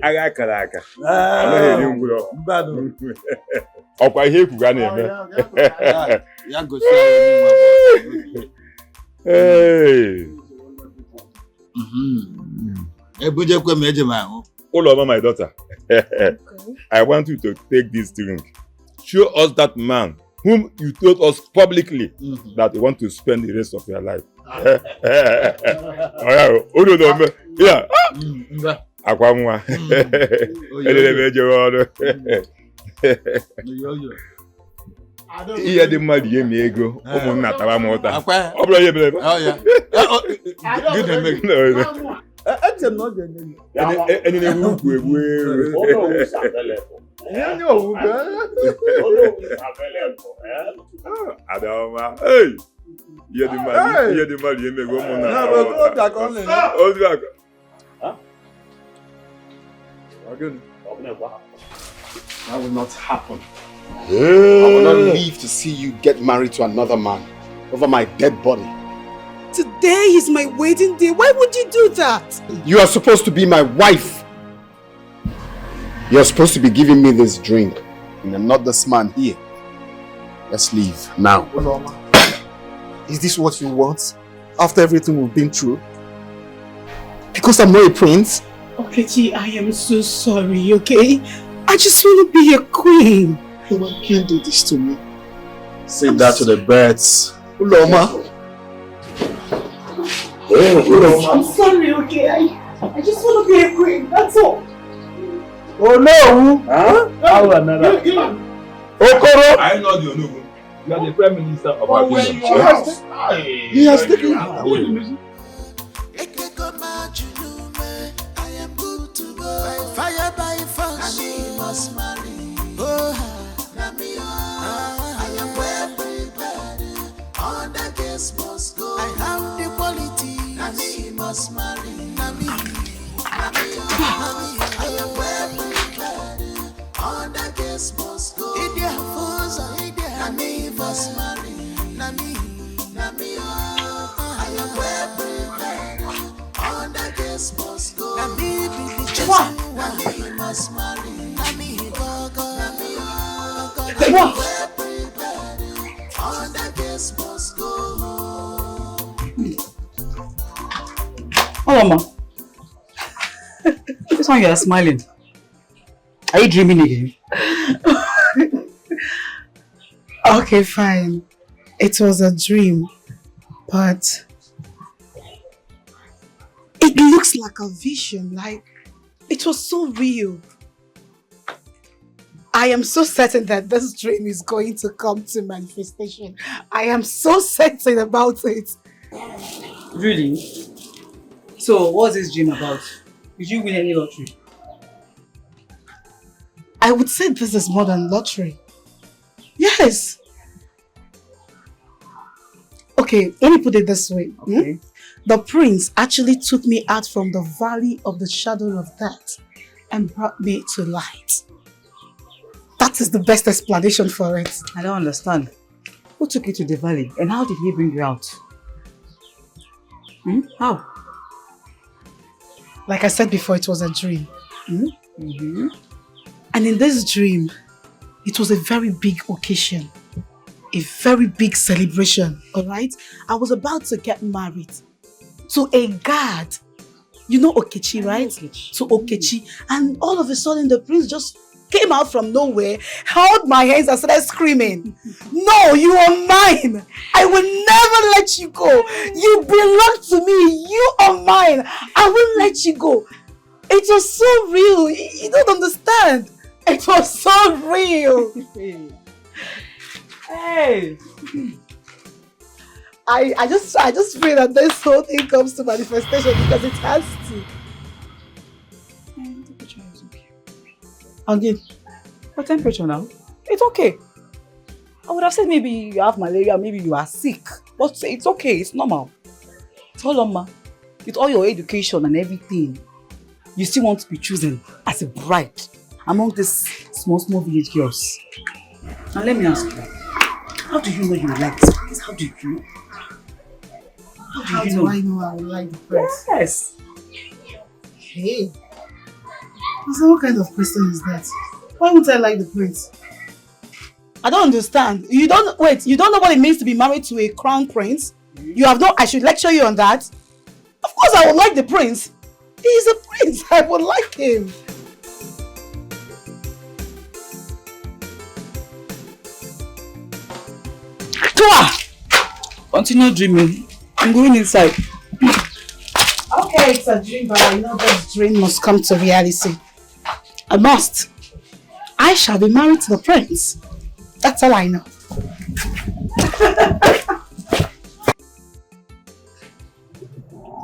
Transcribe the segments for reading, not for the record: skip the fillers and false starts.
Aga karaka. Anaghị ngwụrọ. Ọkwa ihe ekwuga na-eme. Ya gosi anyị. Ebujekwe m eje m ahụ. Uloma, my daughter. I want you to take this drink. Show us that man whom you told us publicly that you want to spend the rest of your life. Yeah. Akwamwa. Iya di mmadụ ihe mi ego ụmụnna tara m ụta. Ọ bụrụ ihe bere. Enyi na-ewu ukwu egwu Adama, hey! Ihe dị mmadụ ihe mego ụmụnna. That will not happen. I will not live to see you get married to another man over my dead body. Today is my wedding day. Why would you do that? You are supposed to be my wife. You are supposed to be giving me this drink. And I'm not this man here. Let's leave now. Is this what you want? After everything we've been through? Because I'm not a prince? Okechi, I am so sorry, okay? I just want to be a queen. You can't do this to me. Say that to the birds. Uloma. I'm sorry, okay? I just want to be a queen, that's all. Oh no! Huh? Okoro! I know you know. You are the Prime Minister of our kingdom. He has taken I am good to go. Fire by force. I must marry. Oh, I am well prepared. All the guests must go. I have the quality. Nami must marry. Nami. I am well prepared. All the guests must go. Nami must marry. Nami. I am well prepared. All the guests must go. Nami must marry. Nami go. All the guests must go. Oh, Mama. This one you are smiling. Are you dreaming again? Okay, fine. It was a dream, but it looks like a vision, like it was so real. I am so certain that this dream is going to come to manifestation. I am so certain about it. Really? So, what's this dream about? Did you win any lottery? I would say this is more than lottery. Yes. Okay, let me put it this way. Okay. The prince actually took me out from the valley of the shadow of death and brought me to light. That is the best explanation for it. I don't understand. Who took you to the valley and how did he bring you out? How? Like I said before, it was a dream. Mm-hmm. And in this dream, it was a very big occasion. A very big celebration, alright? I was about to get married to a guard. You know Okechi, right? To Okechi. And all of a sudden, the prince just came out from nowhere, held my hands and started screaming, "No, you are mine! I will never let you go! You belong to me! You are mine! I won't let you go!" It was so real. You don't understand. It was so real. Hey! I just pray that this whole thing comes to manifestation because it has to. Temperature is okay. Again. What temperature now? It's okay. I would have said maybe you have malaria, maybe you are sick. But it's okay, it's normal. Hold on, ma. With all your education and everything, you still want to be chosen as a bride among these small village girls. Now let me ask you, how do you know you like this prince? How do you know? How do I know I like the prince? Yes. Hey. So what kind of question is that? Why would I like the prince? I don't understand. You don't know what it means to be married to a crown prince? You have no, I should lecture you on that? Of course I would like the prince. He is a prince. I would like him. Continue dreaming. I'm going inside. Okay, it's a dream, but I know this dream must come to reality. I must. I shall be married to the prince. That's all I know.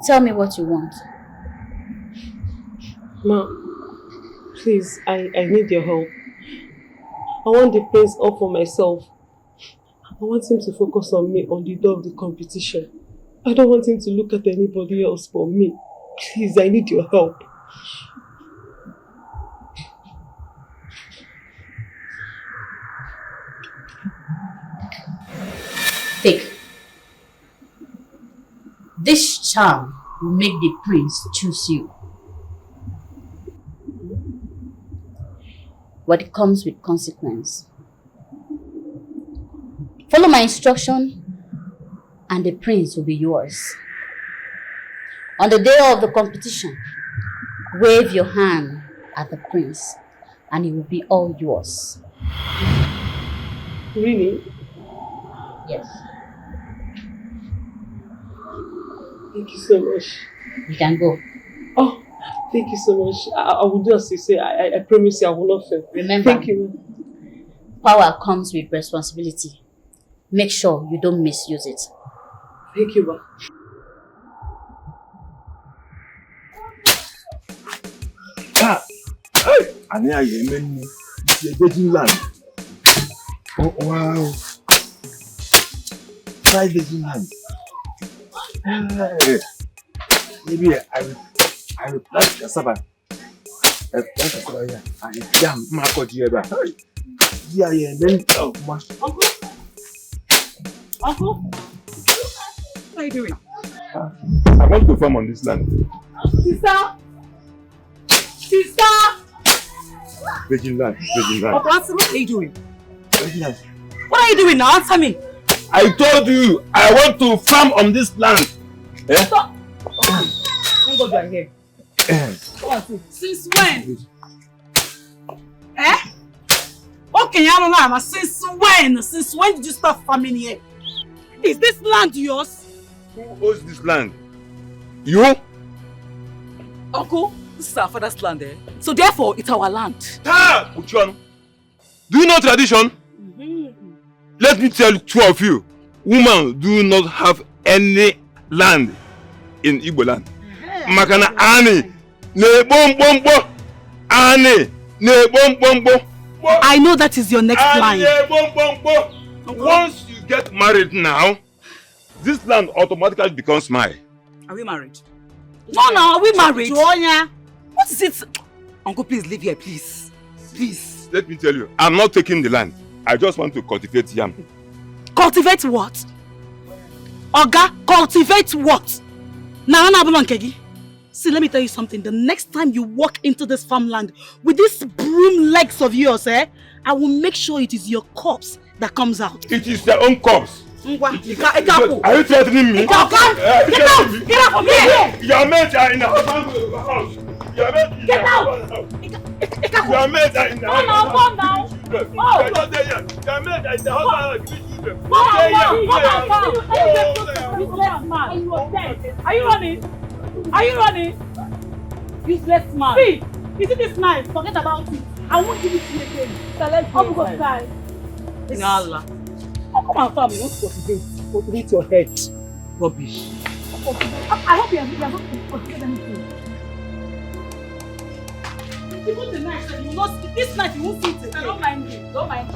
Tell me what you want. Ma, please, I need your help. I want the prince all for myself. I want him to focus on me on the day of the competition. I don't want him to look at anybody else but me. Please, I need your help. Take. This charm will make the prince choose you. But it comes with consequence. Follow my instruction and the prince will be yours. On the day of the competition, wave your hand at the prince and he will be all yours. Really? Yes. Thank you so much. You can go. Oh, thank you so much. I will do as you say. I promise you I will not fail. Remember, thank you. Power comes with responsibility. Make sure you don't misuse it. Thank you, ma. And here you mean the Virgin land. Oh wow. Try Virgin land. Maybe I will plant cassava. Plant cassava here. And jam marco here. Yeah, then oh much. Uncle? What are you doing? I want to farm on this land. Sister! Virgin land. Uncle, answer, what are you doing? Virgin land. What are you doing now? Answer me. I told you I want to farm on this land. Eh? Stop! Thank God you are here. Since when? Eh? Okay, I don't know. Since when? Since when did you start farming here? Is this land yours? Who owns this land? You? Uncle, this is our father's land, eh? So therefore, it's our land. Ah, Uche, do you know tradition? Let me tell two of you, women do not have any land in Igbo land. Makana ani, ne bom bom bom, ani, ne bom bom bom. I know that is your next line. Once you get married now, this land automatically becomes mine. Are we married? No, are we married? What is it? Uncle, please leave here, please. Please. Let me tell you, I'm not taking the land. I just want to cultivate yam. Cultivate what? Oga, cultivate what? See, let me tell you something. The next time you walk into this farmland with these broom legs of yours, I will make sure it is your corpse that comes out. It is your own corpse. Are you threatening me? Get out from here! Your mates are in the house. Get out! Your mates are in the house. Come now. Your mates are in the house. Are you running? Useless man. See, is it this nice? Forget about it. I won't give it to you again. I'm going to die. Nala. How come our family wants to cultivate your head? Rubbish. I hope you are not cultivate anything. Even the night, you will not. This night you won't see it. Don't mind me. Don't mind me.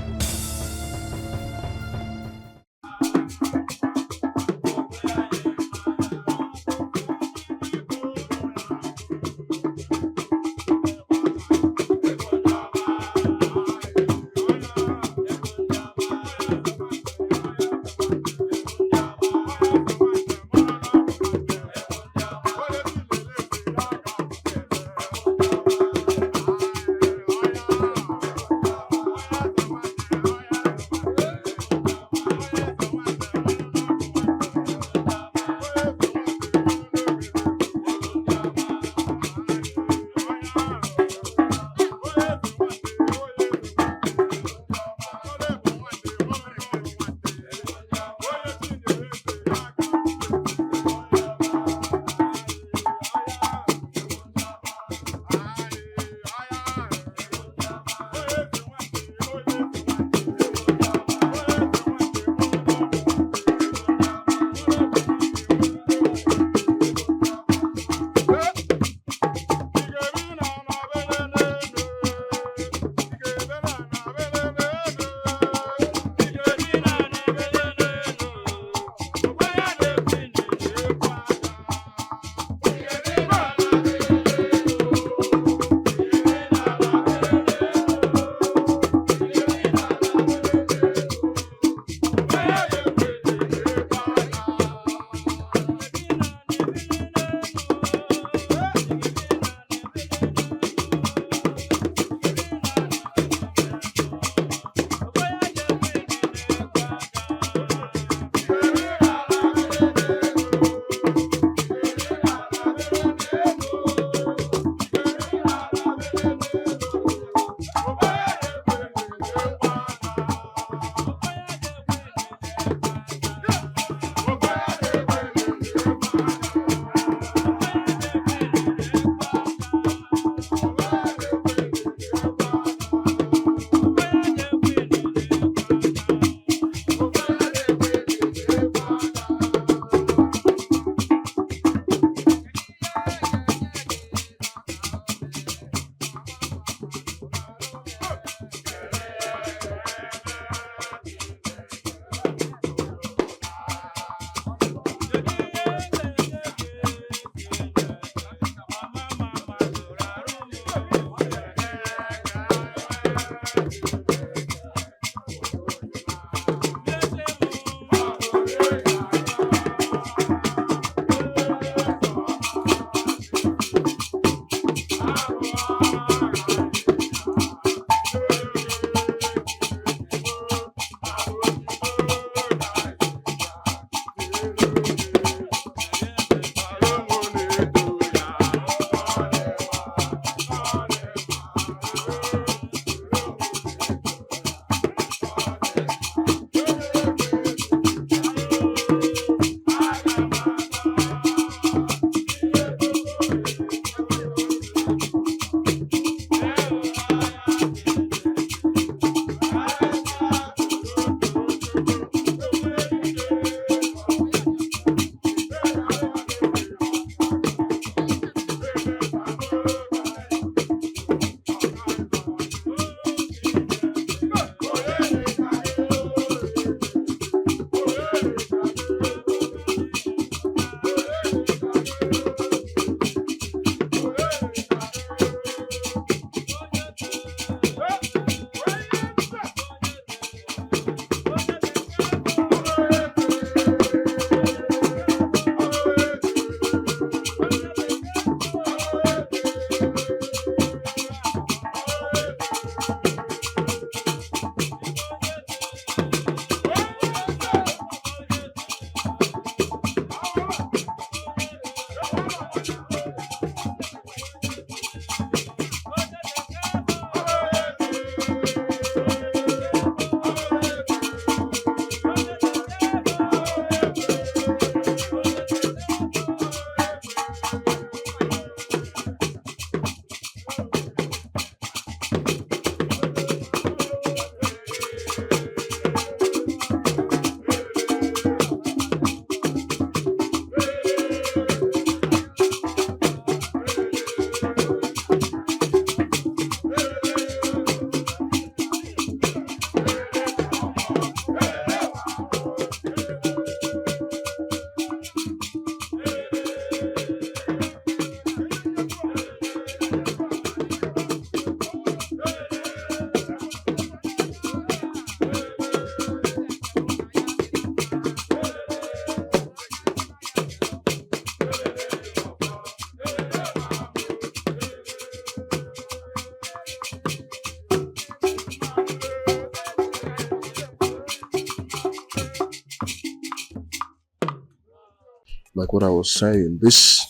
like what I was saying, this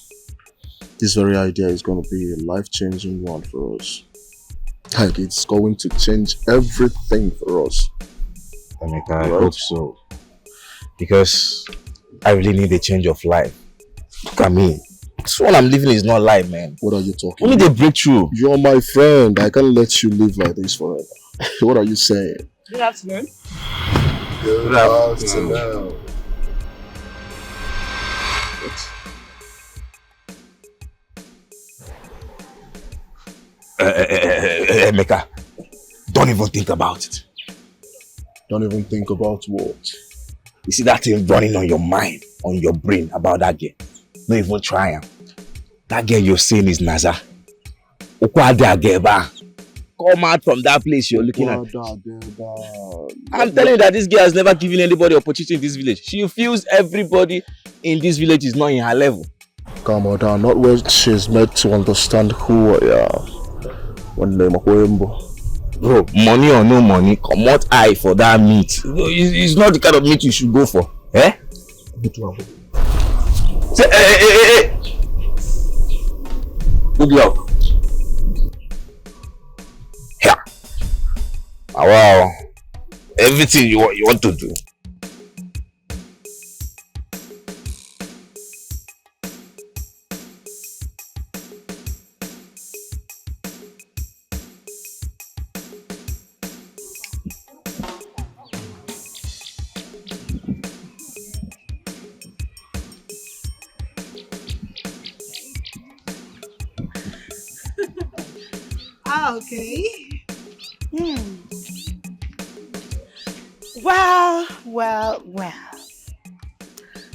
very idea is going to be a life-changing one for us. Like, it's going to change everything for us. Emeka, I hope so. Because I really need a change of life. Look at me. This one I'm living is not life, man. What are you talking about? We need a breakthrough. You're my friend. I can't let you live like this forever. What are you saying? Good afternoon. Good afternoon. Emeka, don't even think about it. Don't even think about what? You see that thing running on your mind, on your brain about that girl? Don't even try him. That girl you're saying is Naza. Come out from that place you're looking at. I'm telling you that this girl has never given anybody opportunity in this village. She feels everybody in this village is not in her level. Come on down, not where she's meant to understand who I am. One name Bro, money or no money, come out eye for that meat. It's not the kind of meat you should go for. Eh? Say, hey. Good luck. Here. Wow. Everything you want to do. Okay. Well.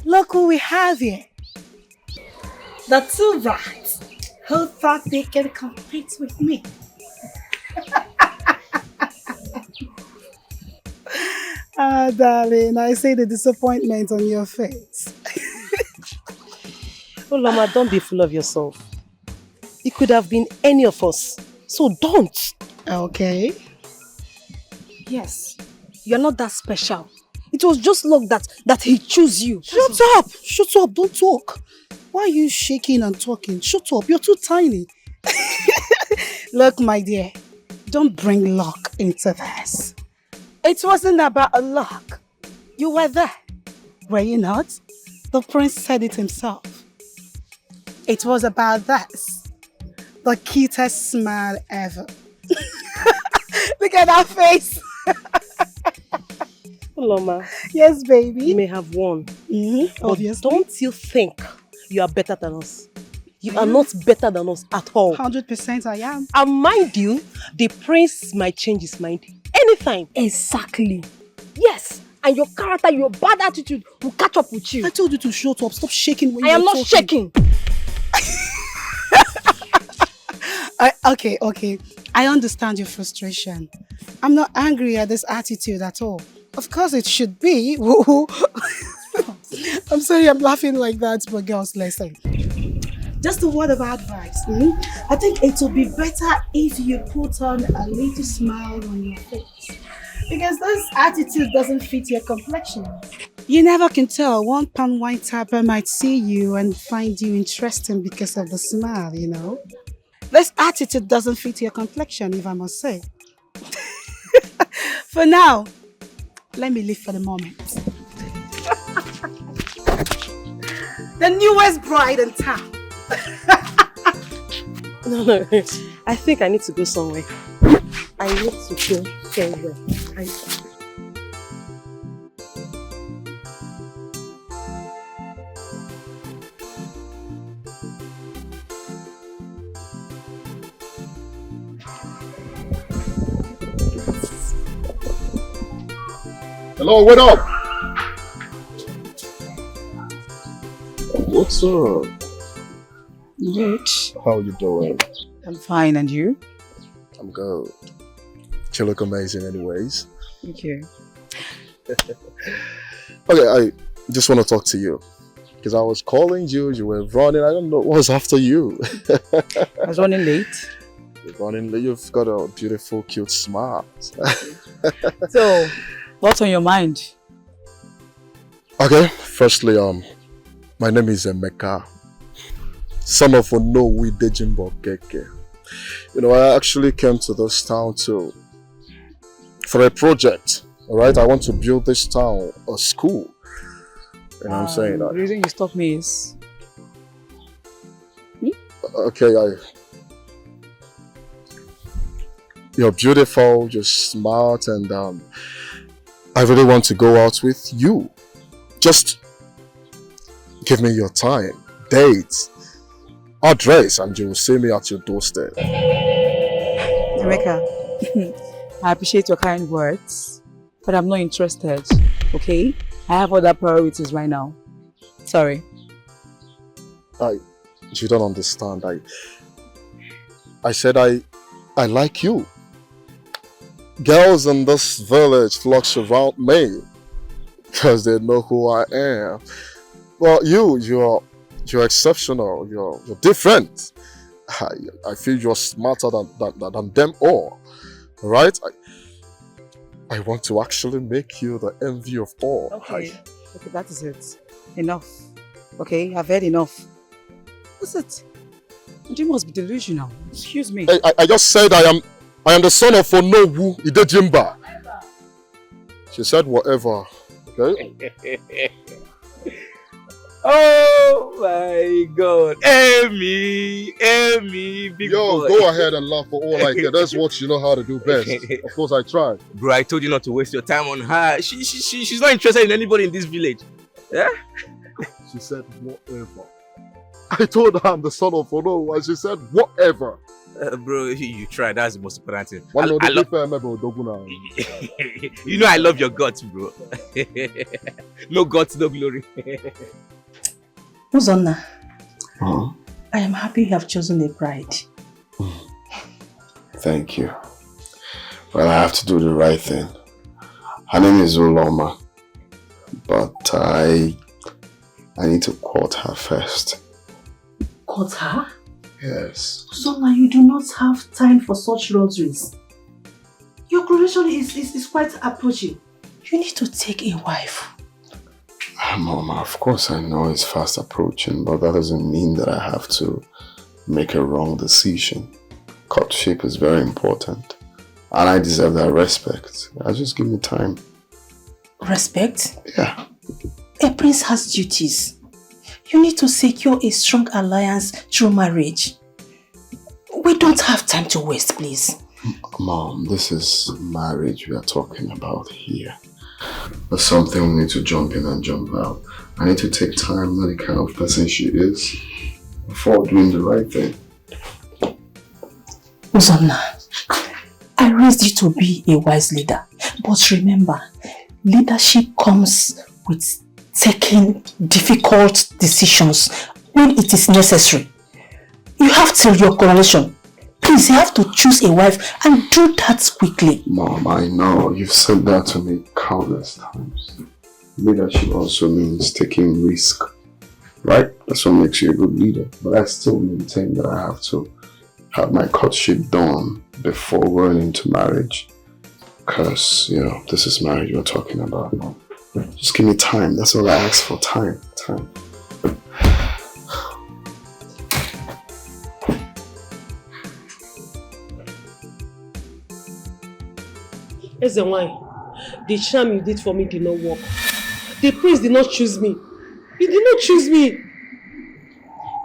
Look who we have here. The two rats who thought they could compete with me. Ah, darling, I see the disappointment on your face. Oh, Lama, don't be full of yourself. It could have been any of us. So don't. Okay. Yes. You're not that special. It was just luck that he chose you. Shut up. Don't talk. Why are you shaking and talking? Shut up. You're too tiny. Look, my dear. Don't bring luck into this. It wasn't about luck. You were there. Were you not? The prince said it himself. It was about this. The cutest smile ever. Look at that face. Loma. Yes, baby. You may have won. But obviously. Don't you think you are better than us? You are not better than us at all. 100% I am. And mind you, the prince might change his mind anytime. Exactly. Yes. And your character, your bad attitude will catch up with you. I told you to shut up. Stop shaking when I am not shaking. Okay. I understand your frustration. I'm not angry at this attitude at all. Of course it should be. I'm sorry I'm laughing like that, but girls, listen. Just a word of advice. I think it will be better if you put on a little smile on your face. Because this attitude doesn't fit your complexion. You never can tell. One pan white tapper might see you and find you interesting because of the smile, you know. This attitude doesn't fit your complexion, if I must say. For now, let me leave for the moment. The newest bride in town. No. I think I need to go somewhere. I need to go somewhere. Hello, what up? What's up? Good. How you doing? I'm fine, and you? I'm good. You look amazing anyways. Thank you. Okay, I just want to talk to you. Because I was calling you, you were running, I don't know, what was after you? I was running late. You're running late, you've got a beautiful, cute smile. So, what's on your mind? Okay, firstly, My name is Emeka, son of Onowu Dejimbo Keke. You know, I actually came to this town for a project. Alright, I want to build this town a school. You know what I'm saying? The reason you stopped me is... Okay, you're beautiful, you're smart, and I really want to go out with you. Just give me your time, dates, address, and you will see me at your doorstep. Emeka, I appreciate your kind words, but I'm not interested, okay? I have other priorities right now. Sorry. You don't understand. I said I like you. Girls in this village flocks around me because they know who I am. Well, you're exceptional. You're different. I feel you're smarter than them all. Right? I want to actually make you the envy of all. Okay, that is it. Enough. Okay, I've had enough. What's it? You must be delusional. Excuse me. I just said I am the son of Onowu Idejimba. She said whatever. Okay? Oh my God. Amy, big Yo, boy. go ahead and laugh for all I care. That's what you know how to do best. Of course I tried. Bro, I told you not to waste your time on her. She's not interested in anybody in this village. Yeah? She said whatever. I told her I'm the son of Onowu and she said whatever. Bro, you tried. That's the most important thing. You know I love your guts, bro. No guts, no glory. Uzonna, I am happy you have chosen a bride. Thank you. Well, I have to do the right thing. Her name is Uloma, but I need to court her first. Court her? Yes. Uzonna, you do not have time for such luxuries. Your coronation is quite approaching. You need to take a wife. Mama, of course I know it's fast approaching, but that doesn't mean that I have to make a wrong decision. Courtship is very important, and I deserve that respect. Just give me time. Respect? Yeah. A prince has duties. You need to secure a strong alliance through marriage. We don't have time to waste, please. Mom, this is marriage we are talking about here. There's something we need to jump in and jump out. I need to take time, know the kind of person she is, before doing the right thing. Uzonna, I raised you to be a wise leader. But remember, leadership comes with taking difficult decisions when it is necessary. You have till your coronation. Please, you have to choose a wife and do that quickly. Mom, I know. You've said that to me countless times. Leadership also means taking risk. Right? That's what makes you a good leader. But I still maintain that I have to have my courtship done before going into marriage. Because, you know, this is marriage we're talking about. Just give me time. That's all I ask for. Time. Listen, why? The charm you did for me did not work. The prince did not choose me. He did not choose me.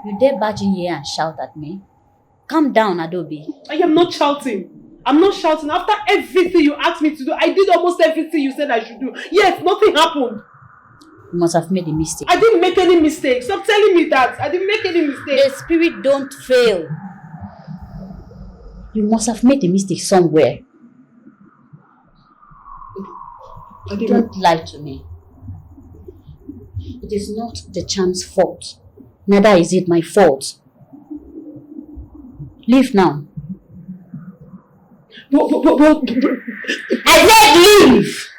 You dare barge in here and shout at me? Calm down, Adobe. I am not shouting. I'm not shouting. After everything you asked me to do, I did almost everything you said I should do. Yes, nothing happened. You must have made a mistake. I didn't make any mistake. Stop telling me that. I didn't make any mistake. The spirit don't fail. You must have made a mistake somewhere. Don't lie to me. It is not the charm's fault. Neither is it my fault. Leave now. I said leave!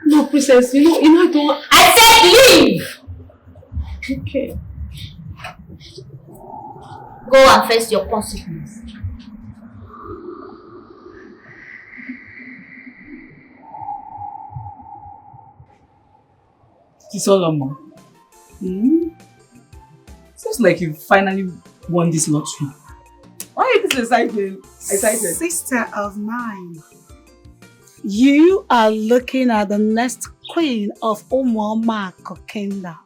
No, princess, you know I don't... I said leave! Okay. Go and face your consequence. It's all on, Mom. Seems like you finally won this lottery. Why are you this excited? Sister of mine, you are looking at the next queen of Umuoma Kingdom.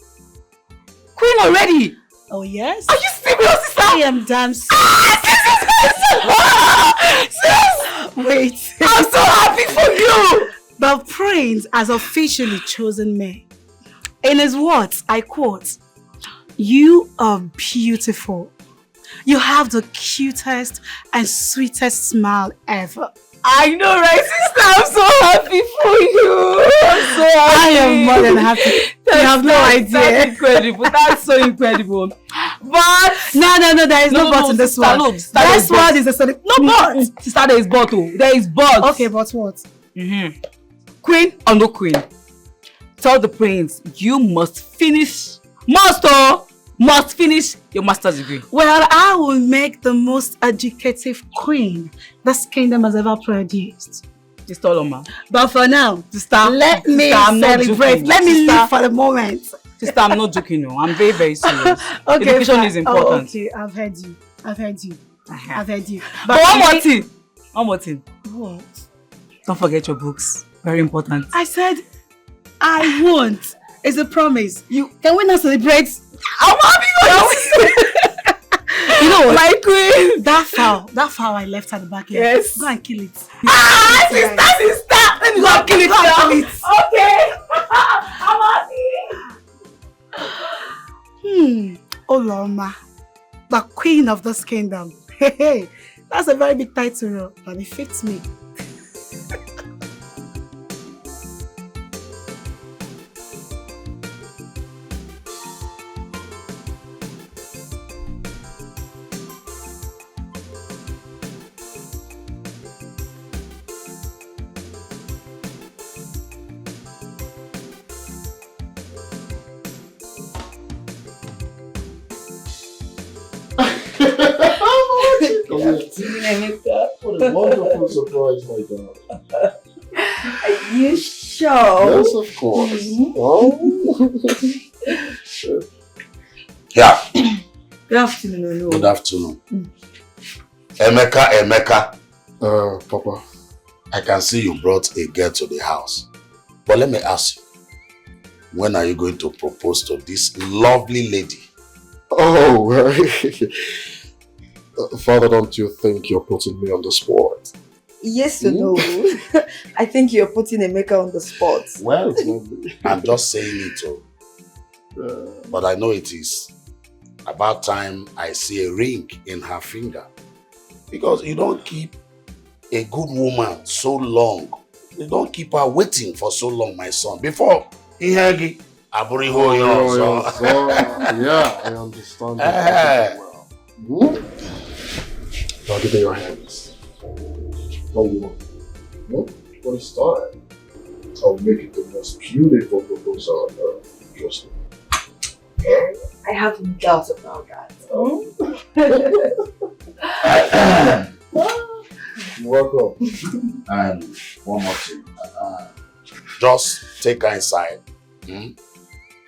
Queen already? Oh yes. Are you serious, sister? I am damn serious. Wait. I'm so happy for you. The prince has officially chosen me. In his words, I quote, "You are beautiful. You have the cutest and sweetest smile ever." I know, right, sister? I'm so happy for you. I'm so happy. I am more than happy. You have no idea. That's incredible. That's so incredible. But no, there is no but in this one. Look, This one is a solid. No but. Sister, there is but. There is but. Okay, but what? Queen or no queen? Tell the prince you must finish. Must finish your master's degree. Well, I will make the most educative queen this kingdom has ever produced. Sister Oloma. But for now, sister, let me I'm not celebrate. joking. Let me Sister, live for the moment. Sister, I'm not joking. No, I'm very, very serious. Okay, education is important. Oh, okay, I've heard you. I've heard you. But one more thing. What? Don't forget your books. Very important. I said I won't. It's a promise. Can we not celebrate? I'm happy for you. You know what? My queen. That fowl I left at the back here. Yes. Go and kill it. Sister. Let me go and kill it now. Okay. I'm happy. Oloma, the queen of this kingdom. Hey, that's a very big title, and it fits me. What a wonderful surprise, my darling. Are you sure? Yes, of course. Yeah. Good afternoon. Good afternoon. Emeka. Papa. I can see you brought a girl to the house. But let me ask you, when are you going to propose to this lovely lady? Oh, Father, don't you think you're putting me on the spot? Yes or no? I think you're putting Emeka on the spot. Well, I'm just saying it too. But I know it is about time I see a ring in her finger. Because you don't keep a good woman so long. You don't keep her waiting for so long, my son. Before, Yeah, I understand that well. Now give me your hands. What do you want? What is time? I'll make it the most beautiful proposal on earth. Trust me. I have no doubt about that. Welcome. And one more thing. Just take her inside.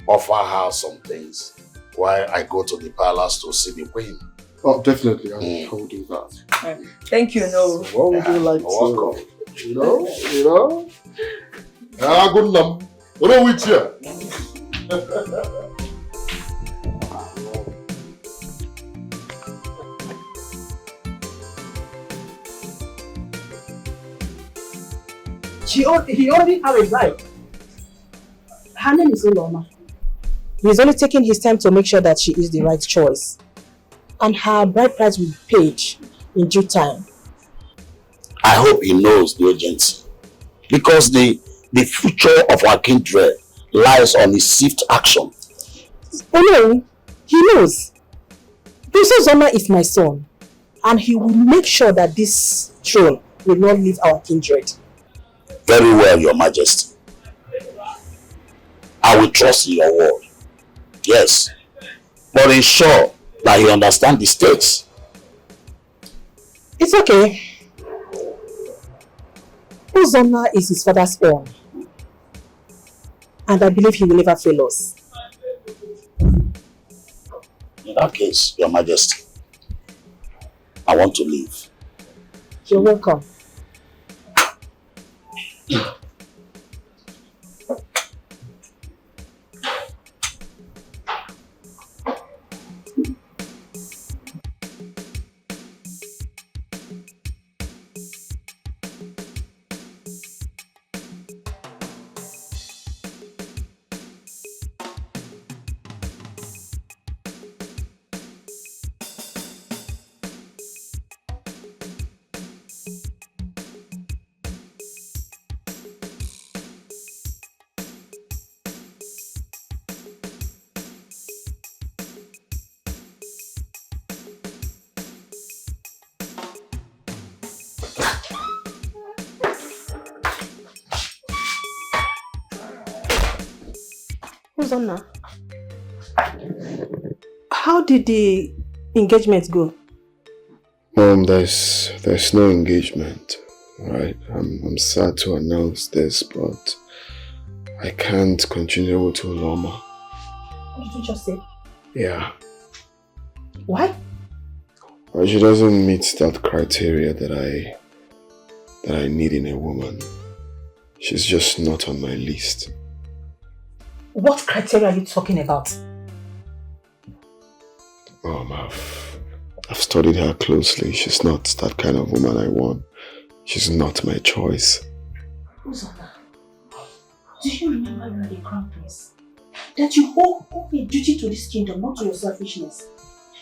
Offer her some things while I go to the palace to see the queen. Oh, definitely. I will do that. Thank you, no. So what would you like to? You know? Good luck. What are we here? He already have a bride. Her name is Oloma. He's only taking his time to make sure that she is the right choice. And her bride price will be paid in due time. I hope he knows the urgency. Because the future of our kindred lies on his swift action. Oh no, he knows. Princess Zoma is my son. And he will make sure that this throne will not leave our kindred. Very well, Your Majesty. I will trust in your word. Yes. But ensure that he understands the stakes. It's okay. Uzoma is his father's own. and I believe he will never fail us. In that case, Your Majesty, I want to leave. You're welcome. Anna, how did the engagement go? There's no engagement, right? I'm sad to announce this, but I can't continue with Uloma. What did you just say? Yeah. Why? Well, she doesn't meet that criteria that I need in a woman. She's just not on my list. What criteria are you talking about? I've studied her closely. She's not that kind of woman I want. She's not my choice. Uzana, do you remember you are the crown prince? That you owe a duty to this kingdom, not to your selfishness.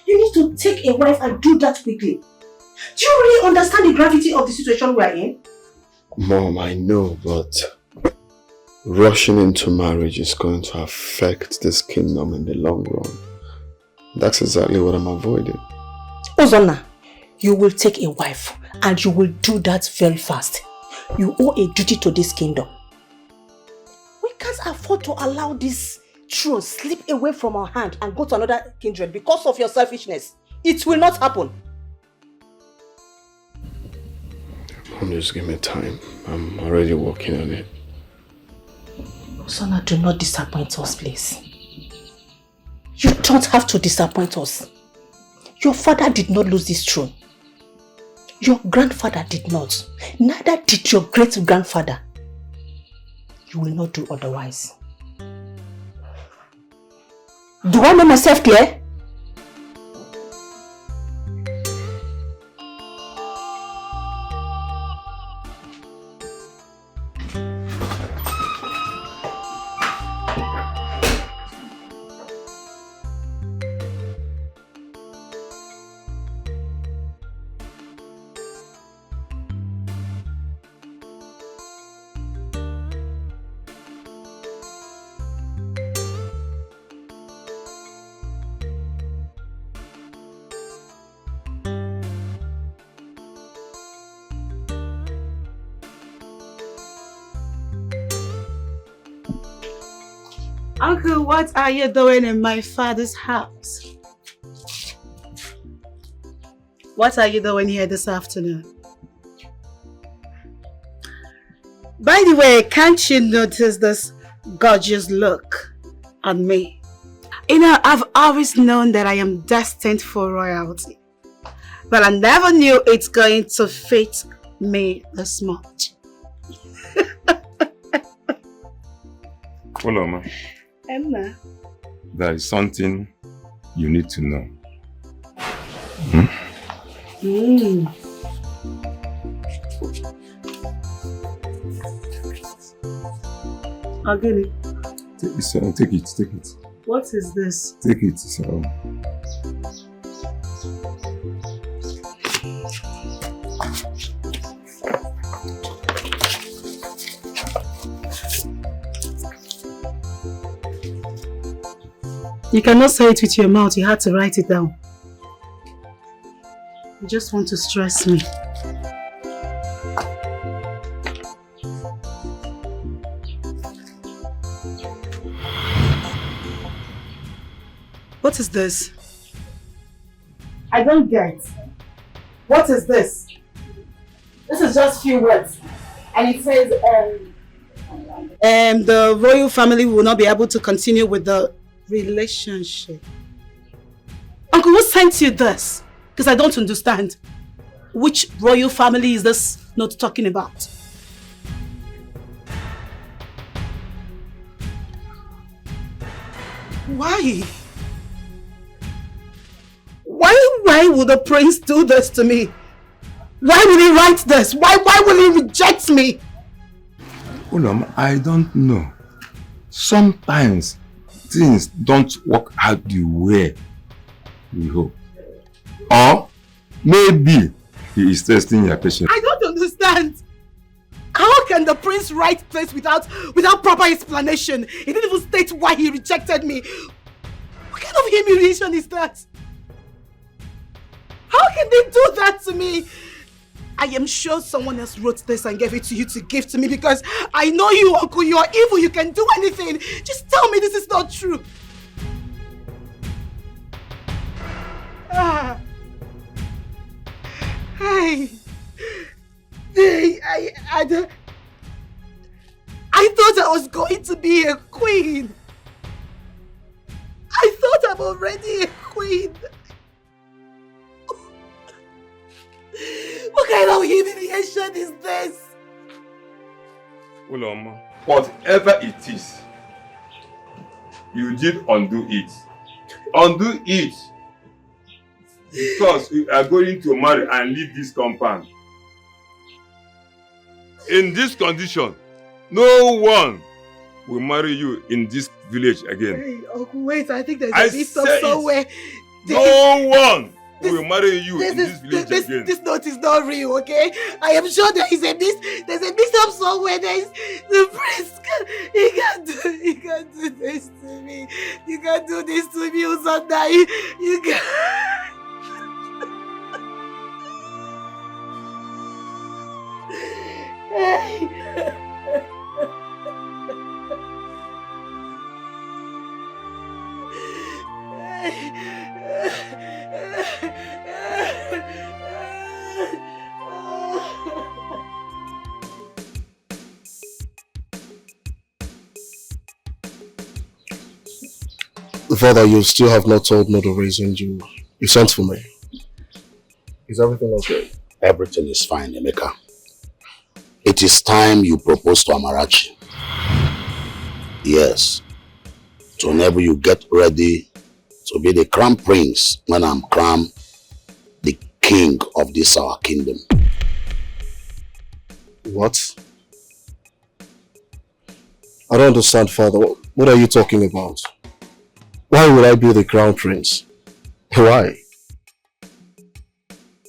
You need to take a wife and do that quickly. Do you really understand the gravity of the situation we are in? Mom, I know, but rushing into marriage is going to affect this kingdom in the long run. That's exactly what I'm avoiding. Uzana, you will take a wife and you will do that very fast. You owe a duty to this kingdom. We can't afford to allow this throne slip away from our hand and go to another kindred because of your selfishness. It will not happen. Mom, just give me time. I'm already working on it. Uzana, do not disappoint us, please. You don't have to disappoint us. Your father did not lose this throne. Your grandfather did not. Neither did your great-grandfather. You will not do otherwise. Do I make myself clear? Uncle, what are you doing in my father's house? What are you doing here this afternoon? By the way, can't you notice this gorgeous look on me? You know, I've always known that I am destined for royalty. But I never knew it's going to fit me this much. Hold on, ma. Emma. There is something you need to know. Agini. Take it. What is this? Take it, so. You cannot say it with your mouth, you had to write it down. You just want to stress me. What is this? I don't get. What is this? This is just few words. And it says, the royal family will not be able to continue with the relationship. Uncle, who sent you this? Because I don't understand. Which royal family is this not talking about? Why? Why would the prince do this to me? Why will he write this? Why will he reject me? Ulom, I don't know. Sometimes things don't work out the way we hope. Or maybe he is testing your patience. I don't understand. How can the prince write this without proper explanation? He didn't even state why he rejected me. What kind of humiliation is that? How can they do that to me? I am sure someone else wrote this and gave it to you to give to me because I know you, Uncle. You are evil. You can do anything. Just tell me this is not true. I thought I was going to be a queen. I thought I'm already a queen. What kind of humiliation is this? Ulom, whatever it is, you did undo it. Undo it. Because we are going to marry and leave this compound. In this condition, no one will marry you in this village again. Hey, Uncle, wait, I think there's a mix-up somewhere. No one will marry you in this village again. This note is not real, okay? I am sure there's a mix-up somewhere. There's the prince. He can't do this to me. You can't do this to me, Uzanda. You can't. Father, you still have not told me the reason you sent for me. Is everything okay? Everything is fine, Emeka. It is time you propose to Amarachi. Yes. So whenever you get ready to be the crown prince when I'm crowned the king of this our kingdom. What? I don't understand, Father. What are you talking about? Why would I be the crown prince? Why?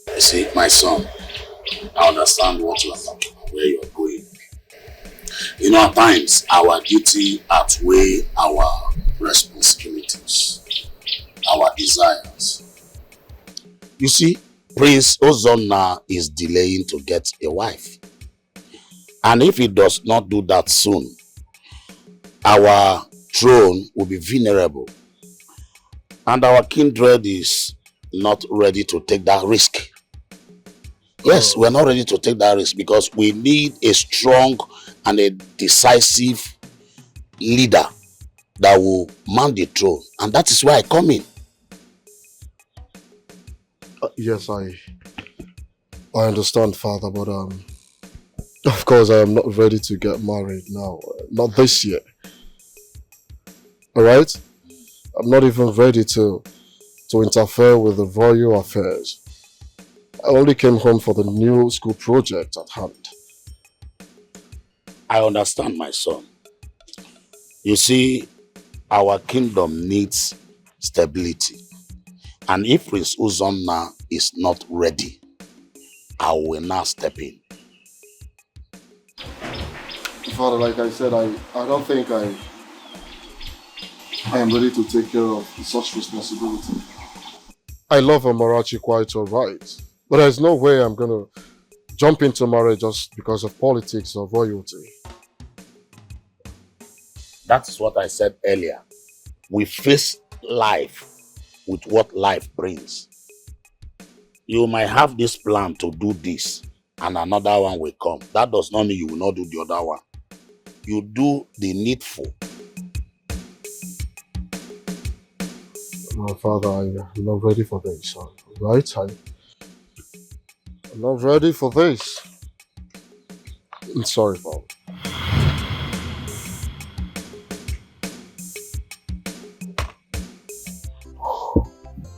You see, my son, I understand what you are talking about, where you are going. You know, at times, our duty outweighs our responsibilities, our desires. You see, Prince Ozonna is delaying to get a wife. And if he does not do that soon, our throne will be vulnerable. And our kindred is not ready to take that risk. Yes, we're not ready to take that risk because we need a strong and a decisive leader that will man the throne. And that is why I come in. Yes, I understand, Father, but of course I am not ready to get married now. Not this year. Alright? I'm not even ready to interfere with the royal affairs. I only came home for the new school project at hand. I understand, my son. You see, our kingdom needs stability. And if Prince Uzonna is not ready, I will now step in. Father, like I said, I don't think I am ready to take care of such responsibility. I love Amarachi quite alright, but there's no way I'm gonna jump into marriage just because of politics or royalty. That's what I said earlier. We face life with what life brings. You might have this plan to do this and another one will come. That does not mean you will not do the other one. you do the needful. My father, I'm not ready for this, right? I'm not ready for this. I'm sorry, Father.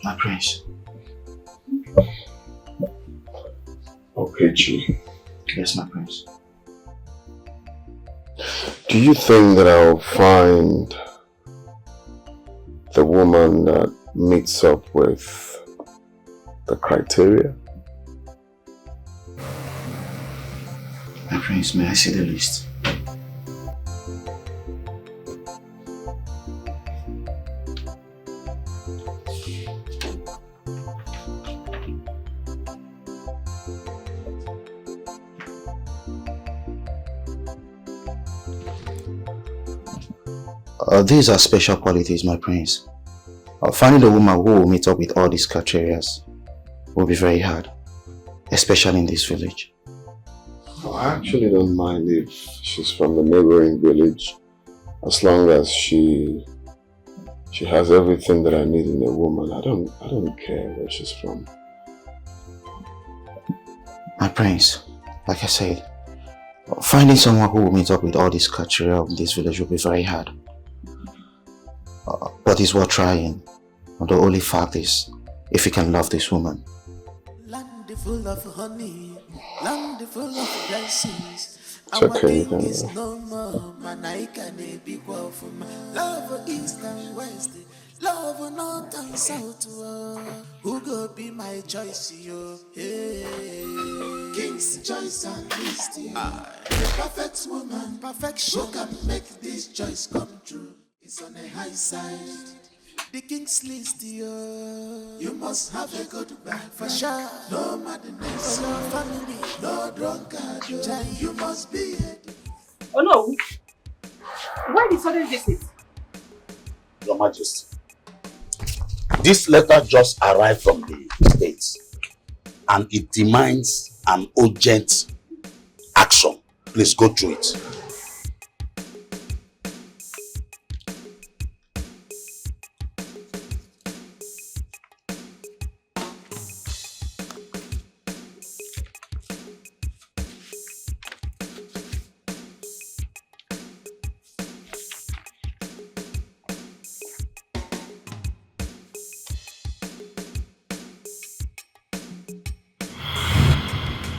My prince. Okay, G. Yes, my prince. Do you think that I'll find the woman that meets up with the criteria? My prince, may I see the list? These are special qualities, my prince. Finding a woman who will meet up with all these criteria will be very hard, especially in this village. I actually don't mind if she's from the neighboring village, as long as she has everything that I need in a woman. I don't care where she's from. My prince, like I said, finding someone who will meet up with all these criteria in this village will be very hard. But it's worth trying. The only fact is, if you can love this woman. Land full of honey, land full of blessings. It's okay, you can is no more, man, I can be for love east and west, love north and south. Who go be my choice, yo? Hey, King's choice and list, the perfect woman, perfection. Who can make this choice come true? It's on the high side. The king's list, yo. You must have a good back for sure. No madness, no family, no drunkard. You must be it. Oh no! Why the sudden visit? Your Majesty, this letter just arrived from the States and it demands an urgent action. Please go through it.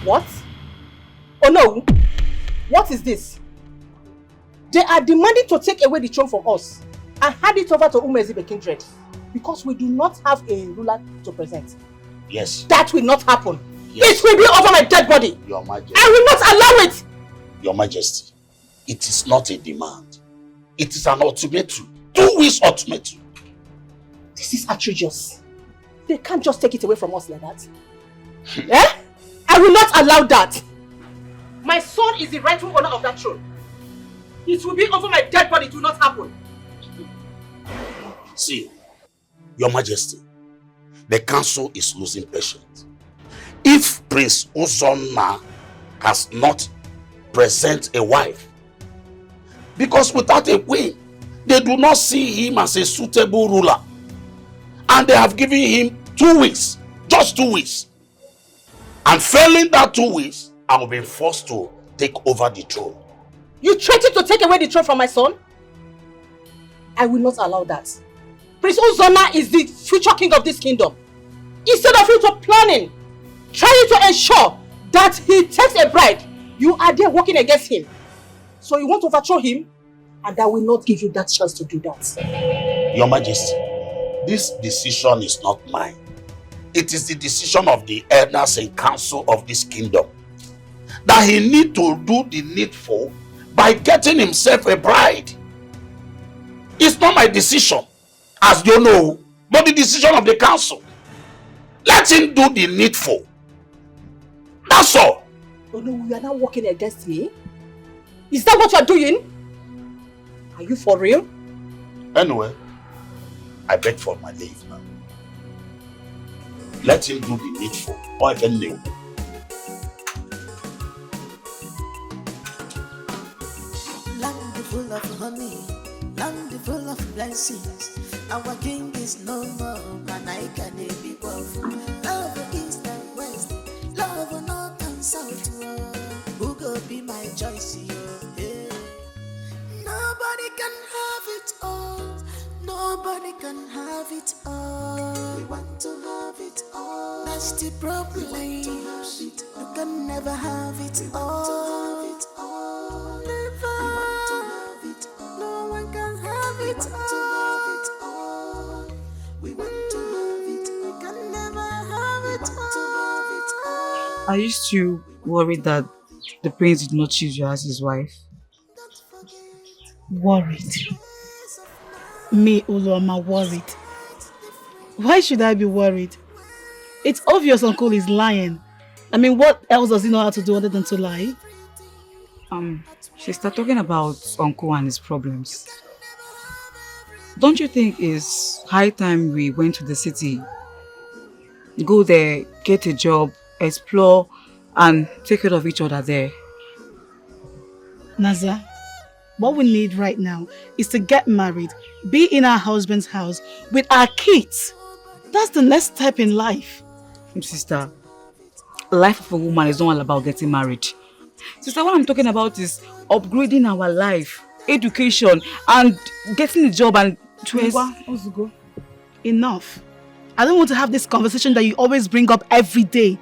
What? Oh no! What is this? They are demanding to take away the throne from us and hand it over to Umezibe kindred because we do not have a ruler to present. Yes. That will not happen. Yes. It will be over my dead body. Your Majesty. I will not allow it. Your Majesty, it is not a demand. It is an ultimatum. 2 weeks ultimatum. This is outrageous. They can't just take it away from us like that. Eh? I will not allow that. My son is the rightful owner of that throne. It will be over my dead body. It will not happen. See, Your Majesty, the council is losing patience. If Prince Uzonna has not present a wife, because without a queen, they do not see him as a suitable ruler. And they have given him 2 weeks, just 2 weeks. And failing that 2 weeks, I will be forced to take over the throne. You threatened to take away the throne from my son? I will not allow that. Prince Uzonna is the future king of this kingdom. Instead of you to planning, trying to ensure that he takes a bride, you are there working against him. So you want to overthrow him? And I will not give you that chance to do that. Your Majesty, this decision is not mine. It is the decision of the elders and council of this kingdom. That he need to do the needful by getting himself a bride. It's not my decision, as you know, but the decision of the council. Let him do the needful. That's all. Oh no, you are not working against me? Is that what you are doing? Are you for real? Anyway, I beg for my leave now. Let him do the needful, or even new. Land full of honey, land full of blessings. Our king is no more, and I can be powerful. Love east and west, love north and south. Who go be my choice? Yeah. Nobody can have it all. Nobody can have it all. We want to have it all. That's the problem. You can never have it all. Never. No one can have it all. We want to have it. We can never have it all. I used to worry that the prince did not choose you as his wife. Worried? Me, Uloma, worried. Why should I be worried? It's obvious Uncle is lying. I mean, what else does he know how to do other than to lie? She started talking about Uncle and his problems. Don't you think it's high time we went to the city? Go there, get a job, explore, and take care of each other there. Naza, what we need right now is to get married, be in our husband's house with our kids. That's the next step in life. Sister, life of a woman is not all about getting married. Sister, what I'm talking about is upgrading our life, education, and getting a job and Enough. I don't want to have this conversation that you always bring up every day.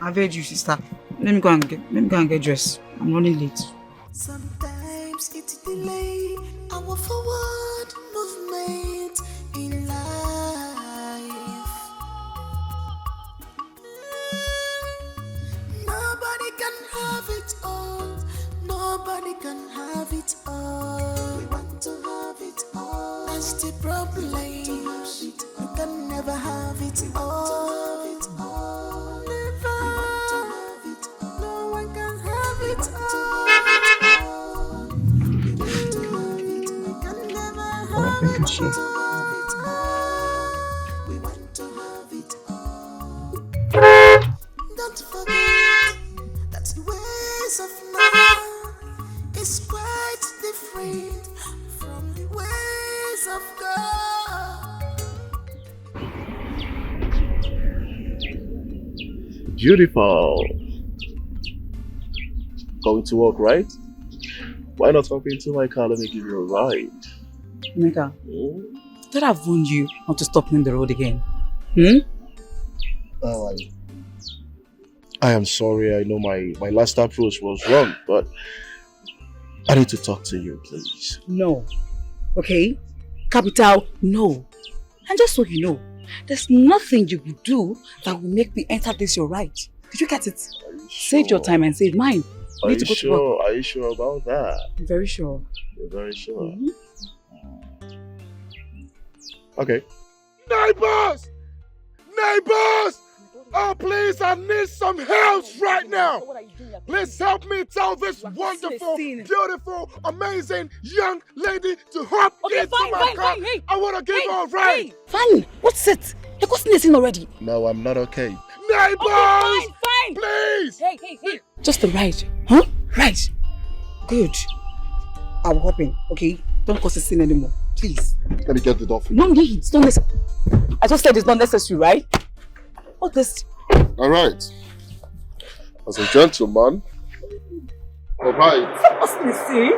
I've heard you, sister. Let me go and get dressed. I'm running late. Sometimes it delay our forward movement in life. Nobody can have it all. Nobody can have it all. We want to have it all. That's the problem. You can never have it all. Never. No one can have it all. We can never have it all. We want to have it all. Don't forget that the ways of man is quite different from the ways of God. Beautiful. Going to work, right? Why not hop into my car? Let me give you a ride. Mega, did I have warned you not to stop me on the road again? I am sorry. I know my last approach was wrong, but I need to talk to you, please. No. Okay? Capital no. And just so you know, there's nothing you will do that will make me enter this your right. Did you get it? Save your time and save mine. Are you sure? Are you sure about that? I'm very sure. You're very sure. Mm-hmm. Okay. Neighbors! Neighbors! Oh, please, I need some help right now. Please help me tell this wonderful, beautiful, amazing young lady to hop into my car. Hey, I want to give her a ride. Hey, fine. What's it? You're causing a scene already. No, I'm not okay. Neighbors! Okay, fine. Please! Hey. Just a ride. Huh? Ride. Good. I'll hop in, okay? Don't cause a scene anymore. Please. Let me get the door for you. No need. It's not necessary. I just said it's not necessary, right? What this? Alright. As a gentleman. Alright. What's this, see?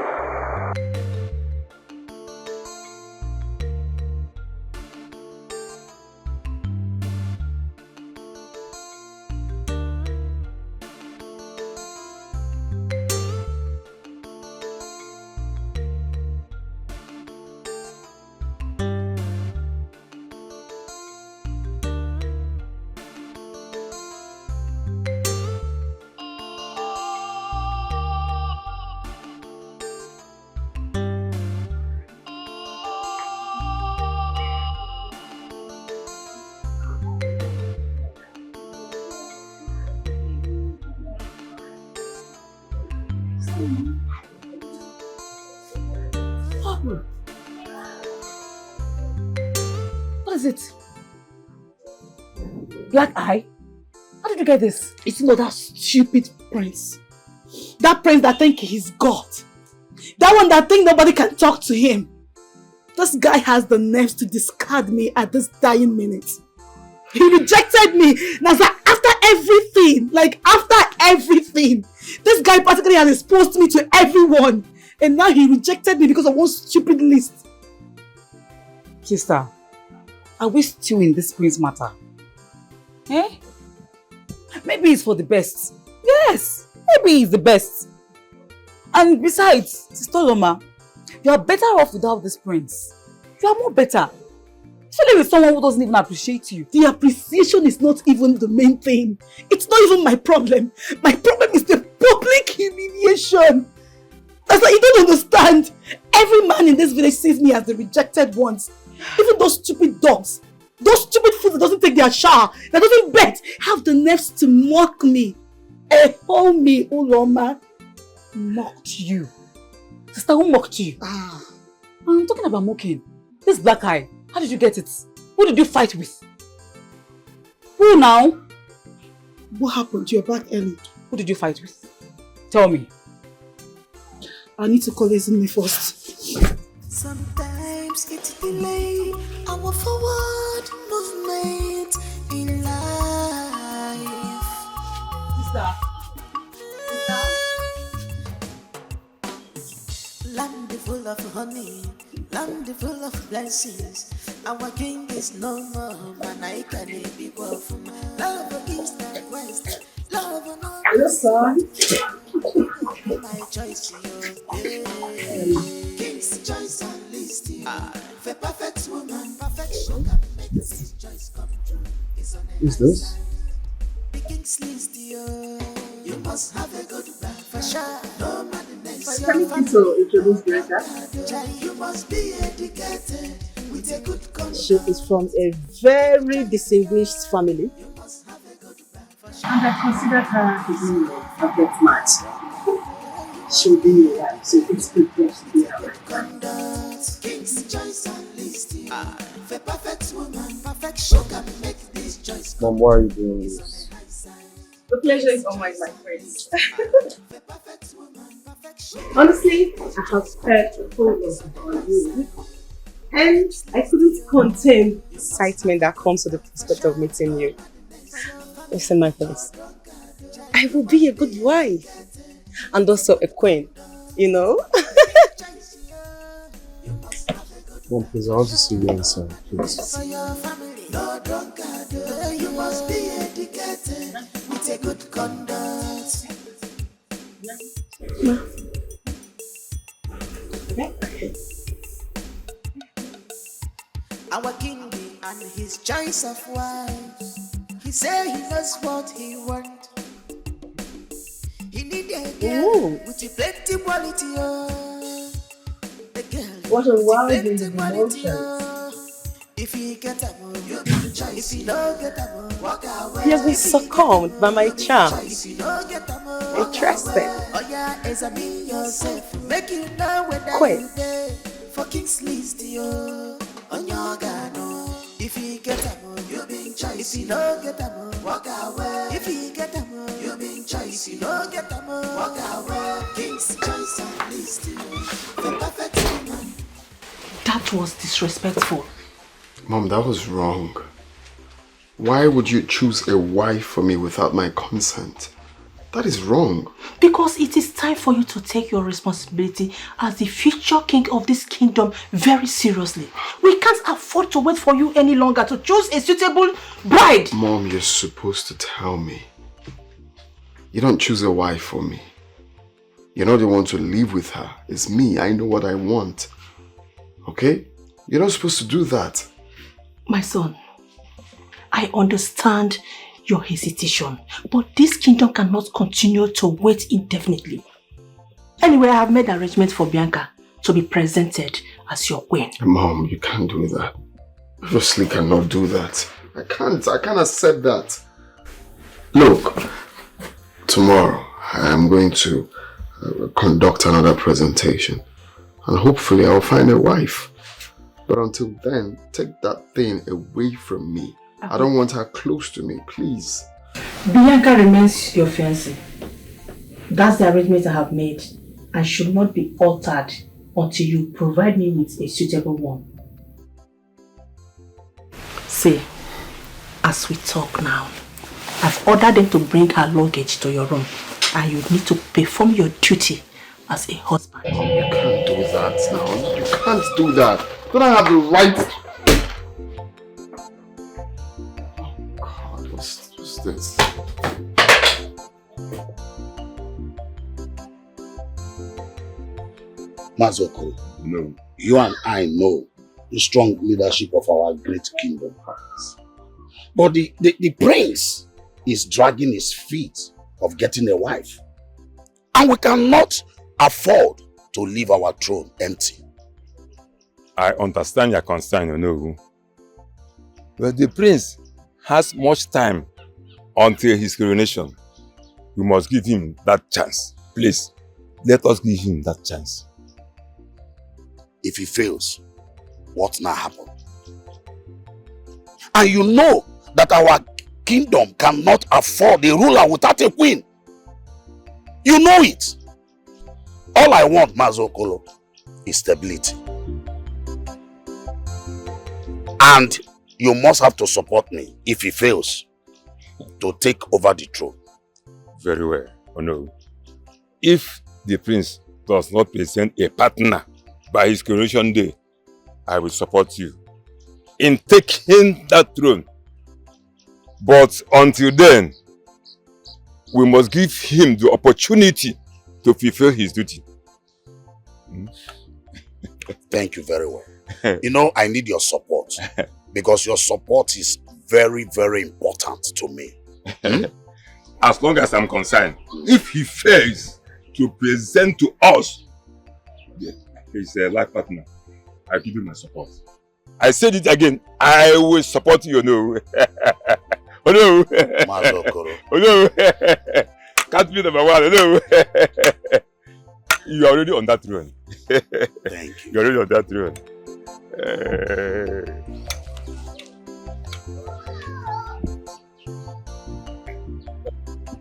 What is it? Black eye? How did you get this? It's not that stupid prince. That prince that think he's God. That one that think nobody can talk to him. This guy has the nerves to discard me at this dying minute. He rejected me. Now, after everything, this guy practically has exposed me to everyone. And now he rejected me because of one stupid list. Sister, are we still in this prince matter? Eh? Maybe it's for the best. Yes, maybe it's the best. And besides, Sister Loma, you are better off without this prince. You are more better. Especially with someone who doesn't even appreciate you. The appreciation is not even the main thing. It's not even my problem. My problem is the public humiliation. That's why you don't understand. Every man in this village sees me as the rejected ones. Even those stupid dogs. Those stupid fools that doesn't take their shower, that doesn't bet, have the nerves to mock me. Oh me, Uloma. Mocked you? Sister, who mocked you? I'm talking about mocking. This black eye, how did you get it? Who did you fight with? Who now? What happened? You're back early. Who did you fight with? Tell me. I need to call Izumi first. Sometimes it's delay our forward movement in life. Sister. Land full of honey, land full of blessings. Our king is no more, man. I can be from love east and west. Love and all. Hello, son. My choice, king's choice and list. For perfect woman, perfection can make this choice come true. Who's this? The king's list, you must have a good man for sure. No madness. Can you to introduce Greta? You must be educated with a good conscience. She is from a very distinguished family. And I consider her to be a good match. She'll be your wife, so it's good for to be her wife. King's choice and list. For perfect woman, perfection can make this choice. Mom, why are you doing this? The pleasure is all mine, my friends. Honestly, I have spent a whole lot on you. And I couldn't contain the excitement that comes with the prospect of meeting you. Listen, my friends. I will be a good wife. And also a queen, you know? Mom, please, I want to see you inside, please. You must be educated with a good conduct. Our king and his choice of wives. He said he knows what he wants. He needed a girl with plenty quality. The girl what a wild emotions. If you get a move, you get a choice. If you don't get a move, walk away. He has been succumbed by my charm. If you don't get a move, interested. Oh yeah, examine yourself. Make you know whether you there. For king's list, yo. On your gano. If you get a move, you been choice. If you don't get a move, walk away. If you get a move, you been choice. If you don't get a move, walk away. King's choice and list, yo. The perfect woman. That was disrespectful. Mom, that was wrong. Why would you choose a wife for me without my consent? That is wrong. Because it is time for you to take your responsibility as the future king of this kingdom very seriously. We can't afford to wait for you any longer to choose a suitable bride. Mom, you're supposed to tell me. You don't choose a wife for me. You're not the one to live with her. It's me. I know what I want. Okay? You're not supposed to do that. My son, I understand your hesitation, but this kingdom cannot continue to wait indefinitely. Anyway, I have made arrangements for Bianca to be presented as your queen. Mom, you can't do that. Obviously cannot do that. I can't accept that. Look, tomorrow I am going to conduct another presentation and hopefully I'll find a wife. But until then, take that thing away from me. I don't want her close to me, please. Bianca remains your fiancée. That's the arrangement I have made and should not be altered until you provide me with a suitable one. See, as we talk now, I've ordered them to bring her luggage to your room and you need to perform your duty as a husband. You can't do that now. You can't do that. Don't I have the right? Oh God, what's this? Mazoko, no. You and I know the strong leadership of our great kingdom. But the prince is dragging his feet of getting a wife. And we cannot afford to leave our throne empty. I understand your concern, Onowu. But the prince has much time until his coronation. We must give him that chance. Please, let us give him that chance. If he fails, what now happen? And you know that our kingdom cannot afford a ruler without a queen. You know it. All I want, Mazokolo, is stability. And you must have to support me if he fails to take over the throne. Very well, Onowu. If the prince does not present a partner by his coronation day, I will support you in taking that throne. But until then, we must give him the opportunity to fulfill his duty. Thank you very well. You know, I need your support because your support is very, very important to me. As long as I'm concerned, if he fails to present to us his life partner, I'll give him my support. I said it again, I will support you, no. Oh no! Oh no! Can't be number one, oh no! You're already on that throne. Thank you. You're already on that throne.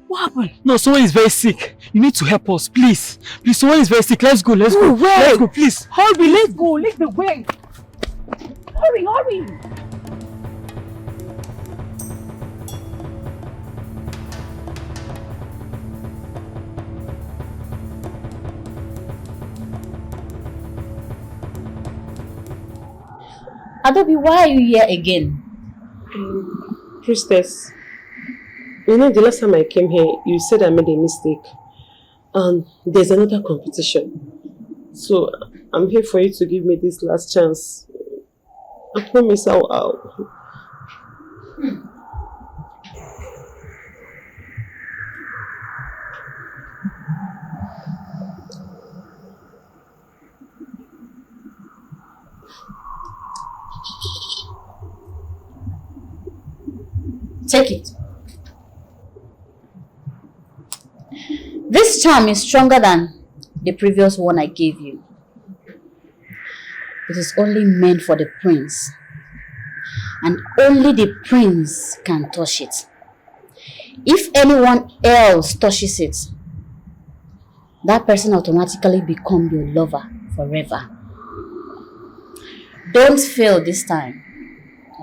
What happened? No, someone is very sick. You need to help us, please. Please, someone is very sick. Let's go, let's go. Where? Let's go, please. Hurry, let's go. Lead the way. Hurry, hurry. Adobe, why are you here again? Priestess, you know the last time I came here, you said I made a mistake. And there's another competition. So I'm here for you to give me this last chance. I promise I'll. Take it. This charm is stronger than the previous one I gave you. It is only meant for the prince. And only the prince can touch it. If anyone else touches it, that person automatically becomes your lover forever. Don't fail this time,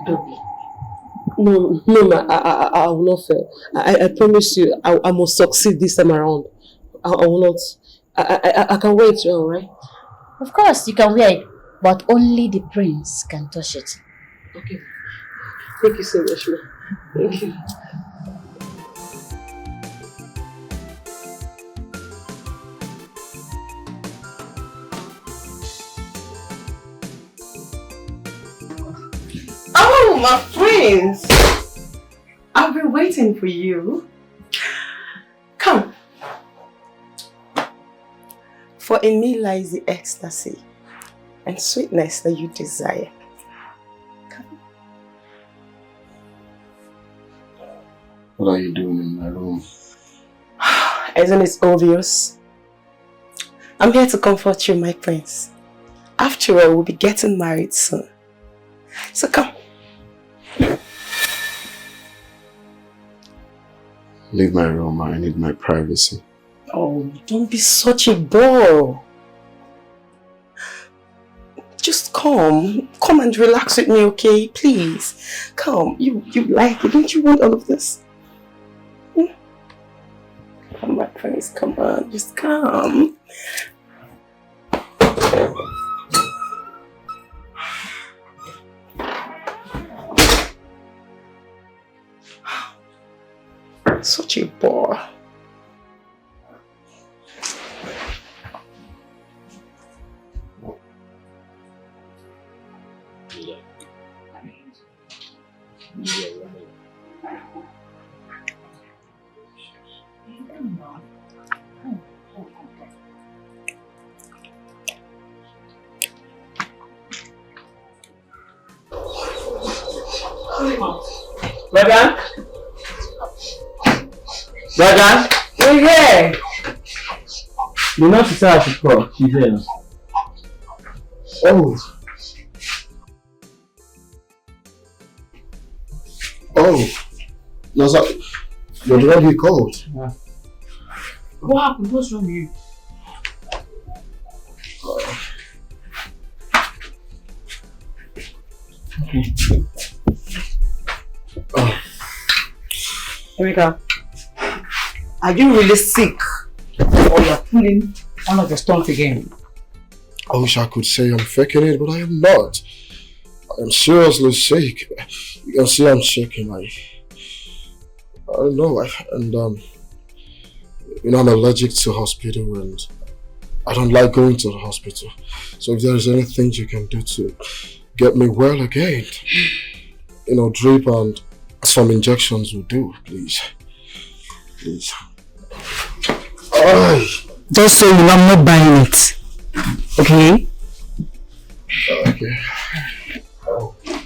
Adobe. No, I will not fail. I promise you, I must succeed this time around. I will not. I can wear it, right? Of course, you can wear it, but only the prince can touch it. Okay. Thank you so much, ma. Thank you. Oh, my prince! I've been waiting for you. Come. For in me lies the ecstasy and sweetness that you desire. Come. What are you doing in my room? Isn't it obvious? I'm here to comfort you, my prince. After all, we'll be getting married soon. So come. Leave my room, I need my privacy. Oh, don't be such a bore. Just come and relax with me, okay? Please, come. You like it, don't you want all of this? Come, my friends, come on, just come. Such a bore. Brother? Brother? We're here. You know she said I should call. She's here now. Oh. Oh. No, sir. You're already cold. Yeah. What happened? What's wrong with you? Emeka, are you really sick? Or you're pulling one of your stunts again? I wish I could say I'm faking it, but I am not. I am seriously sick. You can see I'm shaking. I don't know. I'm allergic to hospital and I don't like going to the hospital. So if there is anything you can do to get me well again, drip and some injections will do, please. Please. Just so you know, I'm not buying it. Okay? Okay.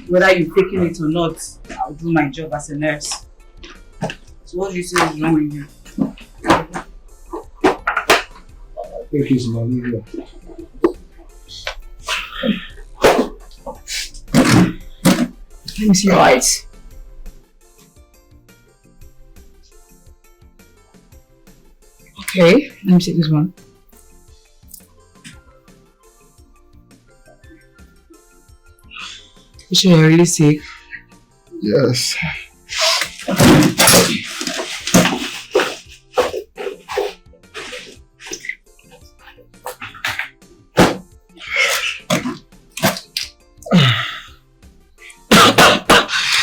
Whether you're taking it or not, I'll do my job as a nurse. So what do you say is wrong with you? I think he's malaria. Let me see your eyes. Okay, let me see this one. You sure you're really sick? Yes.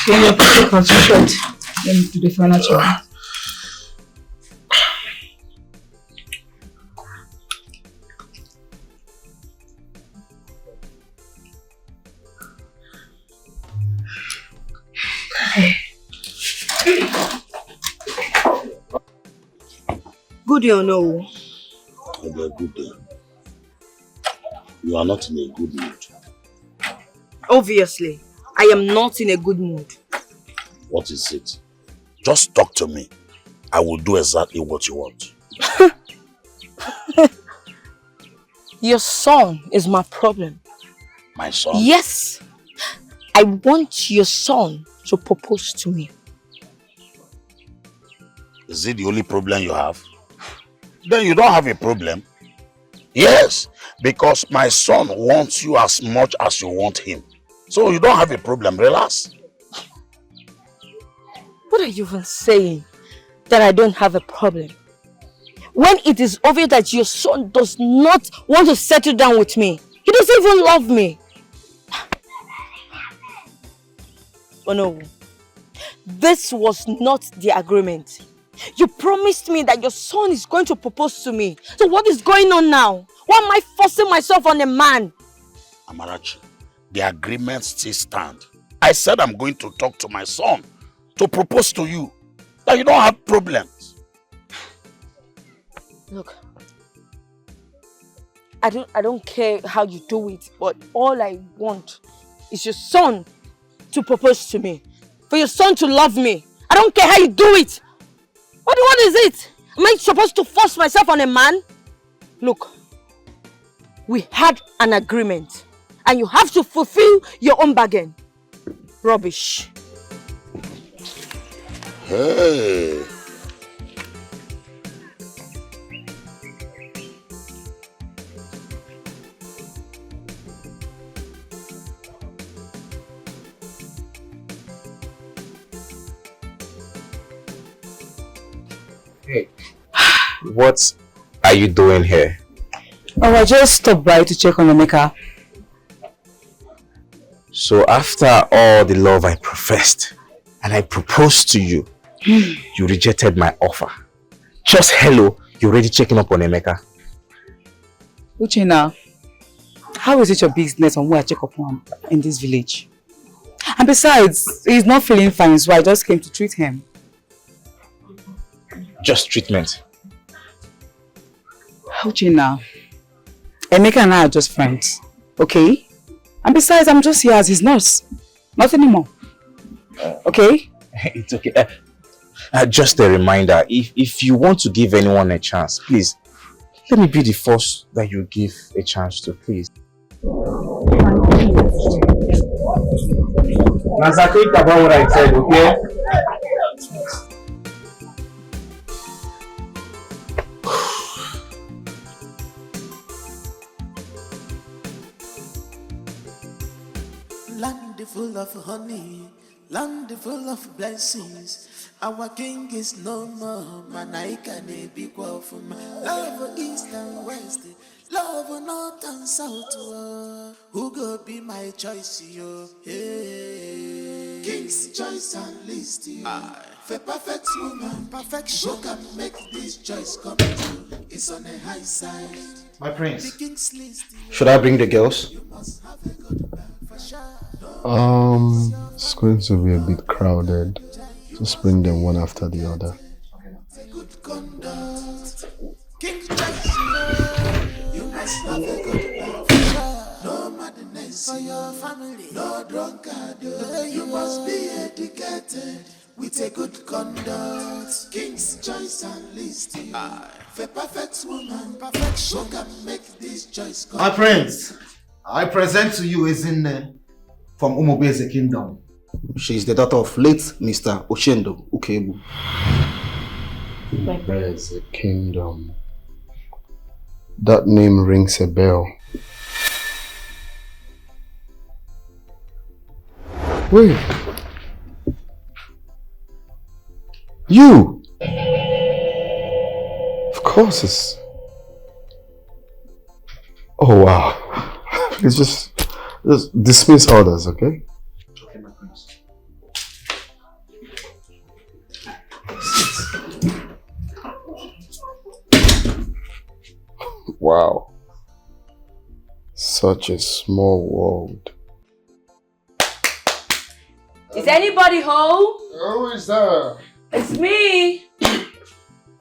Can you take out your shirt? Let me do the final check. Good day or no? Okay, good day. You are not in a good mood. Obviously, I am not in a good mood. What is it? Just talk to me. I will do exactly what you want. Your son is my problem. My son? Yes. I want your son to propose to me. Is it the only problem you have? Then you don't have a problem. Yes, because my son wants you as much as you want him. So you don't have a problem. Relax. What are you even saying? That I don't have a problem? When it is obvious that your son does not want to settle down with me. He doesn't even love me. Oh no. This was not the agreement. You promised me that your son is going to propose to me. So what is going on now? Why am I forcing myself on a man? Amarachi, the agreement still stands. I said I'm going to talk to my son to propose to you. That you don't have problems. Look, I don't care how you do it, but all I want is your son to propose to me. For your son to love me. I don't care how you do it. What is it? Am I supposed to force myself on a man? Look, we had an agreement and you have to fulfill your own bargain. Rubbish. Hey. Hey, what are you doing here? Oh, I just stopped by to check on Emeka. So after all the love I professed and I proposed to you, you rejected my offer. Just hello, you're already checking up on Emeka. Uche now, how is it your business on who I check up on in this village? And besides, he's not feeling fine, so I just came to treat him. Just treatment. Uche now, Emeka and I are just friends, okay? And besides, I'm just here as his nurse. Not anymore. Okay? It's okay. Just a reminder, if you want to give anyone a chance, please, let me be the first that you give a chance to, please. Nasa, think about what I said, okay? Land full of honey, land full of blessings. Our king is no more, man. I can be equal for me. Love east and west, love north and south. Who go be my choice, yo? Hey, king's choice and list, yo. For perfect woman, perfection. Who can make this choice come true? It's on the high side. My prince, should I bring the girls? It's going to be a bit crowded. Just bring them one after the other. You must have a good life for sure. No madness for your family, no drunkard. You must be educated with a good conduct. King's choice and list. For perfect woman, perfection can make this choice come. My prince, I present to you Ezinne from Umobeze Kingdom. She is the daughter of late Mr. Oshendo Ukebu. There's a kingdom. That name rings a bell. Wait. You! Of course it's... Oh wow. Please just dismiss others, okay? Okay, my prince. Wow. Such a small world. Is anybody home? Who is that? It's me.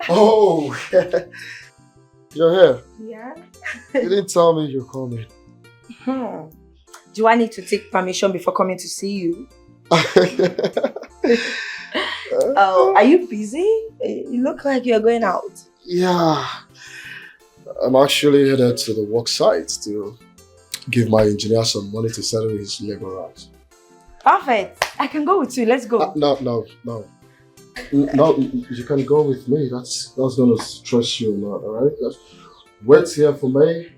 Oh, you're here. Yeah. You didn't tell me you're coming. Do I need to take permission before coming to see you? Oh, are you busy? You look like you're going out. Yeah. I'm actually headed to the work site to give my engineer some money to settle his labor rights. Perfect. I can go with you. Let's go. No, you can go with me. That's gonna stress you a lot, alright? Wait here for me.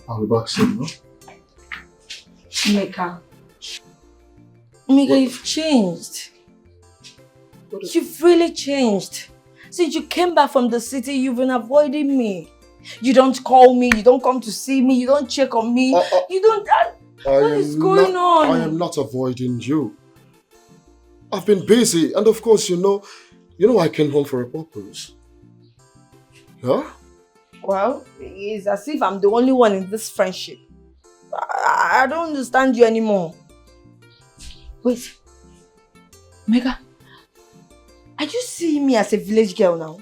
I'll be back soon, no? Mika, you've changed. You've really changed. Since you came back from the city, you've been avoiding me. You don't call me, you don't come to see me, you don't check on me, you don't... What is going on? I am not avoiding you. I've been busy, and of course, you know I came home for a purpose. Huh? Well, it's as if I'm the only one in this friendship. I don't understand you anymore. Wait. Mega, are you seeing me as a village girl now?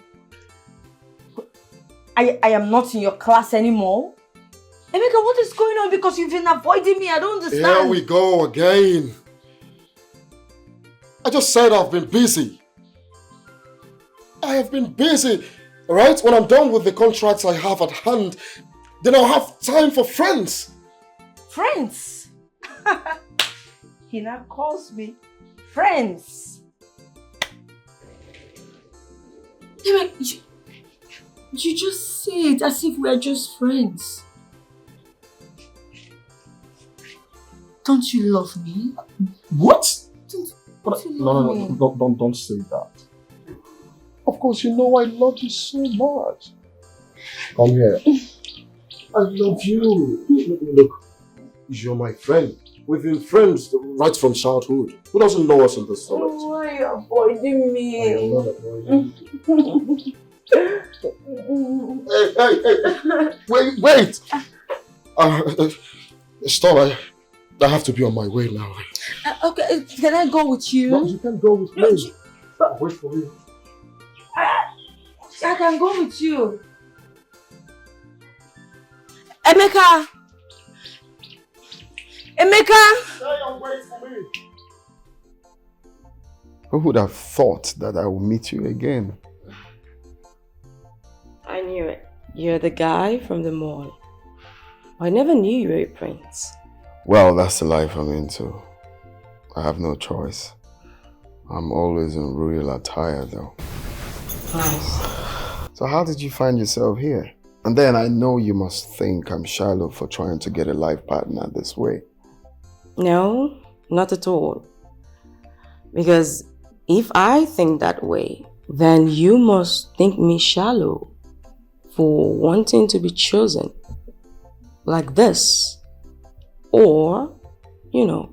I am not in your class anymore. Emeka, what is going on? Because you've been avoiding me. I don't understand. Here we go again. I just said I've been busy. I have been busy. Alright? When I'm done with the contracts I have at hand, then I'll have time for friends. Friends? He now calls me friends. You just say it as if we're just friends. Don't you love me? What? Don't you love me? Don't say that. Of course, you know I love you so much. Come here. I love you. Look, you're my friend. We've been friends right from childhood. Who doesn't know us in this village? Why are you avoiding me? I am not avoiding you. Hey. Wait. Stop. I have to be on my way now. Okay, can I go with you? No, you can go with me. Wait for me. I can go with you. Emeka! Wait for me. Who would have thought that I will meet you again? I knew it. You're the guy from the mall. I never knew you were a prince. Well, that's the life I'm into. I have no choice. I'm always in royal attire though. Nice. So how did you find yourself here? And then I know you must think I'm shallow for trying to get a life partner this way. No, not at all. Because if I think that way, then you must think me shallow for wanting to be chosen like this. Or,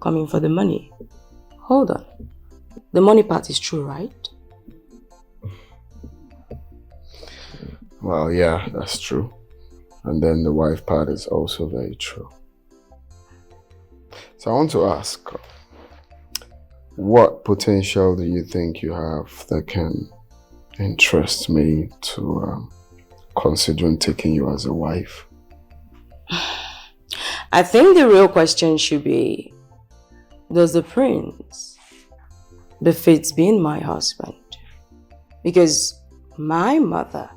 coming for the money. Hold on. The money part is true, right? Well, yeah, that's true. And then the wife part is also very true. So I want to ask, what potential do you think you have that can interest me to considering taking you as a wife? I think the real question should be, does the prince befits being my husband? Because my mother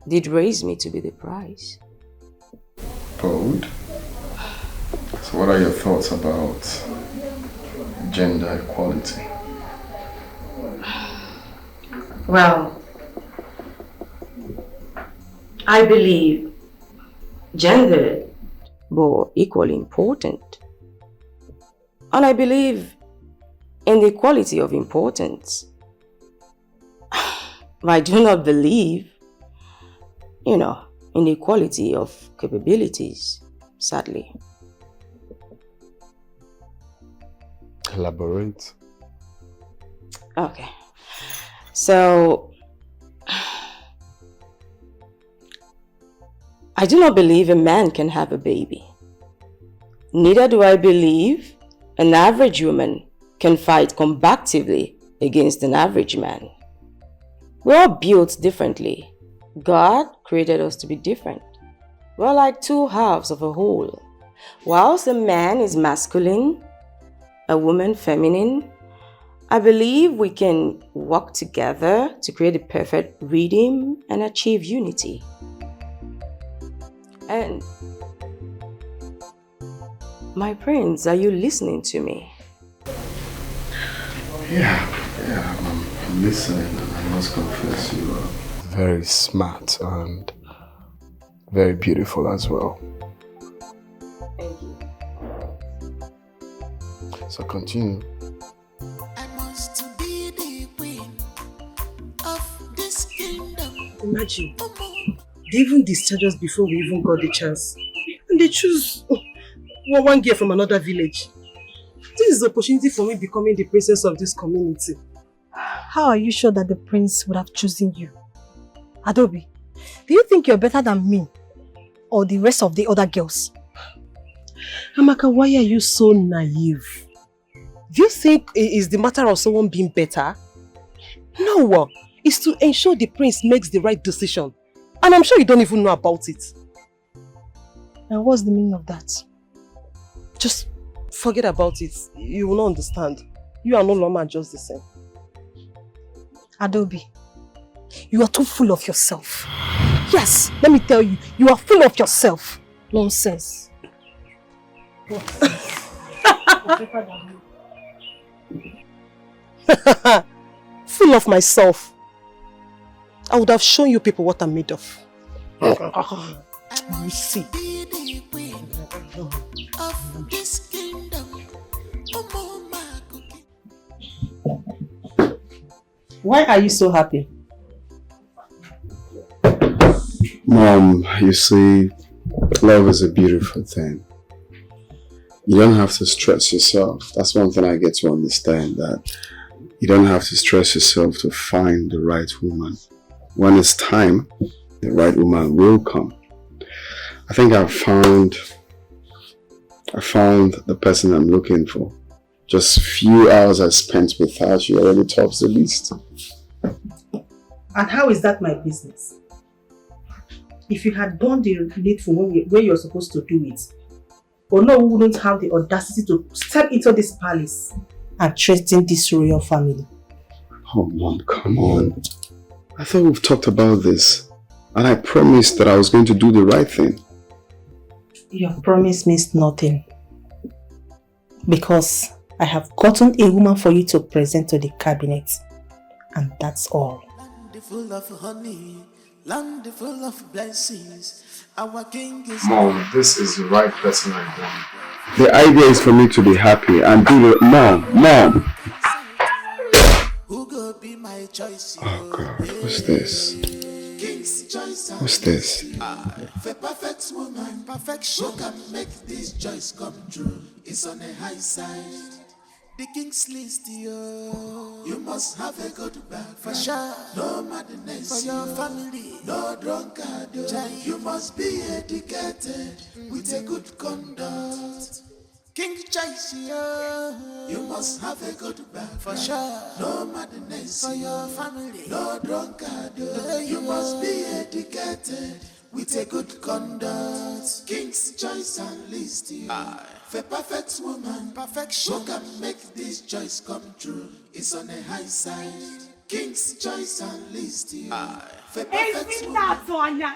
did raise me to be the prize. Bold. So what are your thoughts about gender equality? Well, I believe gender but equally important. And I believe in the equality of importance. I do not believe, in the equality of capabilities, sadly. Elaborate. Okay. So, I do not believe a man can have a baby. Neither do I believe an average woman can fight combatively against an average man. We're all built differently. God created us to be different. We're like two halves of a whole. Whilst a man is masculine, a woman feminine, I believe we can work together to create a perfect rhythm and achieve unity. And my prince, are you listening to me? Yeah, I'm listening, and I must confess you are very smart and very beautiful as well. Thank you. So continue. I must be the queen of this kingdom. Imagine, they even discharged us before we even got the chance. And they choose one girl from another village. This is the opportunity for me becoming the princess of this community. How are you sure that the prince would have chosen you? Adobe, do you think you're better than me or the rest of the other girls? Amaka, why are you so naive? Do you think it is the matter of someone being better? No, it's to ensure the prince makes the right decision. And I'm sure you don't even know about it. And what's the meaning of that? Just forget about it. You will not understand. You are no longer just the same. Adobe, you are too full of yourself. Yes, let me tell you, you are full of yourself. Nonsense. Full of myself. I would have shown you people what I'm made of. You see. Of this kingdom. Why are you so happy? Mom, you see, love is a beautiful thing. You don't have to stress yourself. That's one thing I get to understand, that you don't have to stress yourself to find the right woman. When it's time, the right woman will come. I think I found the person I'm looking for. Just few hours I spent with her, she already tops the list. And how is that my business? If you had done the needful when you're supposed to do it, Ono wouldn't have the audacity to step into this palace and threaten this royal family. Oh, Mom, come on. I thought we've talked about this, and I promised that I was going to do the right thing. Your promise means nothing. Because I have gotten a woman for you to present to the cabinet, and that's all. Land full of honey, land full of blessings. Our king is Mom, this is the right person I want. The idea is for me to be happy and do the... Mom! Who go be my choice? Oh God, what's this? King's choice. What's this? For perfect woman, perfection. Who can make this choice come true? It's on a high side. The king's list, yo. You must have a good back for sure. No madness for your family. No drunkard. You must be educated with a good conduct. King choice, yo. You must have a good back for sure. No madness for your family. No drunkard. You must be educated with a good conduct. King's choice and list, yo. For perfect woman, perfection. Who can make this choice come true? It's on a high side. King's choice and list, yo. For perfect woman. Sonia?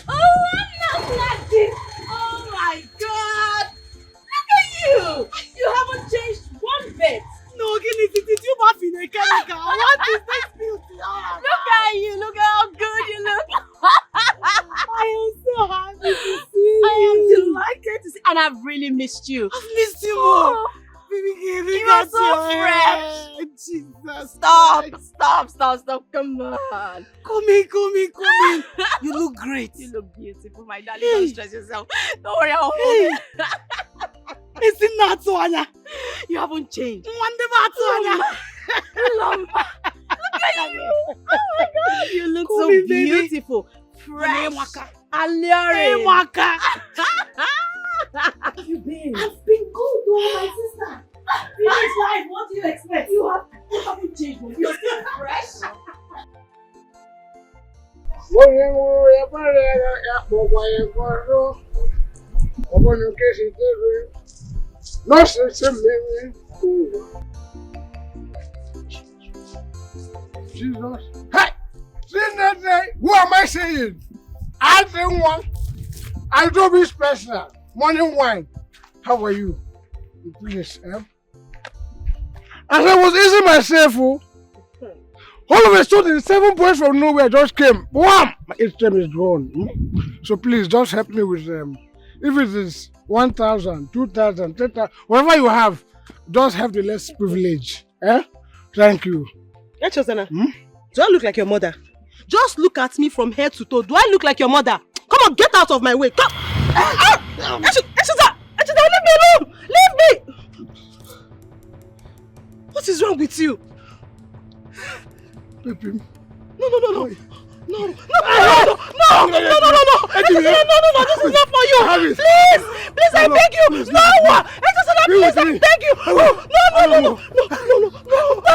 Oh, I'm not like this. Oh my God. Look at you. You haven't changed one bit. No, did you bath in a chemical? What is this beauty? Look at you. Look at how good you look. I am so happy to see you. I am delighted to see, and I've really missed you. I've missed you more. Baby, you are so fresh. Jesus. Stop. Come on. Come in. You look great. You look beautiful, my darling. Don't stress yourself. Don't worry, I'll hold it. It's not Sonia. You haven't changed. Sonia. Look at you. Oh my God. You look so beautiful. Fresh. Alluring. How have you been? I've been good, though, my sister. Village life, what do you expect? You haven't changed, but you're still fresh. Jesus. Hey! Who am I saying? I drink one. I don't be special. Morning wine. How are you? Please, As I was easing myself, all of a sudden, 7 boys from nowhere just came. Wham! My HTM is gone. So please, just help me with them. If it is 1,000, 2,000, 10,000, whatever you have, just have the less privilege. Thank you. Hey, Chosana, do I look like your mother? Just look at me from head to toe. Do I look like your mother? Come on, get out of my way. Come. Echeza, leave me alone. Leave me. What is wrong with you? Baby. No. No, this is not for you. Please, I beg you. No, please, I beg you. No. Don't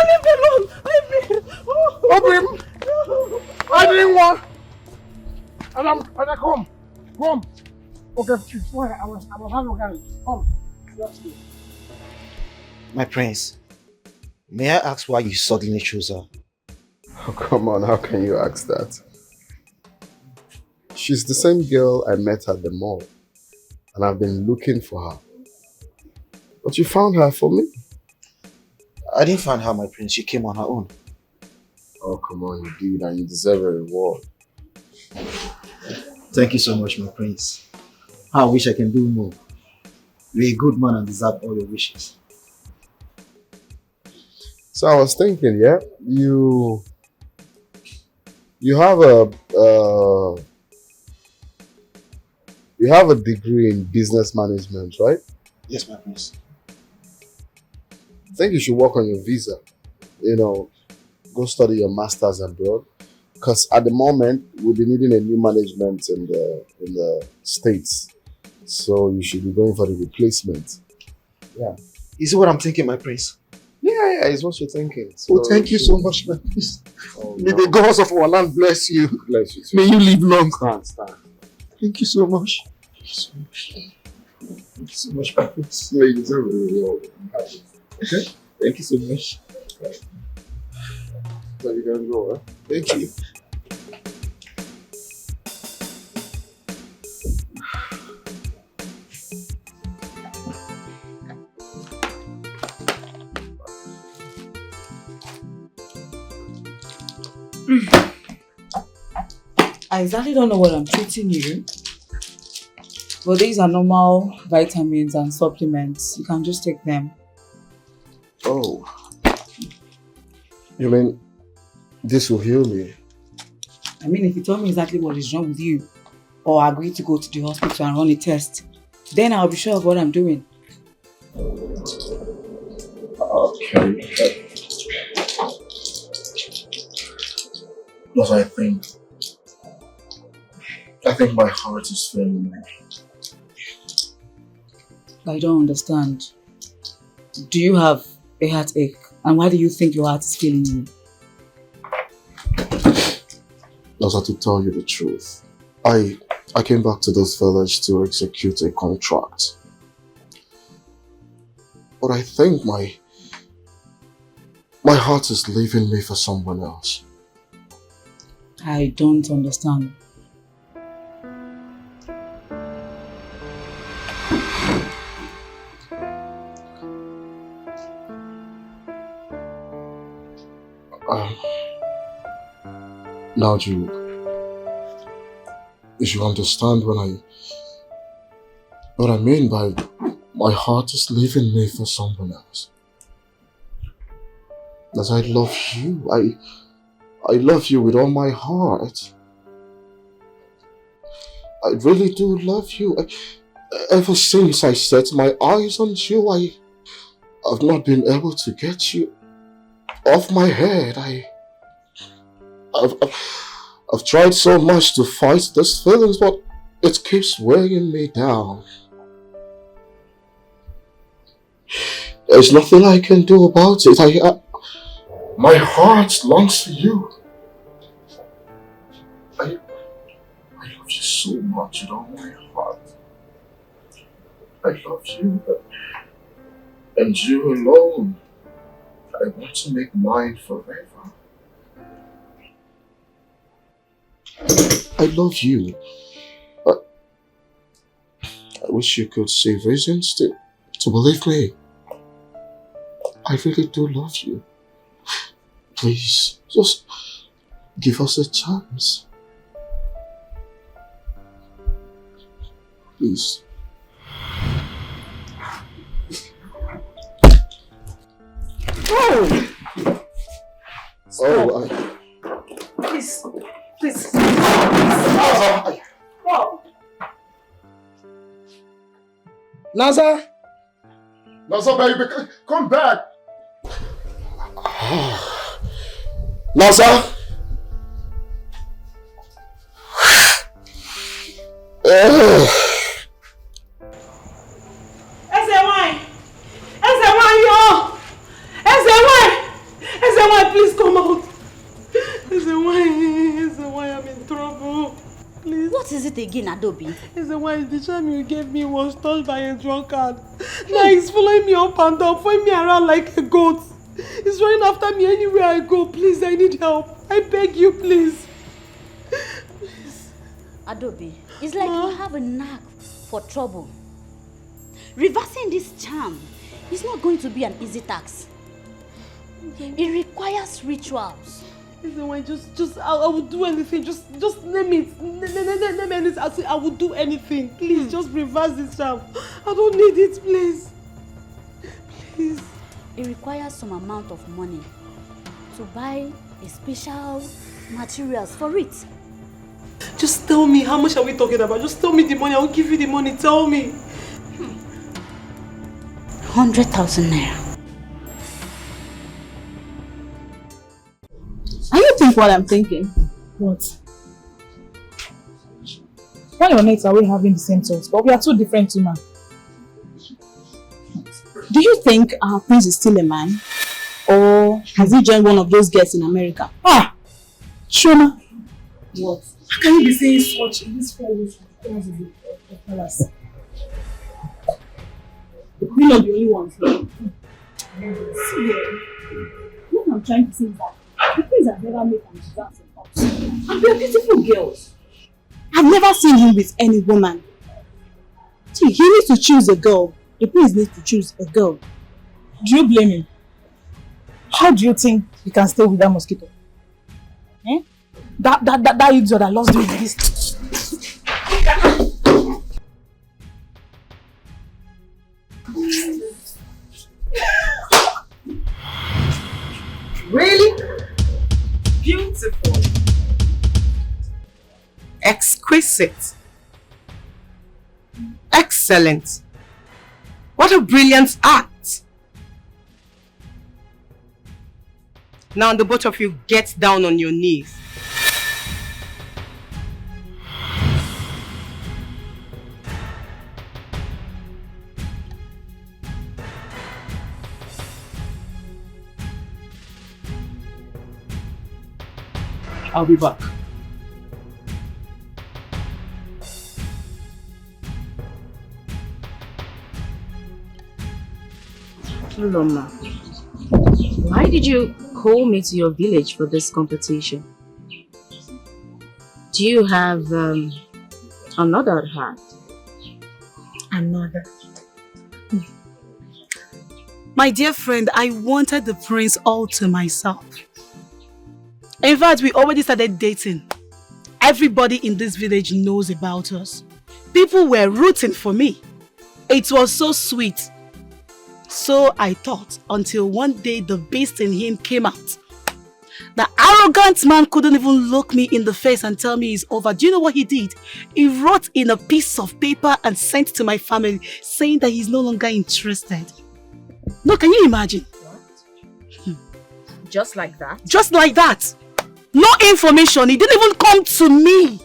leave me alone. Leave me. Open. I didn't want. And I come. Okay, it's fine. I was having a guy. Come. Just me. My prince, may I ask why you suddenly chose her? Oh, come on, how can you ask that? She's the same girl I met at the mall, and I've been looking for her. But you found her for me? I didn't find her, my prince. She came on her own. Oh, come on, you did, and you deserve a reward. Thank you so much, my prince. I wish I can do more. You're a good man and deserve all your wishes. So I was thinking, yeah, you have a degree in business management, right? Yes, my prince. I think you should work on your visa. You know, go study your masters abroad. Because at the moment we'll be needing a new management in the States. So you should be going for the replacement. Yeah. You see what I'm thinking, my prince? Yeah, it's what you're thinking. So Oh, thank you so much, my prince. Oh, May no. the gods of our land bless you. Bless you. May you live long. Stand. Thank you so much. Thank you so much. Thank you so much, my prince. Yeah, you deserve it. Okay? Thank you so much. So you can go, huh? Thank you. I exactly don't know what I'm treating you. But these are normal vitamins and supplements. You can just take them. Oh. You mean this will heal me? I mean, if you tell me exactly what is wrong with you, or agree to go to the hospital and run a test, then I'll be sure of what I'm doing. Okay. Because I think my heart is failing me. I don't understand. Do you have a heartache? And why do you think your heart is failing you? Just to tell you the truth, I came back to this village to execute a contract. But I think my heart is leaving me for someone else. I don't understand. Now you understand what I mean by my heart is leaving me for someone else. As I love you, I love you with all my heart. I really do love you. Ever since I set my eyes on you, I've not been able to get you off my head. I've tried so much to fight these feelings, but it keeps weighing me down. There's nothing I can do about it. My heart longs for you. I love you so much with all my heart. I love you, and you alone. I want to make mine forever. I love you. But I wish you could see reasons to believe me. I really do love you. Please, just give us a chance. Please. Oh! Oh, Please. Please. Naza! Naza, baby, come back! Naza! Please come out. Why I'm in trouble. Please. What is it again, Adobe? Why the charm you gave me was stolen by a drunkard. Now he's following me up and down, following me around like a goat. He's running after me anywhere I go. Please, I need help. I beg you, please. Adobe, it's like you have a knack for trouble. Reversing this charm is not going to be an easy task. It requires rituals. I will do anything. Just name it. Name it. I will do anything. Please, just reverse this charm. I don't need it, please. Please. it requires some amount of money to buy a special materials for it. Just tell me, how much are we talking about? Just tell me the money, I'll give you the money, tell me. 100,000 naira. And you think what I'm thinking? What? Why on earth are we having the same thoughts? But we are two different women. Do you think our prince is still a man? Or has he joined one of those girls in America? Ah! Shona! What? How can you be saying such in this 4 weeks of the palace? We're not the only ones here. See here. What I'm trying to say is that the prince has never made an advance in us. And they're beautiful girls. I've never seen him with any woman. See, he needs to choose a girl. The prince needs to choose a girl. Do you blame him? How do you think you can stay with that mosquito? Eh? That idiot that loves doing this. Really? Beautiful. Exquisite. Excellent. What a brilliant act. Now the both of you get down on your knees. I'll be back. Loma, why did you call me to your village for this competition? Do you have another at heart? Another? My dear friend, I wanted the prince all to myself. In fact, we already started dating. Everybody in this village knows about us. People were rooting for me. It was so sweet. So I thought, until one day the beast in him came out. The arrogant man couldn't even look me in the face and tell me it's over. Do you know what he did? He wrote in a piece of paper and sent to my family saying that he's no longer interested. No, can you imagine? What? Just like that? Just like that. No information. He didn't even come to me.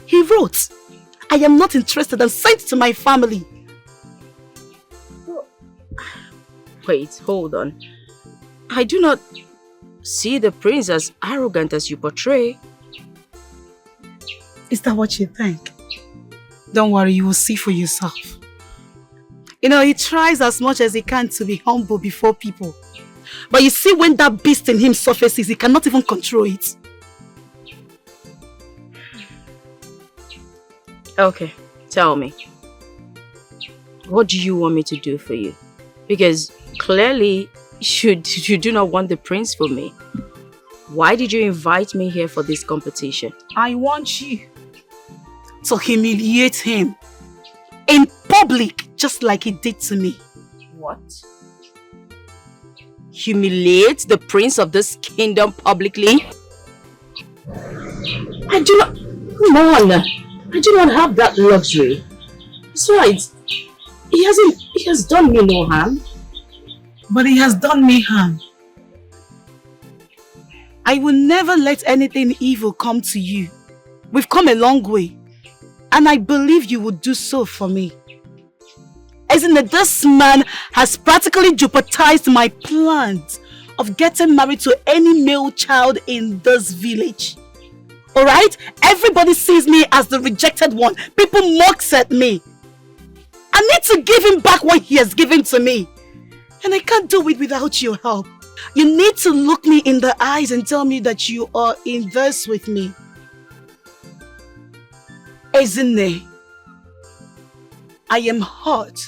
He wrote, I am not interested, and sent to my family. Wait, hold on. I do not see the prince as arrogant as you portray. Is that what you think? Don't worry, you will see for yourself. You know, he tries as much as he can to be humble before people. But you see, when that beast in him surfaces, he cannot even control it. Okay, tell me. What do you want me to do for you? Because clearly, you do not want the prince for me. Why did you invite me here for this competition? I want you to humiliate him in public, just like he did to me. What? Humiliate the prince of this kingdom publicly? I do not... Come on! I do not have that luxury. Besides, he has done me no harm. But he has done me harm. I will never let anything evil come to you. We've come a long way. And I believe you would do so for me. Isn't it, this man has practically jeopardized my plans of getting married to any male child in this village. Alright? Everybody sees me as the rejected one. People mocks at me. I need to give him back what he has given to me. And I can't do it without your help. You need to look me in the eyes and tell me that you are in this with me. Ezine, I am hurt.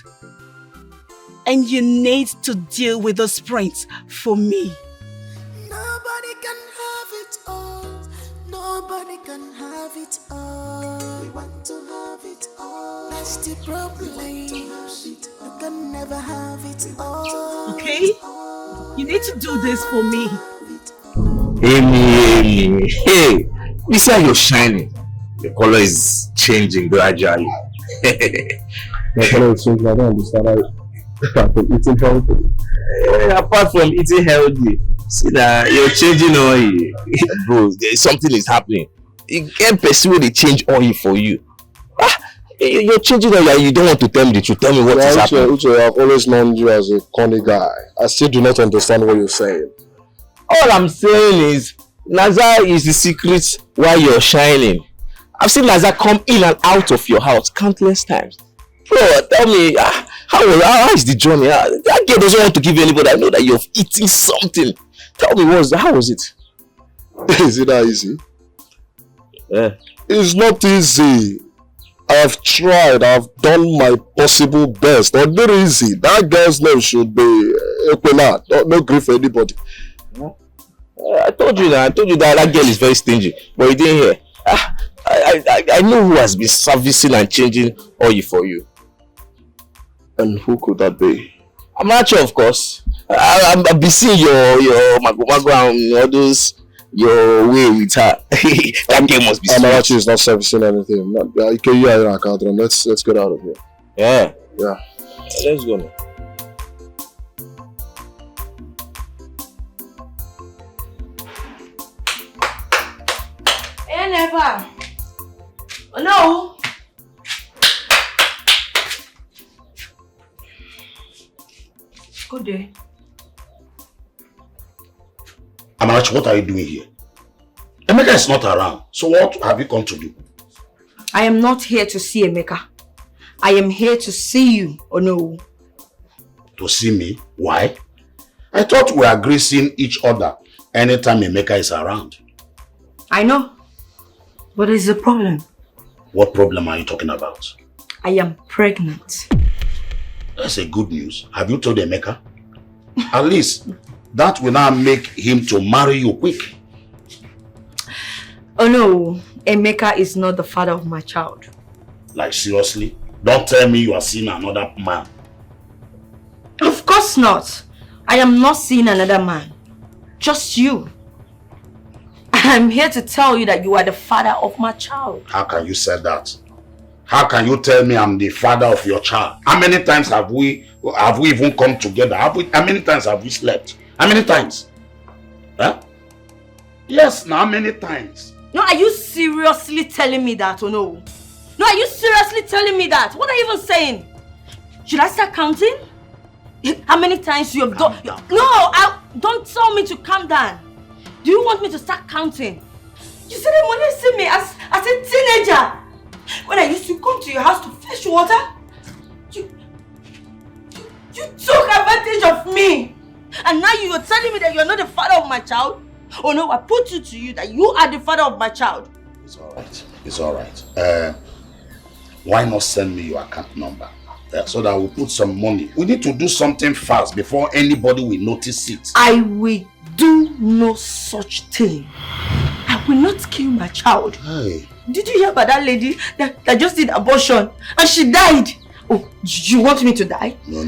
And you need to deal with this prince for me. Nobody can have it all. Nobody can have it all. We want to have it all. That's the problem. can never have it all. Okay? You need to do this for me. Amy, hey, you see how you're shining. Your color is changing gradually. My color is changing. I don't understand. Apart from eating healthy. Apart from eating healthy, see that you're changing oil. Bro, something is happening. You can't pursue the change oil for you. You're changing oil and you don't want to tell me the truth. Tell me what is happening. Uche, I've always known you as a corny guy. I still do not understand what you're saying. All I'm saying is, Naza is the secret why you're shining. I've seen Naza come in and out of your house countless times. Bro, tell me, how is the journey? That girl doesn't want to give anybody. I know that you're eating something. Tell me, how was it? Is it that easy? Yeah. It's not easy. I've tried. I've done my possible best. Not very easy. That girl's name should be Equina. No grief for anybody. I told you that that girl is very stingy, but you didn't hear. I know who has been servicing and changing oil for you. And who could that be? I'm not sure, of course. I've been seeing your mago and all those your way with her. That girl must be sweet. Amarachi is not servicing anything. Let's get out of here. Yeah. Let's go now. Hey, never. Oh no. Good day. Amarachi, what are you doing here? Emeka is not around. So what have you come to do? I am not here to see Emeka. I am here to see you, oh no. To see me? Why? I thought we are gracing each other anytime Emeka is around. I know. But there is a problem. What problem are you talking about? I am pregnant. That's a good news. Have you told Emeka? At least that will now make him to marry you quick. Oh no, Emeka is not the father of my child. Like seriously? Don't tell me you are seeing another man. Of course not. I am not seeing another man. Just you. I'm here to tell you that you are the father of my child. How can you say that? How can you tell me I'm the father of your child? How many times have we even come together? How many times have we slept? How many times? Huh? Yes, now how many times? No, are you seriously telling me that or no? No, are you seriously telling me that? What are you even saying? Should I start counting? How many times you have done? No, don't tell me to calm down. Do you want me to start counting? You said that when you see me as a teenager, when I used to come to your house to fetch water, you took advantage of me. And now you are telling me that you are not the father of my child? Oh no, I put it to you that you are the father of my child. It's alright. It's alright. Why not send me your account number? So that we'll put some money. We need to do something fast before anybody will notice it. I will do no such thing. I will not kill my child. Hey. Did you hear about that lady that just did abortion and she died? Oh, you want me to die? No.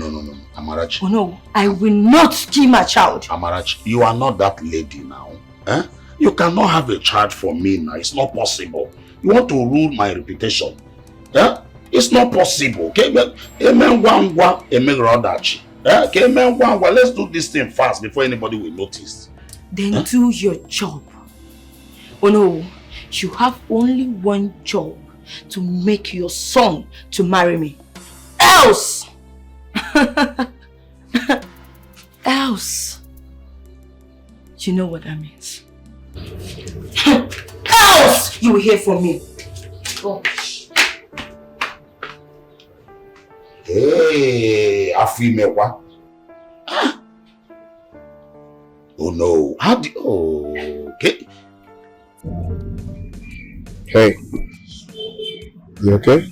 Amarachi. Oh no, I will not kill my child. Amarachi, you are not that lady now. Eh? You cannot have a child for me now. It's not possible. You want to ruin my reputation. Eh? It's not possible. Okay? Let's do this thing fast before anybody will notice. Then do your job. Oh no, you have only one job, to make your son to marry me. Else! You know what that means. Else! You will hear from me. Gosh. Hey, Afimewa. Oh no. Okay. Hey. You okay?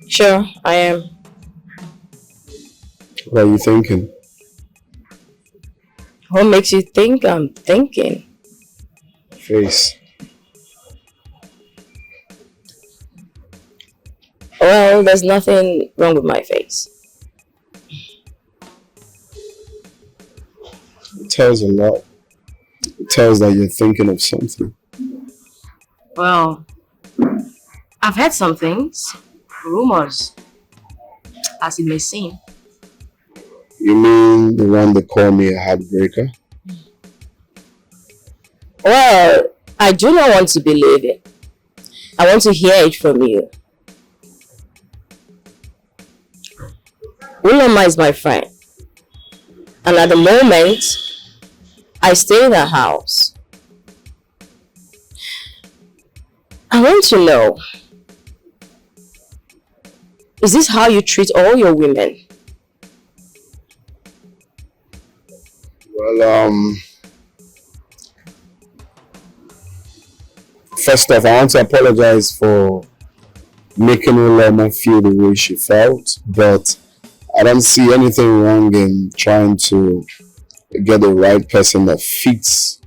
Sure, I am. What are you thinking? What makes you think I'm thinking? Face. Well, there's nothing wrong with my face. It tells a lot. It tells that you're thinking of something. Well, I've heard some things, rumors, as it may seem. You mean the one that called me a heartbreaker? Well, I do not want to believe it. I want to hear it from you. Uloma is my friend. And at the moment, I stay in her house. I want to know, is this how you treat all your women? Well, first off, I want to apologize for making Uloma feel the way she felt, but I don't see anything wrong in trying to get the right person that fits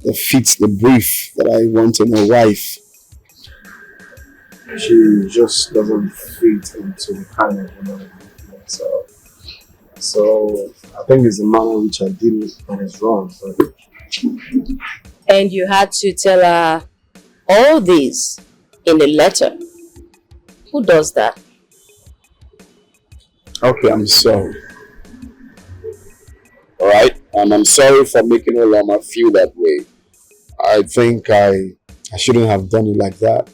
the brief that I want in a wife. She just doesn't fit into the kind of woman I'm looking for. So I think it's the manner which I did it that is wrong. But... And you had to tell her all this in a letter. Who does that? Okay, I'm sorry. Alright? And I'm sorry for making Uloma feel that way. I think I shouldn't have done it like that.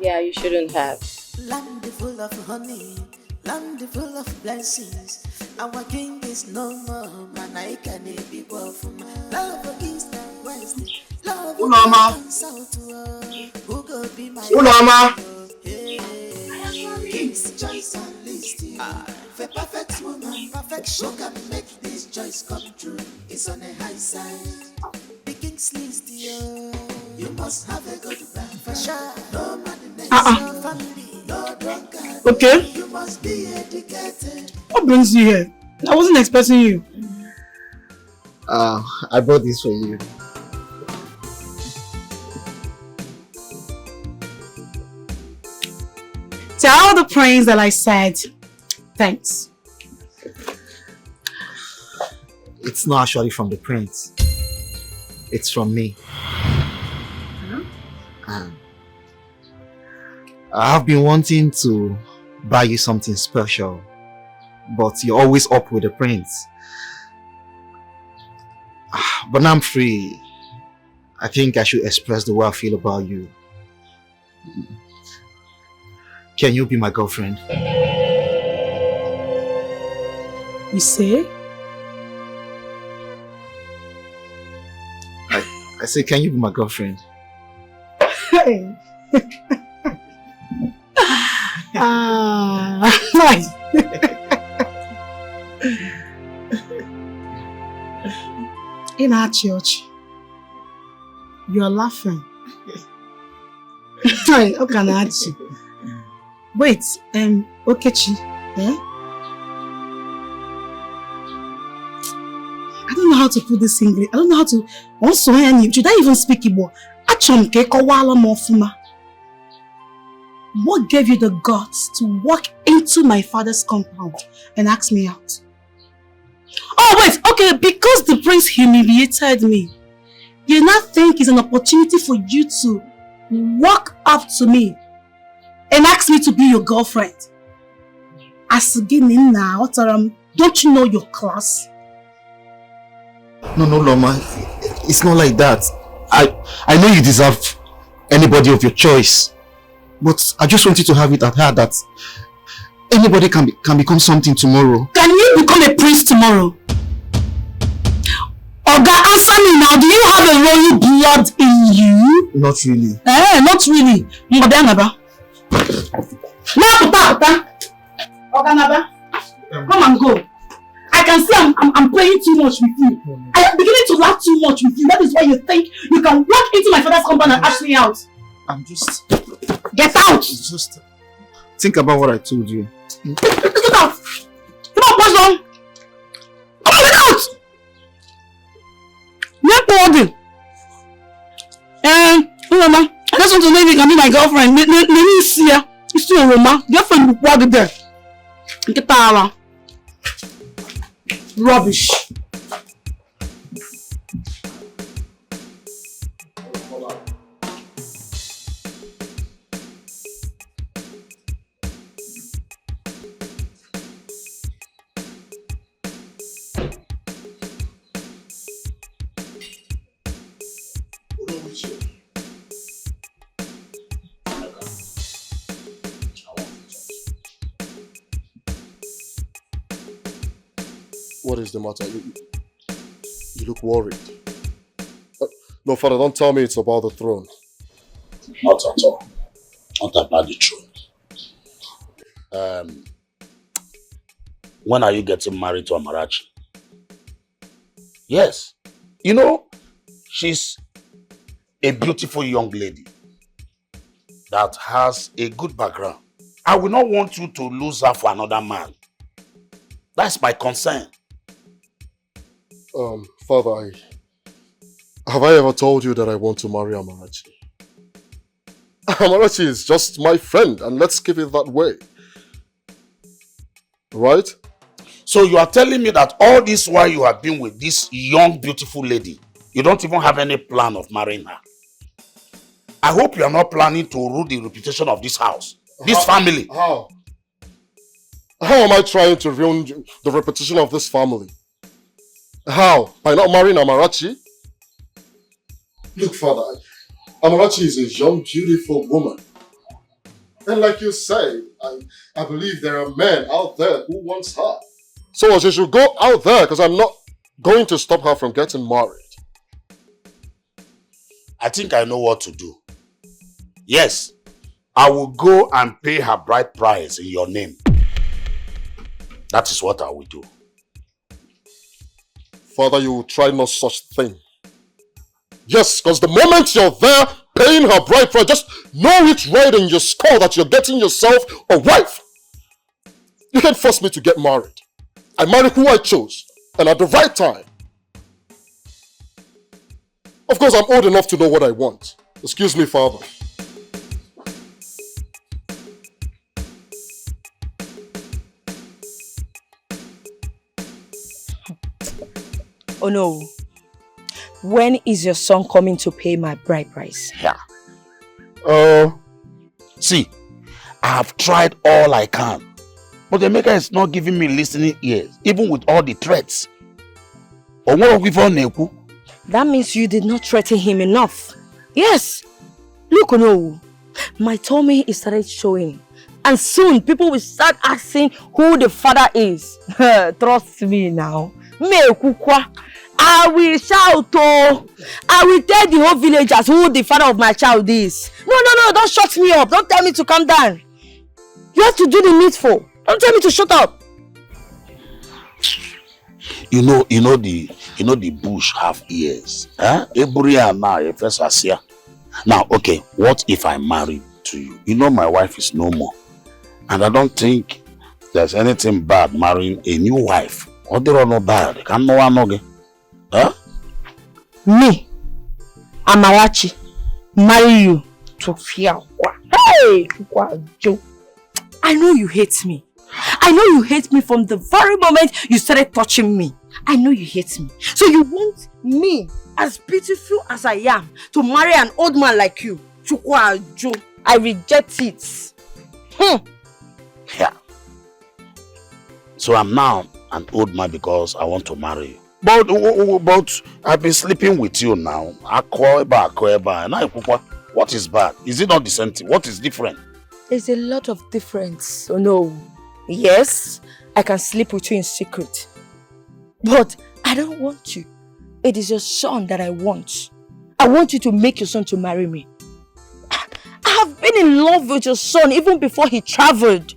Yeah, you shouldn't have. Land full of honey, land full of blessings. Our king is no more, man. I can be from love east and west. Love Uloma. south. Who go be my Uloma. King's choice and list. For perfect woman, perfection can make this choice come true. It's on a high side. The king's list, you must have a good man for sure. No madness, no family, no drunkard. Okay. You must be educated. What brings you here? I wasn't expecting you. I bought this for you. Tell the prince that I said thanks. It's not actually from the prince. It's from me. I have been wanting to buy you something special, but you're always up with the prince. But now I'm free. I think I should express the way I feel about you. Can you be my girlfriend? You say? I say, can you be my girlfriend? Hey. Nice. In our church, you're laughing. How can I ask you? Wait, Okechi, eh? I don't know how to put this English. I don't know how to. Also, should I even speak Igbo? What gave you the guts to walk into my father's compound and ask me out? Oh wait, okay, because the prince humiliated me, you now think it's an opportunity for you to walk up to me and ask me to be your girlfriend? As again now, don't you know your class? No, Loma, it's not like that. I know you deserve anybody of your choice, but I just want you to have it at heart that anybody can become something tomorrow. Can you become a prince tomorrow? Oga, answer me now. Do you have a royal blood in you? Not really. Not really. Oga Naba, come and go. I can see I'm playing too much with you. I am beginning to laugh too much with you. That is why you think you can walk into my father's compound and ask me out. I'm just... Get out! Just think about what I told you. Get out! Come on, push on! Come on, get out! Not boarding. Mama, I just want to know if you can be my girlfriend. Let me see her. So, Roma, get for you what there. Get out. Rubbish. What is the matter? You look worried. No, Father, don't tell me it's about the throne. Not at all. Not about the throne. When are you getting married to Amarachi? Yes. You know, she's a beautiful young lady that has a good background. I will not want you to lose her for another man. That's my concern. Father, have I ever told you that I want to marry Amarachi? Amarachi is just my friend, and let's keep it that way. Right? So you are telling me that all this while you have been with this young, beautiful lady, you don't even have any plan of marrying her? I hope you are not planning to ruin the reputation of this house, this family. How? How am I trying to ruin the reputation of this family? How? By not marrying Amarachi? Look, Father, Amarachi is a young, beautiful woman. And like you say, I believe there are men out there who want her. So she should go out there, because I'm not going to stop her from getting married. I think I know what to do. Yes, I will go and pay her bride price in your name. That is what I will do. Father, you will try no such thing. Yes, because the moment you're there paying her bride price, just know it right in your skull that you're getting yourself a wife. You can't force me to get married. I married who I chose, and at the right time. Of course, I'm old enough to know what I want. Excuse me, Father. Oh no. When is your son coming to pay my bride price? Yeah. See, I have tried all I can. But the maker is not giving me listening ears, even with all the threats. That means you did not threaten him enough. Yes. Look, no. My tummy is started showing. And soon people will start asking who the father is. Trust me now. I will shout, oh! I will tell the whole villagers who the father of my child is. No, don't shut me up. Don't tell me to calm down. You have to do the needful. Don't tell me to shut up. You know the bush have ears. Huh? Now, okay, what if I marry to you? You know my wife is no more. And I don't think there's anything bad marrying a new wife. Or there are no bad. Can no one know? Huh? Me, Amarachi, marry you to fear. Hey, I know you hate me. I know you hate me from the very moment you started touching me. I know you hate me. So you want me, as beautiful as I am, to marry an old man like you? I reject it. Yeah. So I'm now an old man because I want to marry you. But I've been sleeping with you now. What is bad? Is it not the same thing? What is different? There's a lot of difference. Oh no. Yes, I can sleep with you in secret. But I don't want you. It is your son that I want. I want you to make your son to marry me. I have been in love with your son even before he traveled.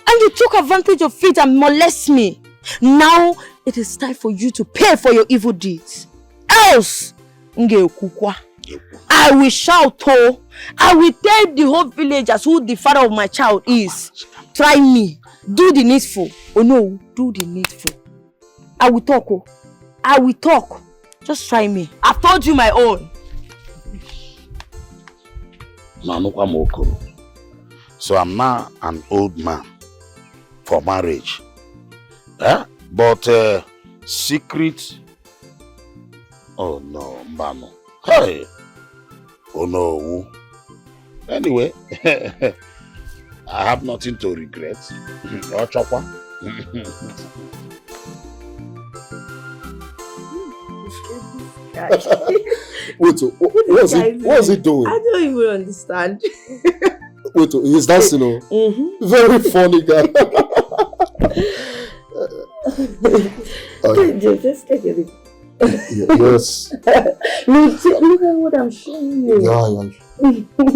And you took advantage of it and molested me. Now it is time for you to pay for your evil deeds. Else, I will shout, oh, I will tell the whole villagers who the father of my child is. Try me. Do the needful. Oh no, do the needful. I will talk, oh. I will talk. Just try me. I've told you my own. So I'm now an old man for marriage. But secret... Oh no, Mbano. Hey! Oh no. Anyway, I have nothing to regret. Oh, Chopper. Wait, what's he doing? I don't even understand. Wait, he's dancing, Very funny guy. Just take it. Yes. Look at what I'm showing you. Yeah.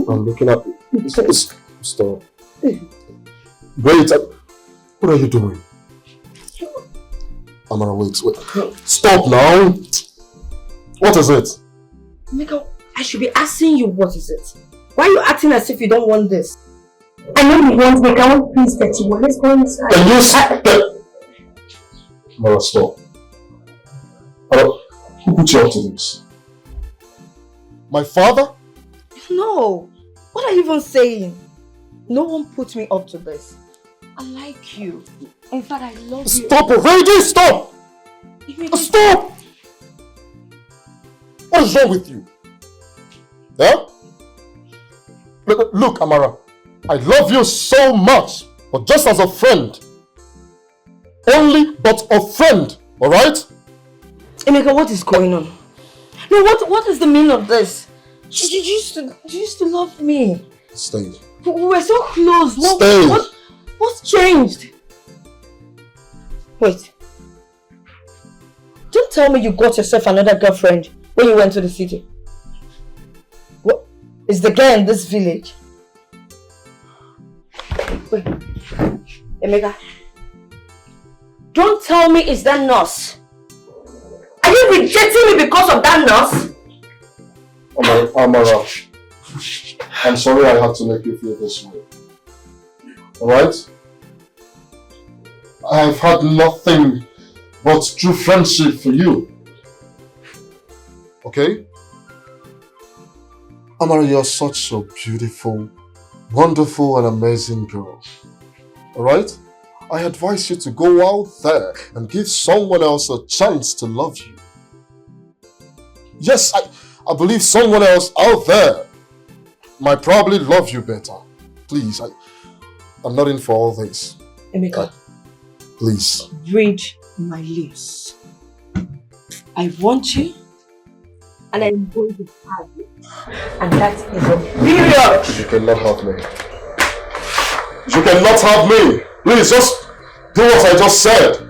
I'm looking at it. Stop. Wait. What are you doing? Amara, wait. Stop now. What is it? Mika, I should be asking you what is it. Why are you acting as if you don't want this? I know you want me. I want peace that you want. Let's go inside. Can you stop? Amara, stop. Who put you up to this? My father? No. What are you even saying? No one put me up to this. I like you. In fact, I love you. Stop already! Stop! Stop! What is wrong with you? Yeah? Look, Amara. I love you so much, but just as a friend. Only but a friend, alright? Emeka, what is going on? No, what is the meaning of this? You used to love me. Stay. We were so close. Stay. What's changed? Wait. Don't tell me you got yourself another girlfriend when you went to the city. What? Is the girl in this village? Wait. Emeka. Don't tell me it's that nurse. Are you rejecting me because of that nurse? Amara, I'm sorry I had to make you feel this way. Alright? I've had nothing but true friendship for you. Okay? Amara, you're such a beautiful, wonderful and amazing girl. Alright? I advise you to go out there and give someone else a chance to love you. Yes, I believe someone else out there might probably love you better. Please, I'm not in for all this. Emeka, please. Read my lips. I want you, and I'm going to have you. And that is a period. You cannot have me. You cannot have me. Please, just do what I just said.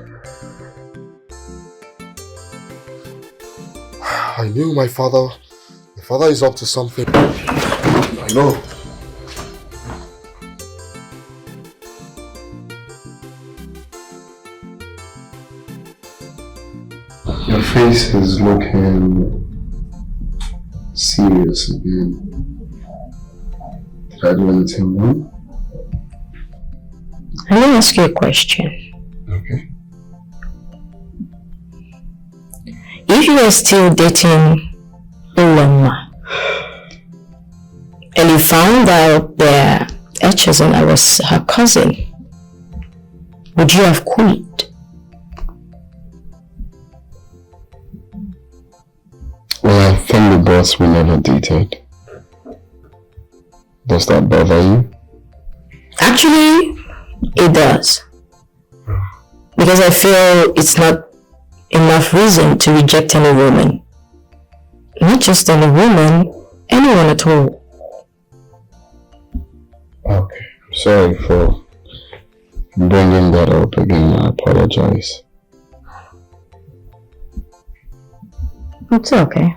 I knew my father is up to something. I know. Your face is looking serious again. Did I do anything wrong? Let me ask you a question. Okay. If you are still dating Uloma and you found out that Echezona was her cousin, would you have quit? Well, I think the boss we never dated. Does that bother you? Actually, it does. Because I feel it's not enough reason to reject any woman. Not just any woman, anyone at all. Okay, I'm sorry for bringing that up again. I apologize. It's okay.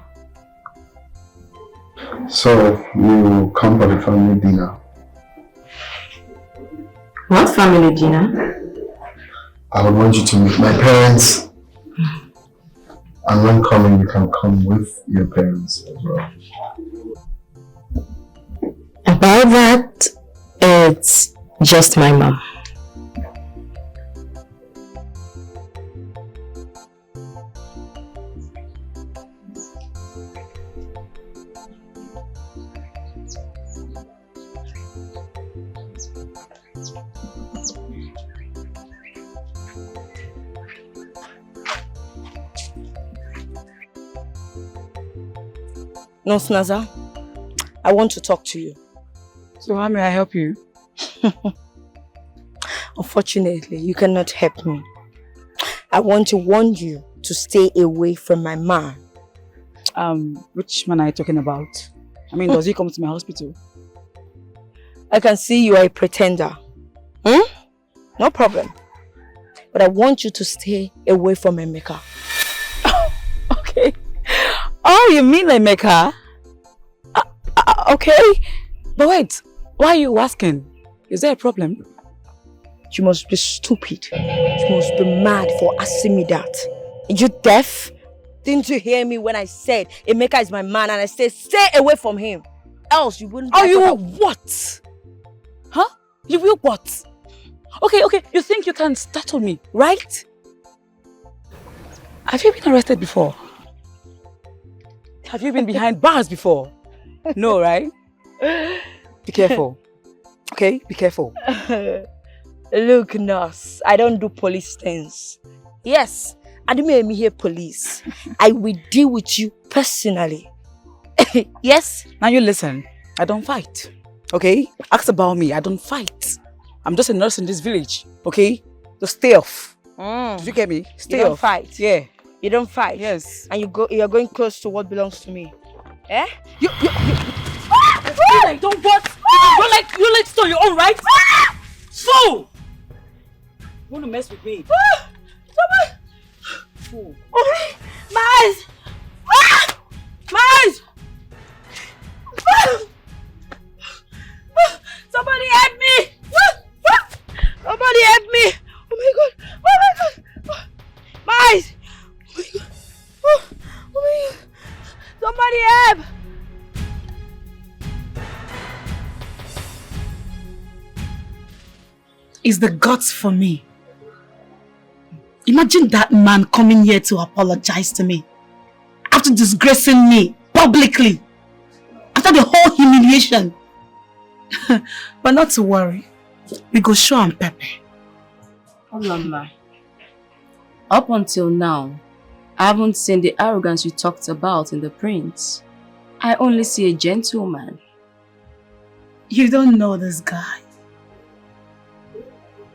So, you come for the family dinner? What family dinner? I would want you to meet my parents. And when coming, you can come with your parents as well. About that, it's just my mom. Nurse Naza, I want to talk to you. So how may I help you? Unfortunately, you cannot help me. I want to warn you to stay away from my man. Which man are you talking about? I mean, does he come to my hospital? I can see you are a pretender. No problem. But I want you to stay away from Emeka. Okay. Oh, you mean Emeka? Okay. But wait, why are you asking? Is there a problem? You must be stupid. You must be mad for asking me that. Are you deaf? Didn't you hear me when I said Emeka is my man and I said stay away from him? Else you wouldn't. Oh, you will what? Huh? You will what? Okay, you think you can startle me, right? Have you been arrested before? Have you been behind bars before? No, right? Be careful. Okay, be careful. Look, nurse, I don't do police things. Yes, I didn't make me here police. I will deal with you personally. Yes? Now you listen. I don't fight. Okay? Ask about me. I don't fight. I'm just a nurse in this village. Okay? Just stay off. Did you get me? Stay You don't off. fight? Yeah. You don't fight? Yes. And you're going close to what belongs to me. Eh? You like don't what? You like to your own right? Fool! You want to mess with me? Fool. My eyes! My eyes! Somebody help me! Somebody help me! Oh my god! Oh my god! My eyes! Oh my god! Oh my god! Somebody help! Is the guts for me. Imagine that man coming here to apologize to me after disgracing me publicly, after the whole humiliation. But not to worry, we go show him pepper. Mama, up until now, I haven't seen the arrogance you talked about in the prince. I only see a gentleman. You don't know this guy.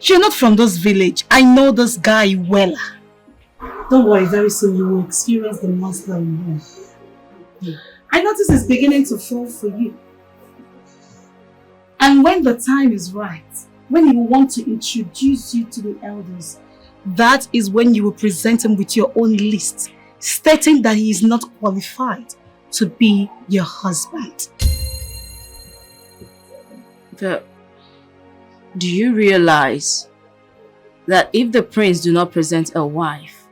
You're not from this village. I know this guy well. Don't worry, very soon you will experience the monster in him. I notice it's beginning to fall for you. And when the time is right, when you want to introduce you to the elders, that is when you will present him with your own list, stating that he is not qualified to be your husband. But do you realize that if the prince do not present a wife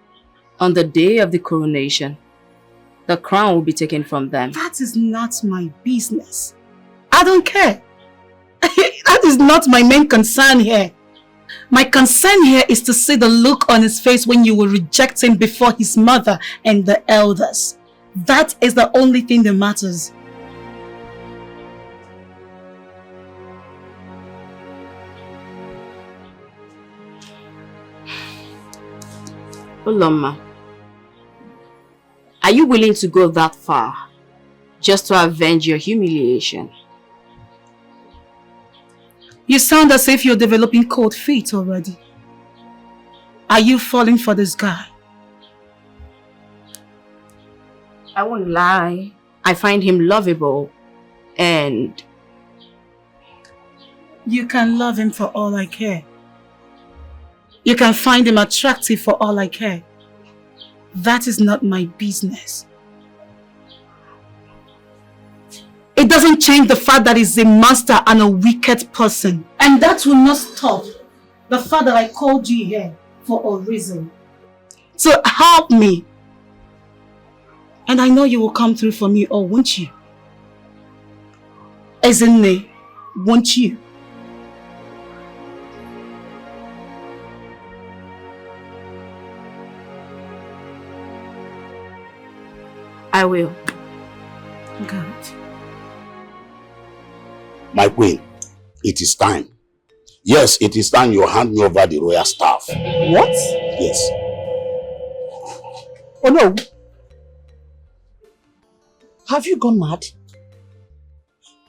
on the day of the coronation, the crown will be taken from them? That is not my business. I don't care. That is not my main concern here. My concern here is to see the look on his face when you will reject him before his mother and the elders. That is the only thing that matters. Uloma, are you willing to go that far just to avenge your humiliation? You sound as if you're developing cold feet already. Are you falling for this guy? I won't lie. I find him lovable and... You can love him for all I care. You can find him attractive for all I care. That is not my business. It doesn't change the fact that he's a monster and a wicked person. And that will not stop the fact that I called you here for a reason. So help me. And I know you will come through for me, or won't you? Ezinne, won't you? I will. Good. My queen, it is time. Yes, it is time you hand me over the royal staff. What? Yes. Oh no. Have you gone mad?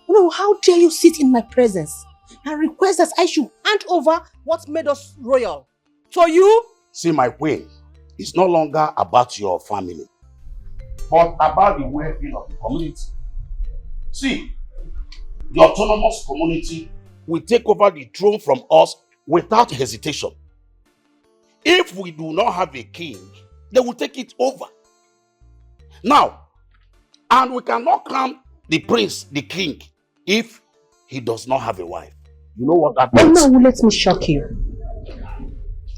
No, how dare you sit in my presence and request that I should hand over what made us royal to you? See, my queen, it's no longer about your family, but about the well-being of the community. See, the autonomous community will take over the throne from us without hesitation. If we do not have a king, they will take it over. Now, and we cannot crown the prince the king if he does not have a wife. You know what that means? Oh no, let me shock you.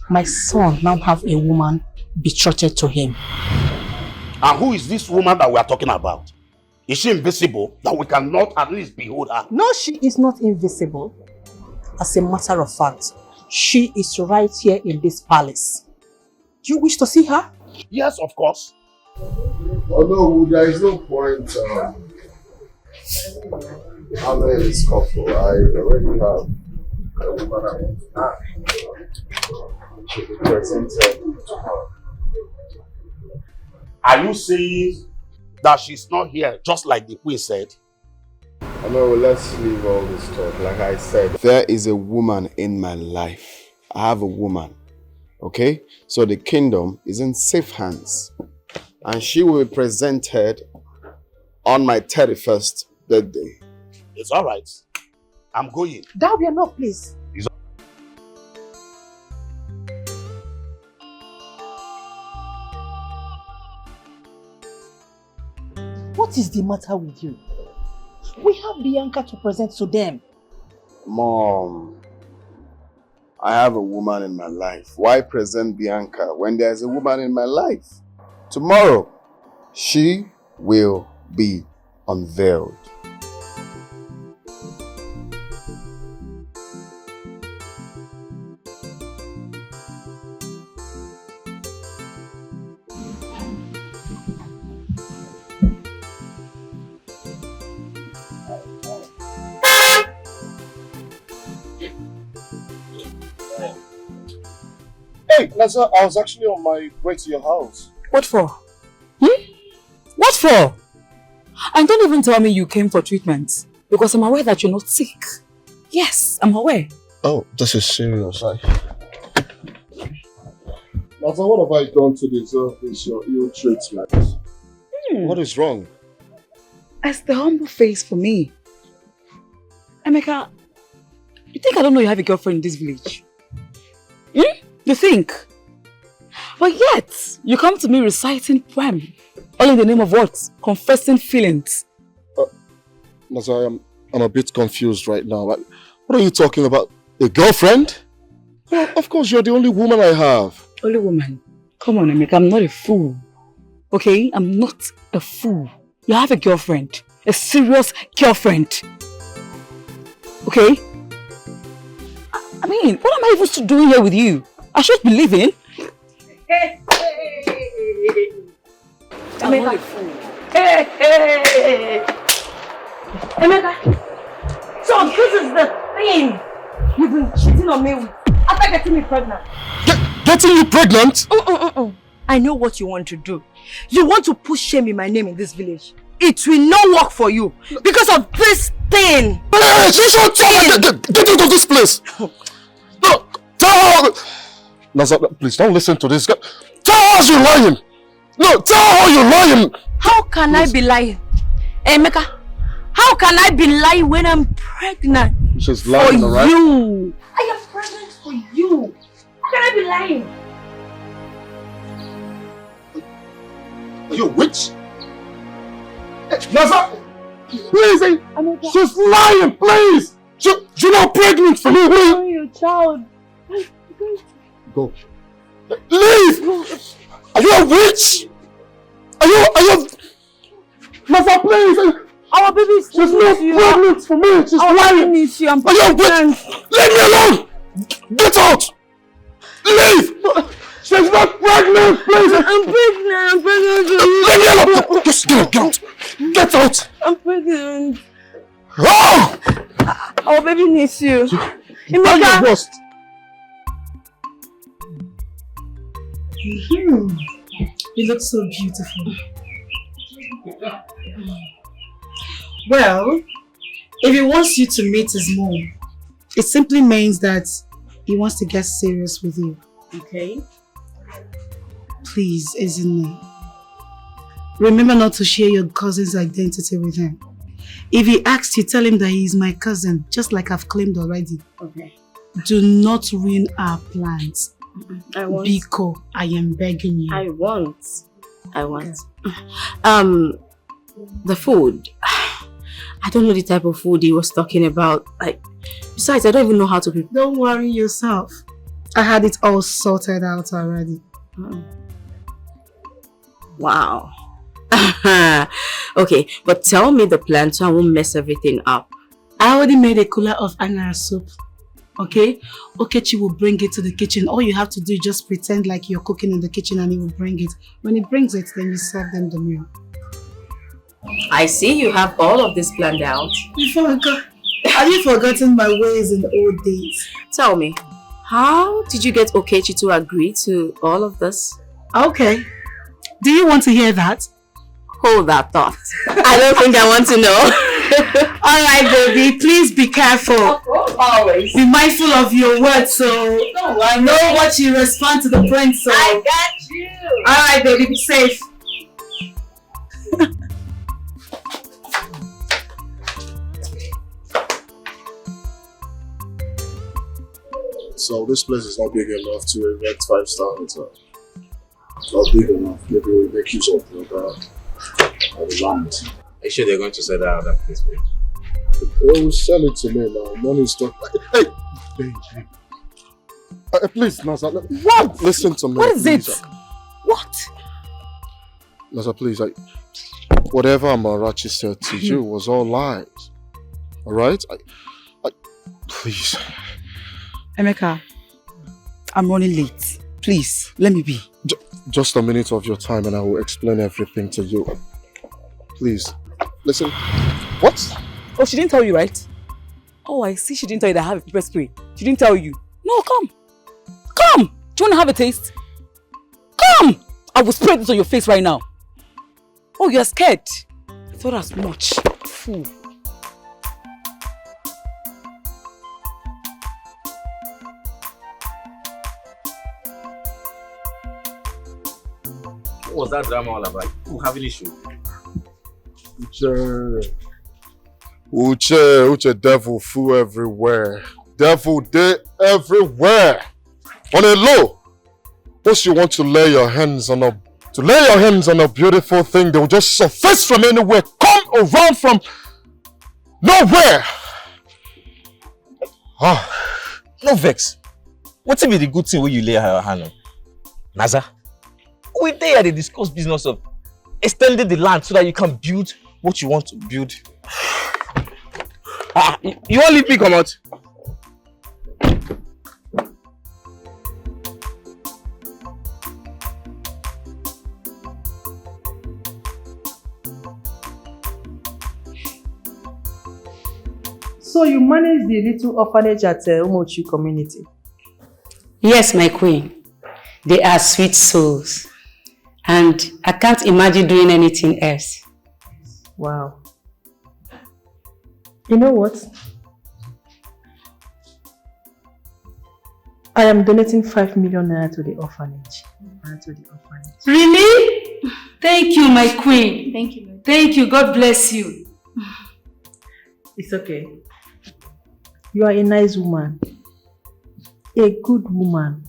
My son now have a woman betrothed to him. And who is this woman that we are talking about? Is she invisible that we cannot at least behold her? No, she is not invisible. As a matter of fact, she is right here in this palace. Do you wish to see her? Yes, of course. Oh no, there is no point having this couple. I already have a woman I want to have. She will be presented to her. Are you saying that she's not here just like the queen said? Oh no, let's leave all this talk. Like I said, there is a woman in my life. I have a woman. Okay? So the kingdom is in safe hands. And she will be presented on my 31st birthday. It's alright. I'm going. That will be enough, please. What is the matter with you? We have Bianca to present to them. Mom, I have a woman in my life. Why present Bianca when there's a woman in my life? Tomorrow, she will be unveiled. Hey, Naza, I was actually on my way to your house. What for? What for? And don't even tell me you came for treatment. Because I'm aware that you're not sick. Yes, I'm aware. Oh, this is serious. Naza, what have I done to deserve this, your ill treatment? What is wrong? As the humble face for me. Emeka, you think I don't know you have a girlfriend in this village? You think? But yet, you come to me reciting poem. All in the name of what? Confessing feelings. Naza, I'm a bit confused right now. What are you talking about? A girlfriend? Well, of course, you're the only woman I have. Only woman? Come on, Emeka, I'm not a fool. Okay? I'm not a fool. You have a girlfriend. A serious girlfriend. Okay? I mean, what am I even still doing here with you? I should be leaving. Hey, hey. Emeka. Hey. Emeka. So this is the thing you've been cheating on me with after getting me pregnant. Getting you pregnant? I know what you want to do. You want to put shame in my name in this village. It will not work for you because of this thing. Hey, get out of this place. No, tell her. Naza, please don't listen to this guy. Tell her you're lying. No, tell her you're lying. How can I be lying? Emeka, how can I be lying when I'm pregnant? She's lying, for right? you. I am pregnant for you. How can I be lying? Are you a witch? Naza, please, she's lying, please. You're not pregnant for me. I'm your child. Go. Leave! Are you a witch? Are you... Naza, please! Our baby is she's not pregnant for me! She's lying! Needs you. I'm are you a witch? Leave me alone! Get out! Leave! She's not pregnant, please! I'm pregnant! Leave me alone! Just get out! Get out! I'm pregnant! Oh! Our baby needs you. Emeka! Your worst. You look so beautiful. Well, if he wants you to meet his mom, it simply means that he wants to get serious with you. Okay? Please, Ezinne. Remember not to share your cousin's identity with him. If he asks you, tell him that he is my cousin, just like I've claimed already. Okay. Do not ruin our plans. I won't. Biko, I am begging you. I won't. The food. I don't know the type of food he was talking about. Besides, I don't even know how to prepare. Don't worry yourself. I had it all sorted out already. Wow. Okay, but tell me the plan so I won't mess everything up. I already made a cooler of angara soup. Okay? Okechi will bring it to the kitchen. All you have to do is just pretend like you're cooking in the kitchen and he will bring it. When he brings it, then you serve them the meal. I see you have all of this planned out. Have you forgotten my ways in the old days? Tell me, how did you get Okechi to agree to all of this? Okay. Do you want to hear that? Hold that thought. I don't think I want to know. Alright, baby, please be careful. Always. Be mindful of your words, so I know what you respond to the prince. So. I got you. Alright, baby, be safe. So this place is not big enough to erect 5-star hotel. Not big enough. Maybe we'll make use of the land. Are you sure they're going to sell that other place for you? They will sell it to me now. Money is stuck. Hey! Please, Nasa. What? Listen to me. What is please. it? What? Nasa, please. Whatever Amarachi said to you was all lies. Alright? Please. Emeka, I'm running late. Please, let me be. Just a minute of your time and I will explain everything to you. Please. Listen. What? Oh, she didn't tell you, right? Oh, I see she didn't tell you that I have a pepper spray. She didn't tell you. No, come. Come! Do you want to have a taste? Come! I will spray this on your face right now. Oh, you're scared. I thought as much. Fool. What was that drama all about? You have an issue? Uche, devil fool everywhere. Devil day everywhere. On a low, once you want to lay your hands on a beautiful thing, they will just surface from anywhere, come around from nowhere. No vex. What's be the good thing when you lay your hand on? Naza? We there they discuss business of extending the land so that you can build what you want to build. You won't leave me come out? So you manage the little orphanage at Umochi community? Yes, my queen. They are sweet souls. And I can't imagine doing anything else. Wow. You know what? I am donating 5 million naira to the orphanage. Really? Thank you, my queen. Thank you. Thank you. God bless you. It's okay. You are a nice woman. A good woman.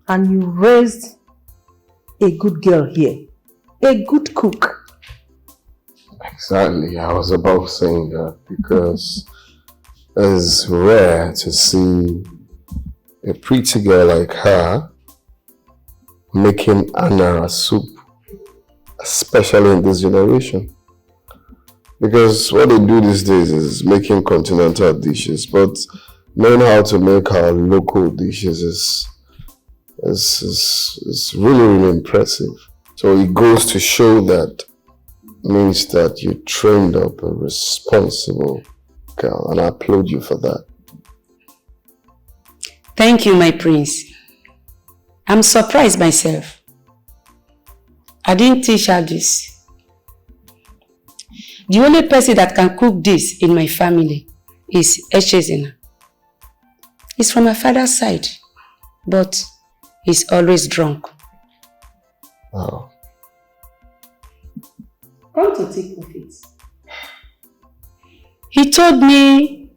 And you raised a good girl here. A good cook. Exactly, I was about saying that because it's rare to see a pretty girl like her making anara soup, especially in this generation. Because what they do these days is making continental dishes, but knowing how to make our local dishes is really, really impressive. So it goes to show that means that you trained up a responsible girl, and I applaud you for that. Thank you, my prince. I'm surprised myself. I didn't teach her this. The only person that can cook this in my family is Echezina. He's from my father's side, but he's always drunk. Oh. Come to think of it. He told me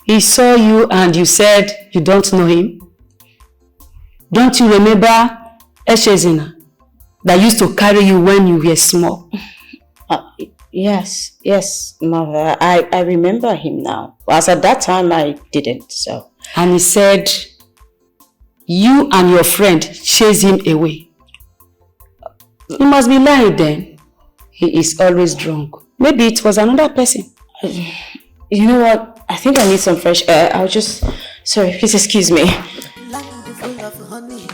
he saw you and you said you don't know him. Don't you remember Echezina that used to carry you when you were small? Yes, mother. I remember him now. As at that time, I didn't, so. And he said you and your friend chased him away. You must be lying then. He is always drunk. Maybe it was another person. You know what? I think I need some fresh air. Sorry, please excuse me. Land full of honey,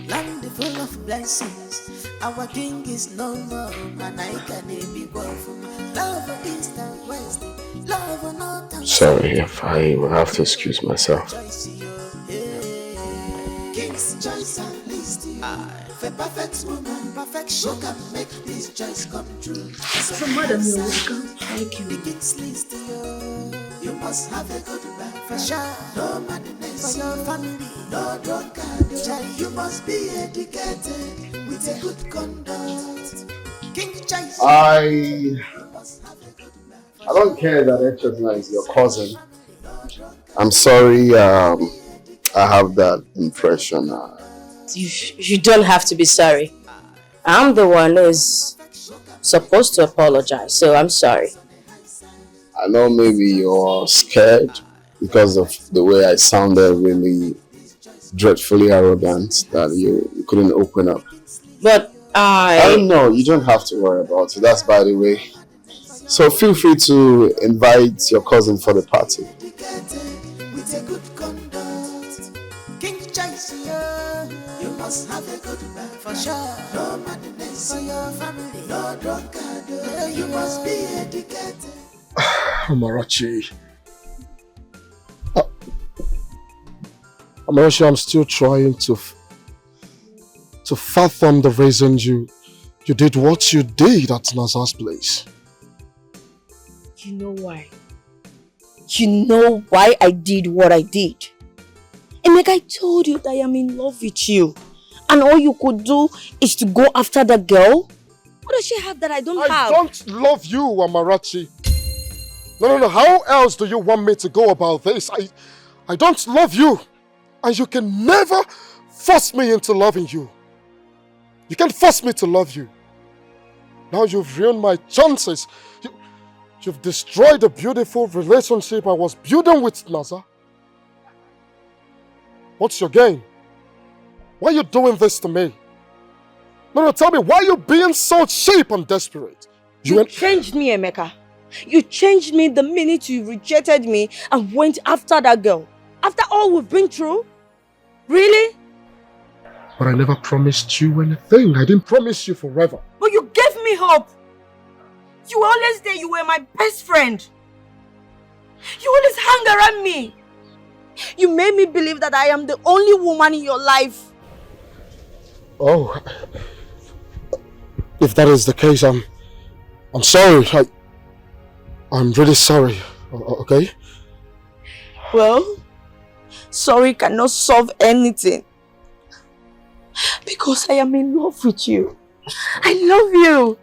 land full of blessings. Our king is no more, and I can be both. Love east and west, love north and Sorry if I will have to excuse myself. King's choice and list. For perfect woman, perfection can make this choice come true. So madam, you're welcome. Thank you. The king's list, you must have a good man for sure. No madness for your family, no drunkard. You must be educated with a good conduct. King choice. I don't care that Echezina is your cousin. I'm sorry, I have that impression. You don't have to be sorry. I'm the one who's supposed to apologize, so I'm sorry. I know maybe you're scared because of the way I sounded really dreadfully arrogant that you couldn't open up. But I don't know, you don't have to worry about it. That's by the way. So feel free to invite your cousin for the party. With a good conduct. King choice, you must have a good man for sure. No madness for your family, no drunkard. You must be educated. Amarachi. Amarachi, I'm still trying to fathom the reason you did what you did at Naza's place. You know why? You know why I did what I did? And like I told you that I am in love with you. And all you could do is to go after the girl? What does she have that I don't have? I don't love you, Amarachi. No. How else do you want me to go about this? I don't love you. And you can never force me into loving you. You can't force me to love you. Now you've ruined my chances. You've destroyed the beautiful relationship I was building with Naza. What's your game? Why are you doing this to me? No, tell me, why are you being so cheap and desperate? You changed me, Emeka. You changed me the minute you rejected me and went after that girl. After all we've been through? Really? But I never promised you anything. I didn't promise you forever. But you gave me hope. You were always there. You were my best friend. You always hung around me. You made me believe that I am the only woman in your life. Oh, if that is the case, I'm sorry. I'm really sorry. Okay? Well, sorry cannot solve anything. Because I am in love with you. I love you.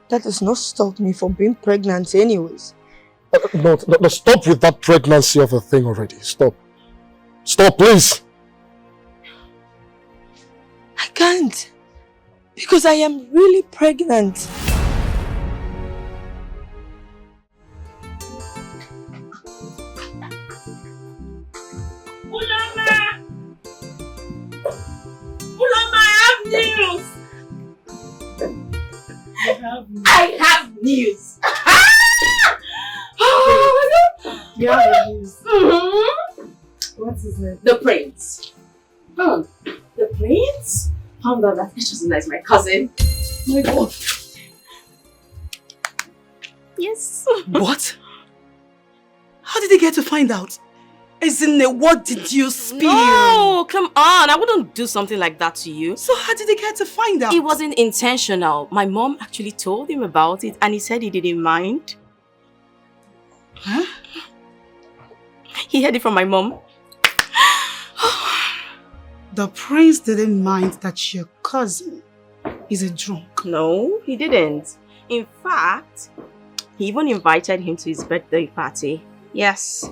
That does not stop me from being pregnant anyways. No, stop with that pregnancy of a thing already. Stop. Stop, please. I can't. Because I am really pregnant. I have news. You have news. What is it? The prince. Oh, the prince? Found out that Echezina is my cousin. My God. Yes. What? How did they get to find out? Isn't it? What did you spill? No, come on. I wouldn't do something like that to you. So how did he get to find out? It wasn't intentional. My mom actually told him about it and he said he didn't mind. Huh? He heard it from my mom. The prince didn't mind that your cousin is a drunk. No, he didn't. In fact, he even invited him to his birthday party. Yes.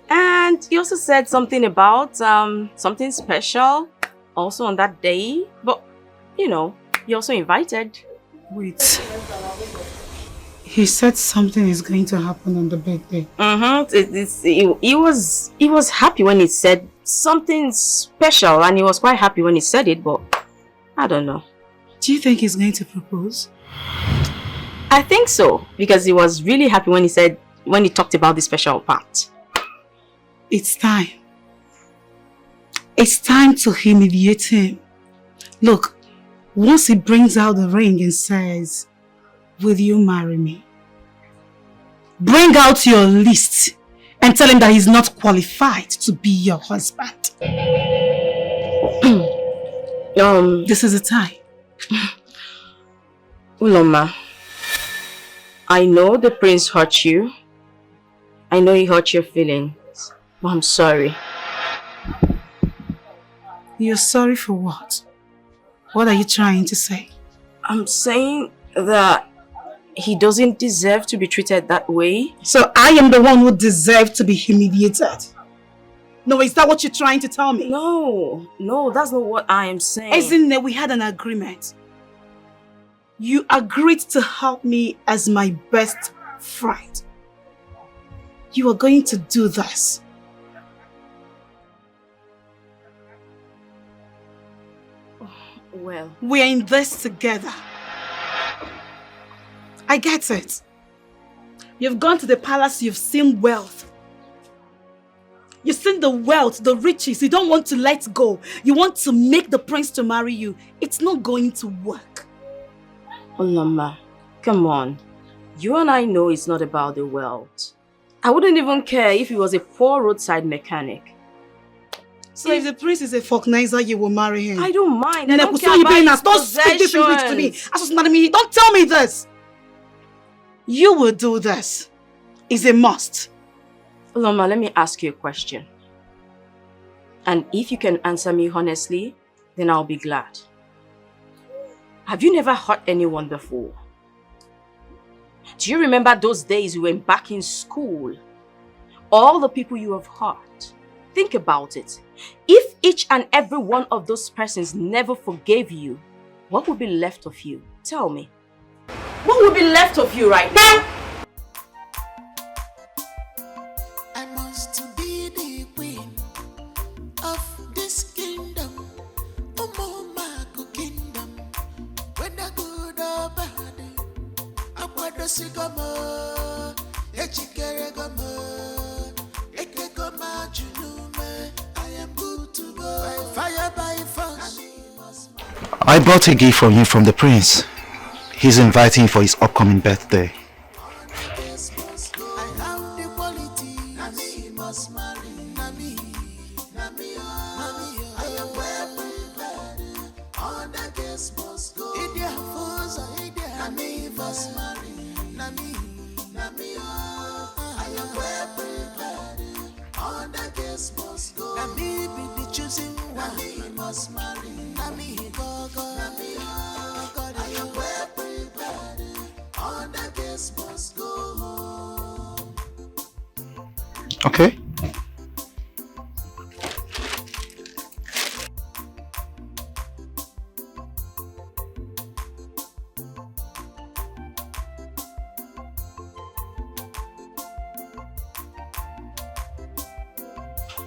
And he also said something about something special also on that day. But, you know, he also invited. Wait. He said something is going to happen on the birthday. He was happy when he said something special, and he was quite happy when he said it, but I don't know. Do you think he's going to propose? I think so, because he was really happy when he talked about the special part. It's time. It's time to humiliate him. Look, once he brings out the ring and says, "Will you marry me?" Bring out your list and tell him that he's not qualified to be your husband. This is the time. Uloma, I know the prince hurt you. I know he hurt your feelings. But I'm sorry. You're sorry for what? What are you trying to say? I'm saying that he doesn't deserve to be treated that way. So I am the one who deserves to be humiliated. No, is that what you're trying to tell me? No, that's not what I am saying. Isn't it we had an agreement? You agreed to help me as my best friend. You are going to do this. Well, we're in this together. I get it. You've gone to the palace, you've seen wealth. You've seen the wealth, the riches. You don't want to let go. You want to make the prince to marry you. It's not going to work. Uloma, come on. You and I know it's not about the wealth. I wouldn't even care if he was a poor roadside mechanic. So if the prince is a folknizer, you will marry him? I don't mind. I don't care about his don't speak this English to me. Don't tell me this. You will do this. It's a must. Uloma, let me ask you a question. And if you can answer me honestly, then I'll be glad. Have you never hurt anyone before? Do you remember those days you were back in school? All the people you have hurt. Think about it. If each and every one of those persons never forgave you, what would be left of you? Tell me. What would be left of you right now? I must be the queen of this kingdom. Omomako kingdom. Whether good or bad, I want to see gama. Echikere gama. Ekegoma junume. I am good to go. Fire by force. I brought a gift for him from the prince. He's inviting him for his upcoming birthday. Okay.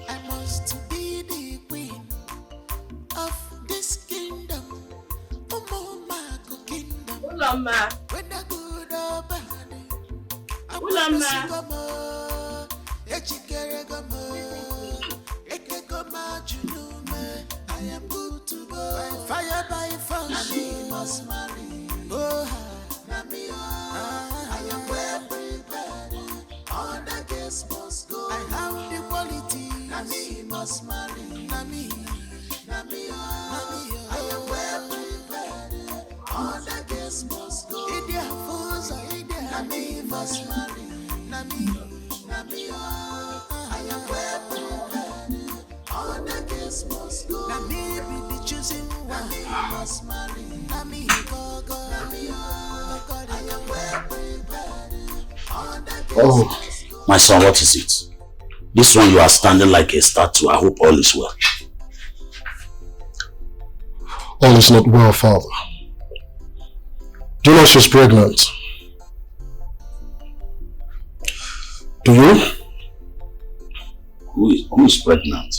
I must be the queen of this kingdom. Omomako kingdom. Uloma. Whether good or bad, I Uloma. I am good to go. Fire by force. I must marry. I am well prepared. All the guests must go. I have the quality. must marry. Nami, I am well prepared. All the guests must go. Idia Fosa, Nami must marry. Nami, I am well prepared. All the guests must go. Nami be the choosing one. Nami must marry. Nami, go. Nami, I am well prepared. All the guests Oh, my son, what is it? This one you are standing like a statue. I hope all is well. All is not well, Father. Do you know she's pregnant? Do you? Who is pregnant?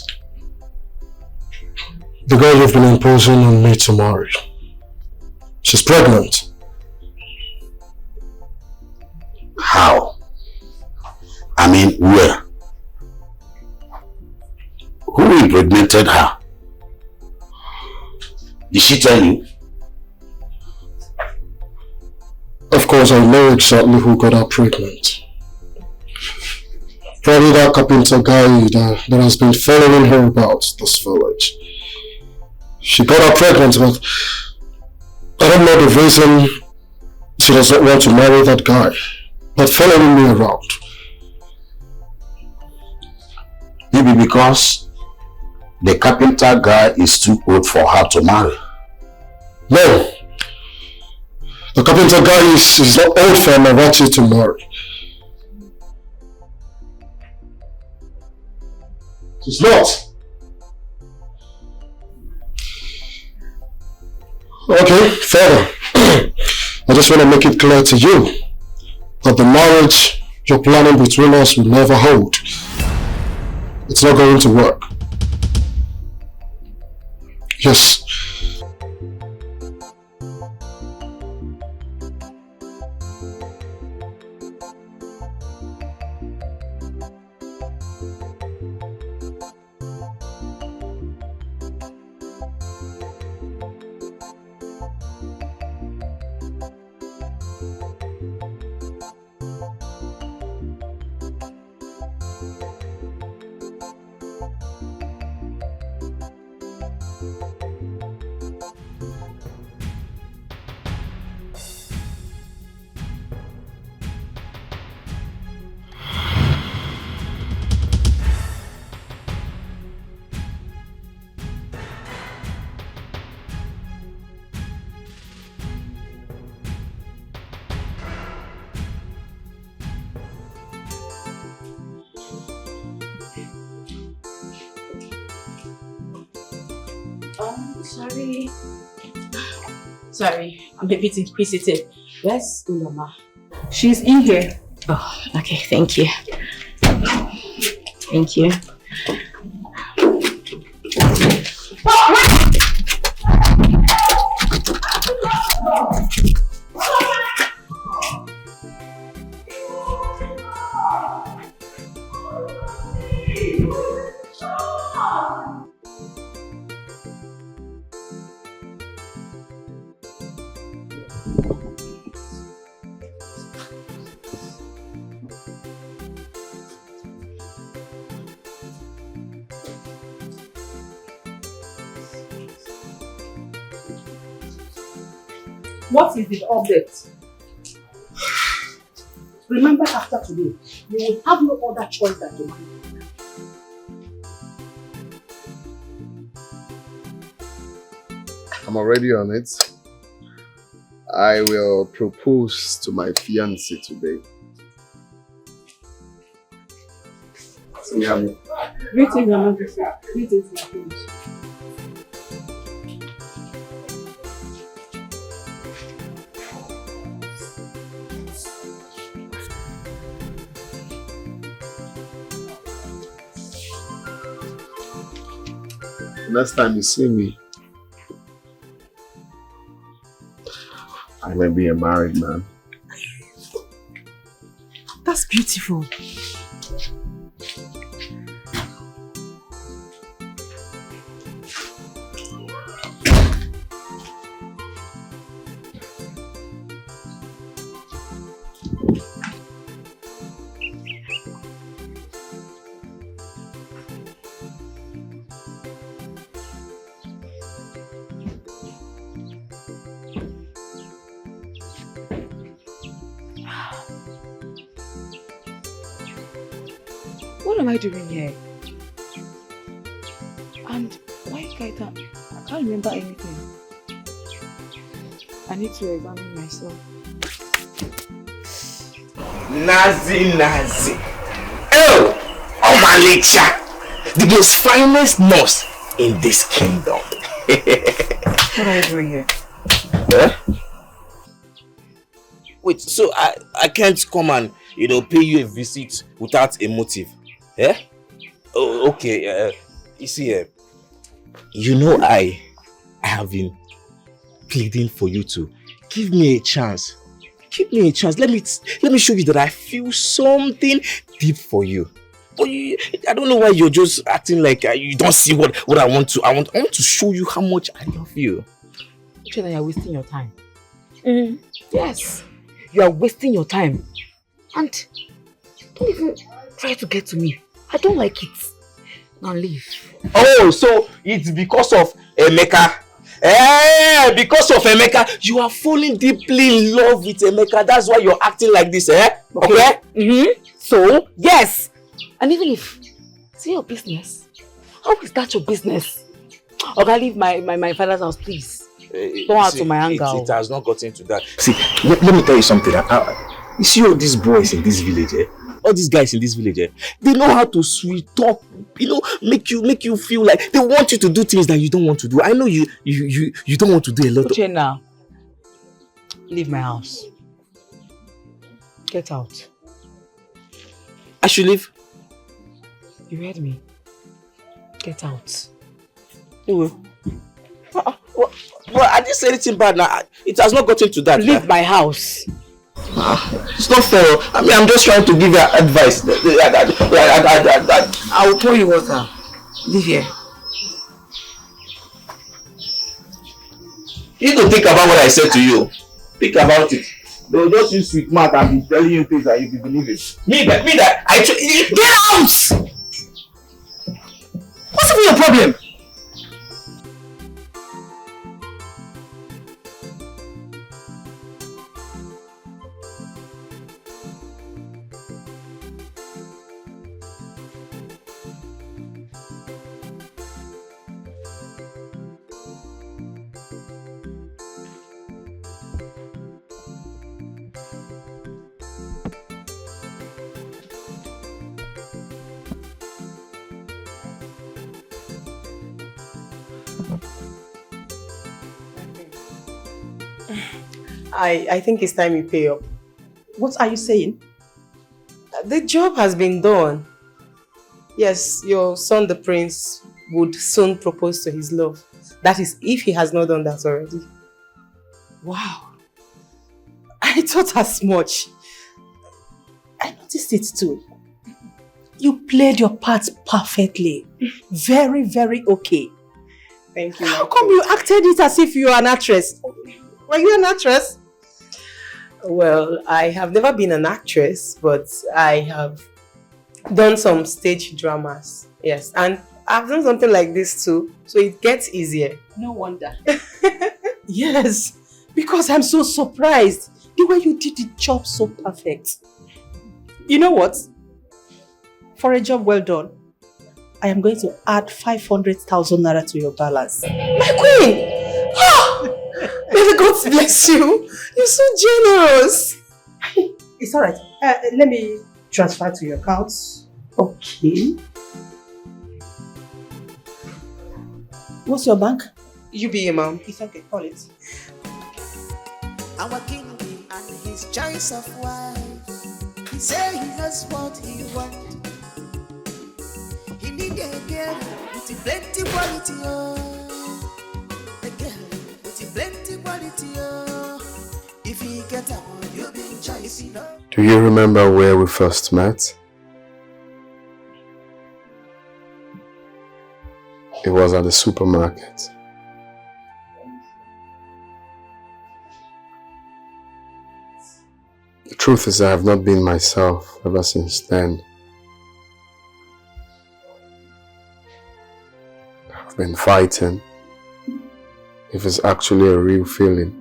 The girl you've been imposing on me to marry. She's pregnant. How? I mean, where? Who impregnated her? Did she tell you? Of course, I know exactly who got her pregnant. Probably that carpenter guy that has been following her about this village. She got her pregnant, but I don't know the reason she does not want to marry that guy, but following me around. Maybe because the carpenter guy is too old for her to marry. No. The carpenter guy is not old for Marachi to marry. She's not. Okay, Father. I just want to make it clear to you that the marriage you're planning between us will never hold. It's not going to work. Yes. Sorry, I'm a bit inquisitive. Where's Uloma? She's in here. Oh, okay, thank you. Thank you. What is the update? Remember, after today, you will have no other choice than to marry. I'm already on it. I will propose to my fiancée today. So we have Greetings, Your Majesty. Greetings, my friends. next time you see me, I will be a married man. That's beautiful. What am I doing here? And why can't I can't remember anything. I need to examine myself. Nazi. Oh, Omalicha, the most finest nurse in this kingdom. What are you doing here? Eh? Wait, so I can't come and pay you a visit without a motive? Eh? Oh, okay. You see, I have been pleading for you to give me a chance. Give me a chance. Let me show you that I feel something deep for you. But I don't know why you're just acting like you don't see what I want to. I want to show you how much I love you. Uche, you're wasting your time. Yes, you are wasting your time. And don't even try to get to me. I don't like it. Now leave. Oh, so it's because of Emeka. Because of Emeka, you are falling deeply in love with Emeka. That's why you're acting like this, eh? Okay? So, yes. And even if it's your business, how is that your business? Okay, leave my father's house, please. Don't add to my anger. It has not gotten to that. See, let me tell you something. You see all these boys in this village, all these guys in this village, they know how to sweet talk, make you feel like they want you to do things that you don't want to do. I know you don't want to do a lot Uche, now, leave my house. Get out. I should leave? You heard me. Get out. You will. Well, I didn't say anything bad now. It has not gotten to that. Leave my house. It's not fair. I mean, I'm just trying to give you advice. I will pour you water. Leave here. You don't think about what I said to you. Think about it. They'll just use sweet mouth and be telling you things that you be believing. Me that get out! What's even your problem? I think it's time you pay up. What are you saying? The job has been done. Yes, your son, the prince, would soon propose to his love. That is, if he has not done that already. Wow. I thought as much. I noticed it too. You played your part perfectly. Very, very okay. Thank you. How come you acted it as if you are an actress? Were you an actress? Well, I have never been an actress, but I have done some stage dramas. Yes, and I've done something like this too, so it gets easier. No wonder. Yes, because I'm so surprised. The way you did the job so perfect. You know what? For a job well done, I am going to add 500,000 naira to your balance. My queen! May the gods bless you. You're so generous. It's alright. Let me transfer to your account. Okay. What's your bank? UBA, ma'am. It's okay. Call it. Our king and his choice of wife. He say he knows what he wants. He need a girl with plenty quality, oh. A girl with plenty quality, oh. If he get up, you'll be in choice, you know. Do you remember where we first met? It was at the supermarket. The truth is, I have not been myself ever since then. I've been fighting if it's actually a real feeling.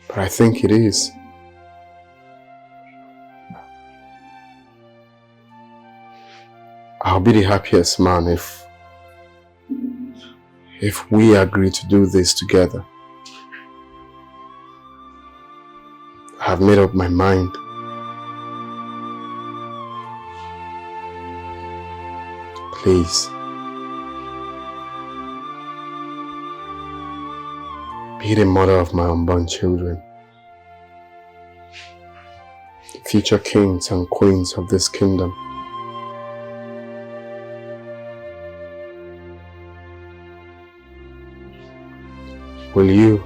But I think it is. I'll be the happiest man if we agree to do this together. I have made up my mind. Please. Be the mother of my unborn children. The future kings and queens of this kingdom. Will you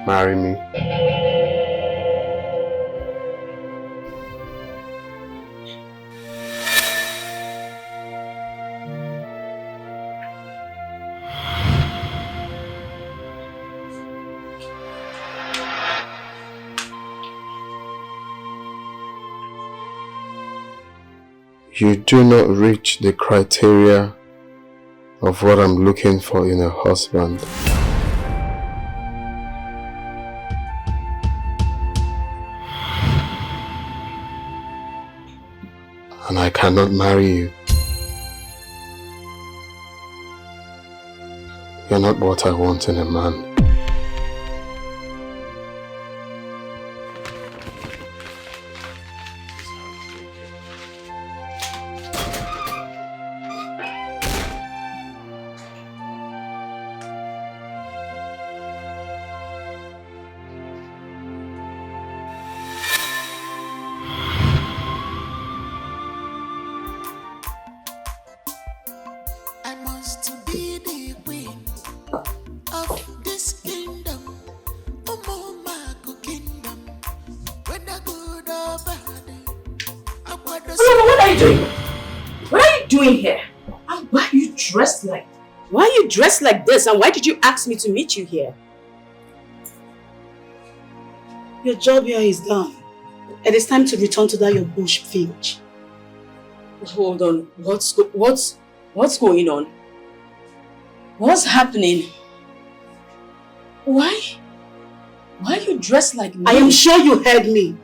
marry me? You do not reach the criteria of what I'm looking for in a husband. And I cannot marry you. You're not what I want in a man. Dressed like this, and why did you ask me to meet you here? Your job here is done. It is time to return to that your bush village. Hold on. What's going on? What's happening? Why are you dressed like me? I am sure you heard me.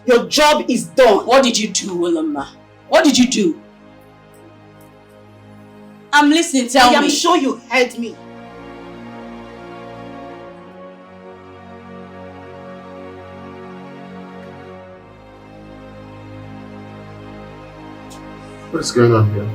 Your job is done. What did you do, Willema? What did you do? I'm listening, tell me. I am sure you heard me. What's going on here?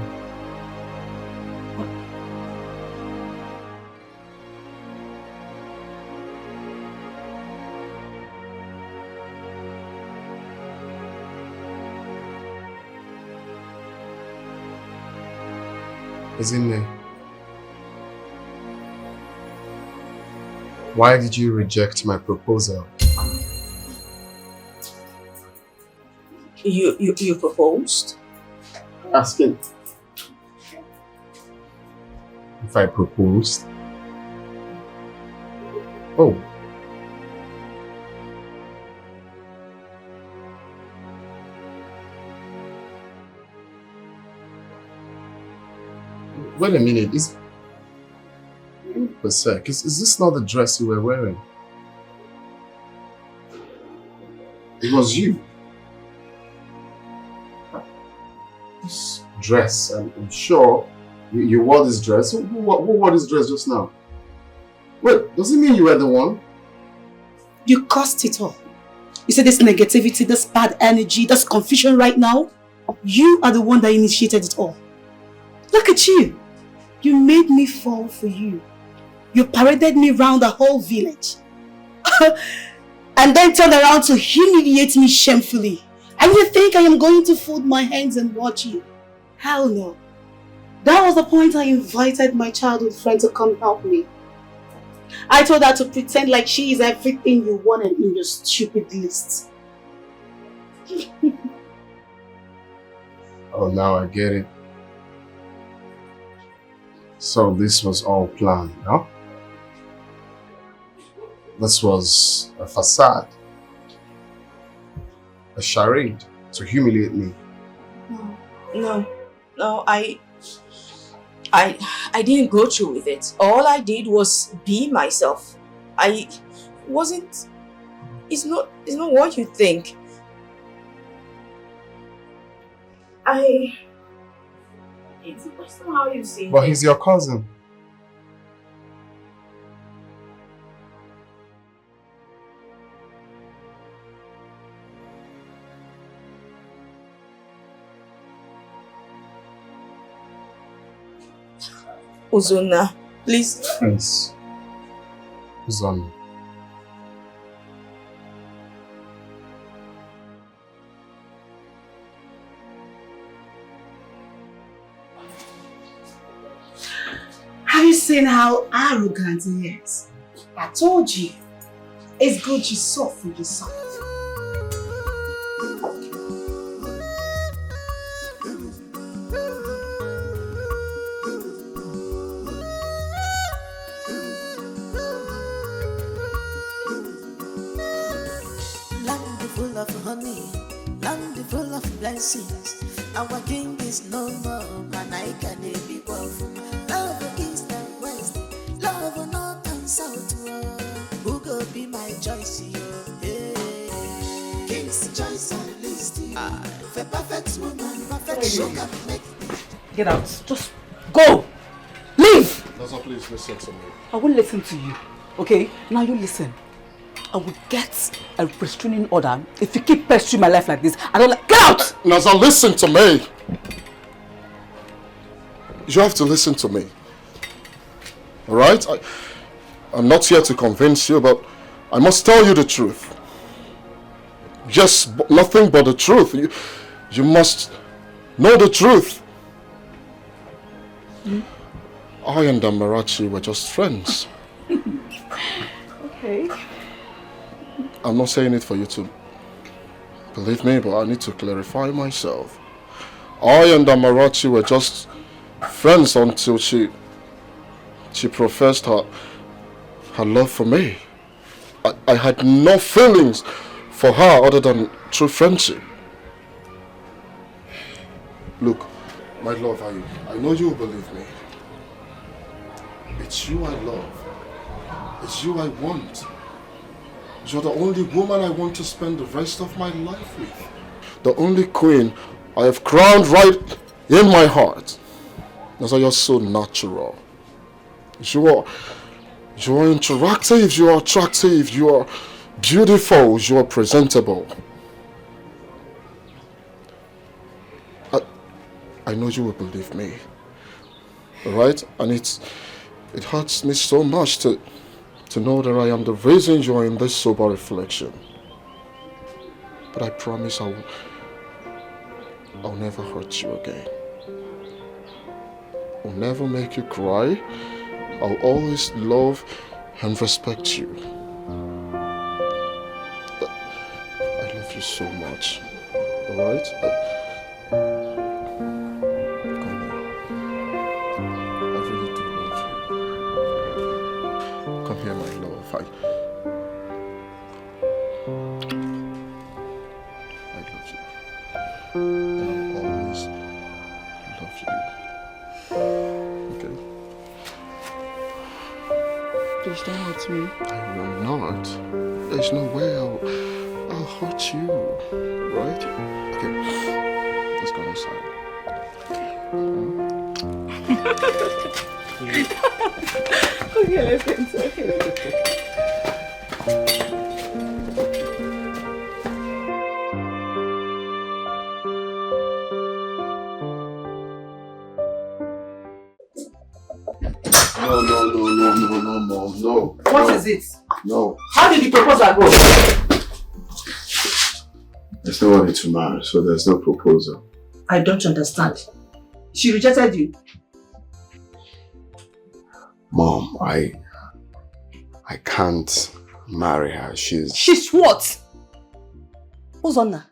Isn't it? Why did you reject my proposal? You proposed? Asking if I proposed. Oh. Wait a minute, is this not the dress you were wearing? It was you. This dress, I'm sure you wore this dress. Who wore this dress just now? Wait, does it mean you were the one? You caused it all. You said this negativity, this bad energy, this confusion right now. You are the one that initiated it all. Look at you. You made me fall for you. You paraded me around the whole village. And then turned around to humiliate me shamefully. And you think I am going to fold my hands and watch you? Hell no. That was the point I invited my childhood friend to come help me. I told her to pretend like she is everything you wanted in your stupid list. Oh, now I get it. So this was all planned, huh? This was a facade. A charade to humiliate me. No, I didn't go through with it. All I did was be myself. I wasn't, it's not what you think. It's not how you say But he's your cousin. Uzona, please. Prince. Uzon. Have you seen how arrogant he is? I told you. It's good you saw for yourself. Land full of honey, land full of blessings. Our king is no more, and I can be powerful. Love east and west, love north and south. Who go be my choice? Hey. King's choice and list. For perfect woman, perfect sugar. Get out. Just go. Leave. Naza, please listen to me. I won't listen to you. Okay? Now you listen. I will get a restraining order if you keep pestering my life like this. I don't like. Get out! Naza, listen to me. You have to listen to me. Alright? I'm not here to convince you, but I must tell you the truth. Just nothing but the truth. You must know the truth. I and Amarachi were just friends. Okay. I'm not saying it for you to believe me, but I need to clarify myself. I and Amarachi were just friends until she professed her love for me. I had no feelings for her other than true friendship. Look, my love, I know you will believe me. It's you I love. It's you I want. You're the only woman I want to spend the rest of my life with. The only queen I have crowned right in my heart. That's why you're so natural. You are interactive, you are attractive, you are beautiful, you are presentable. I know you will believe me. Alright? And it hurts me so much to know that I am the reason you are in this sober reflection. But I promise I'll never hurt you again. I'll never make you cry. I'll always love and respect you. I love you so much. Alright? Come here, my love. I love you. And I'll always love you. Okay? Please don't hurt me. I will not. There's no way I'll hurt you. Right? Okay. Let's go inside. Okay, let's get into it. No. What is it? No. How did the proposal go? There's nobody to marry, so there's no proposal. I don't understand. She rejected you. Mom, I can't marry her. She's what? Uzonna?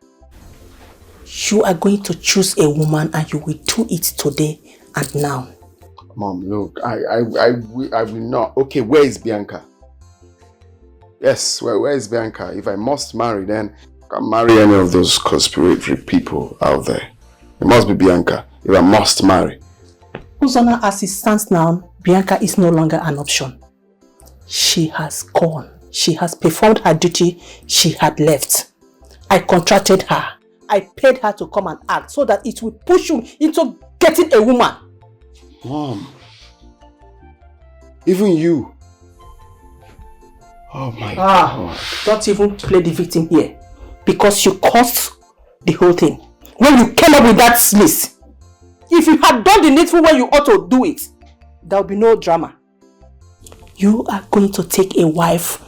You are going to choose a woman and you will do it today and now. Mom, look, I will not. Okay, where is Bianca? Yes, where is Bianca? If I must marry, then I can't marry any of those conspiratory people out there. It must be Bianca if I must marry. Uzonna, as it stands now, Bianca is no longer an option. She has gone. She has performed her duty. She had left. I contracted her. I paid her to come and act so that it will push you into getting a woman. Mom. Even you. Oh my God. Don't even play the victim here. Because you caused the whole thing. When you came up with that list, if you had done the needful when you ought to do it, there will be no drama. You are going to take a wife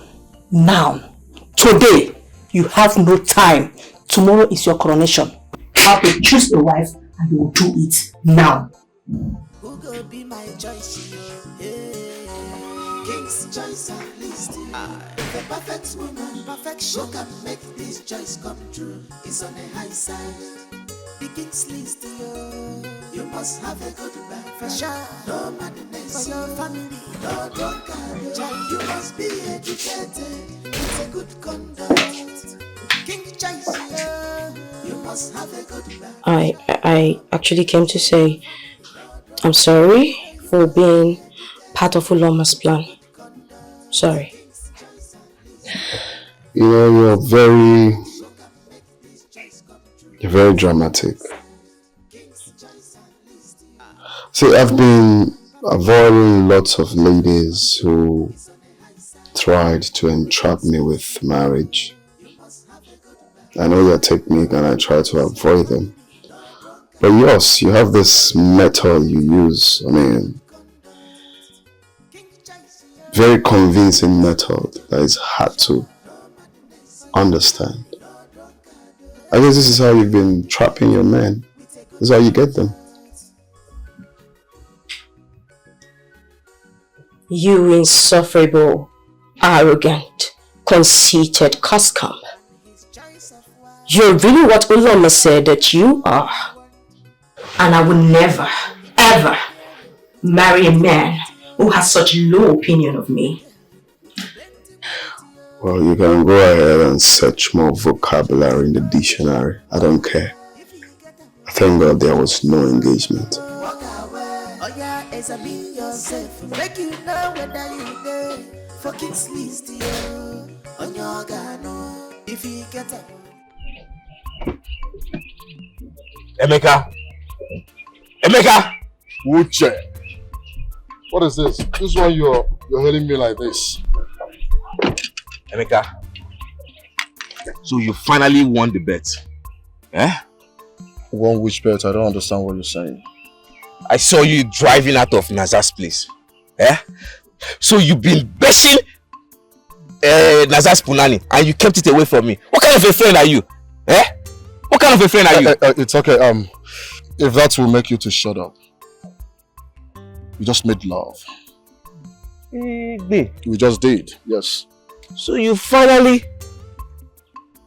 now. Today, you have no time. Tomorrow is your coronation. You have to choose a wife and you will do it now. Who go be my choice? King's choice at least. The perfect woman, perfection can make this choice come true. It's on the high side. The king's list, you must have a good man for sure. No madness for your family. No drunkard. You must be educated. It's a good conduct. King's choice, you must have a good man. I actually came to say I'm sorry for being part of Uloma's plan. Sorry. You know, you're very dramatic. See, I've been avoiding lots of ladies who tried to entrap me with marriage. I know your technique and I try to avoid them. But yours, you have this method you use. I mean, very convincing method that is hard to understand. I guess this is how you've been trapping your men. This is how you get them. You insufferable, arrogant, conceited coxcomb. You're really what Uloma said that you are. And I will never, ever marry a man who has such low opinion of me. Well, you can go ahead and search more vocabulary in the dictionary. I don't care. I thank God there was no engagement. Oh yeah, examine yourself. Make you know whether you there. For king's list, on your gano. If you get up. Emeka! Uche! What is this? This one you're hailing me like this. Emeka, so you finally won the bet. Eh? Won which bet? I don't understand what you're saying. I saw you driving out of Naza's place. Eh? So you've been bashing Naza's punani and you kept it away from me. What kind of a friend are you? Eh? What kind of a friend are you? It's okay. If that will make you to shut up. We just made love. We just did, yes. So you finally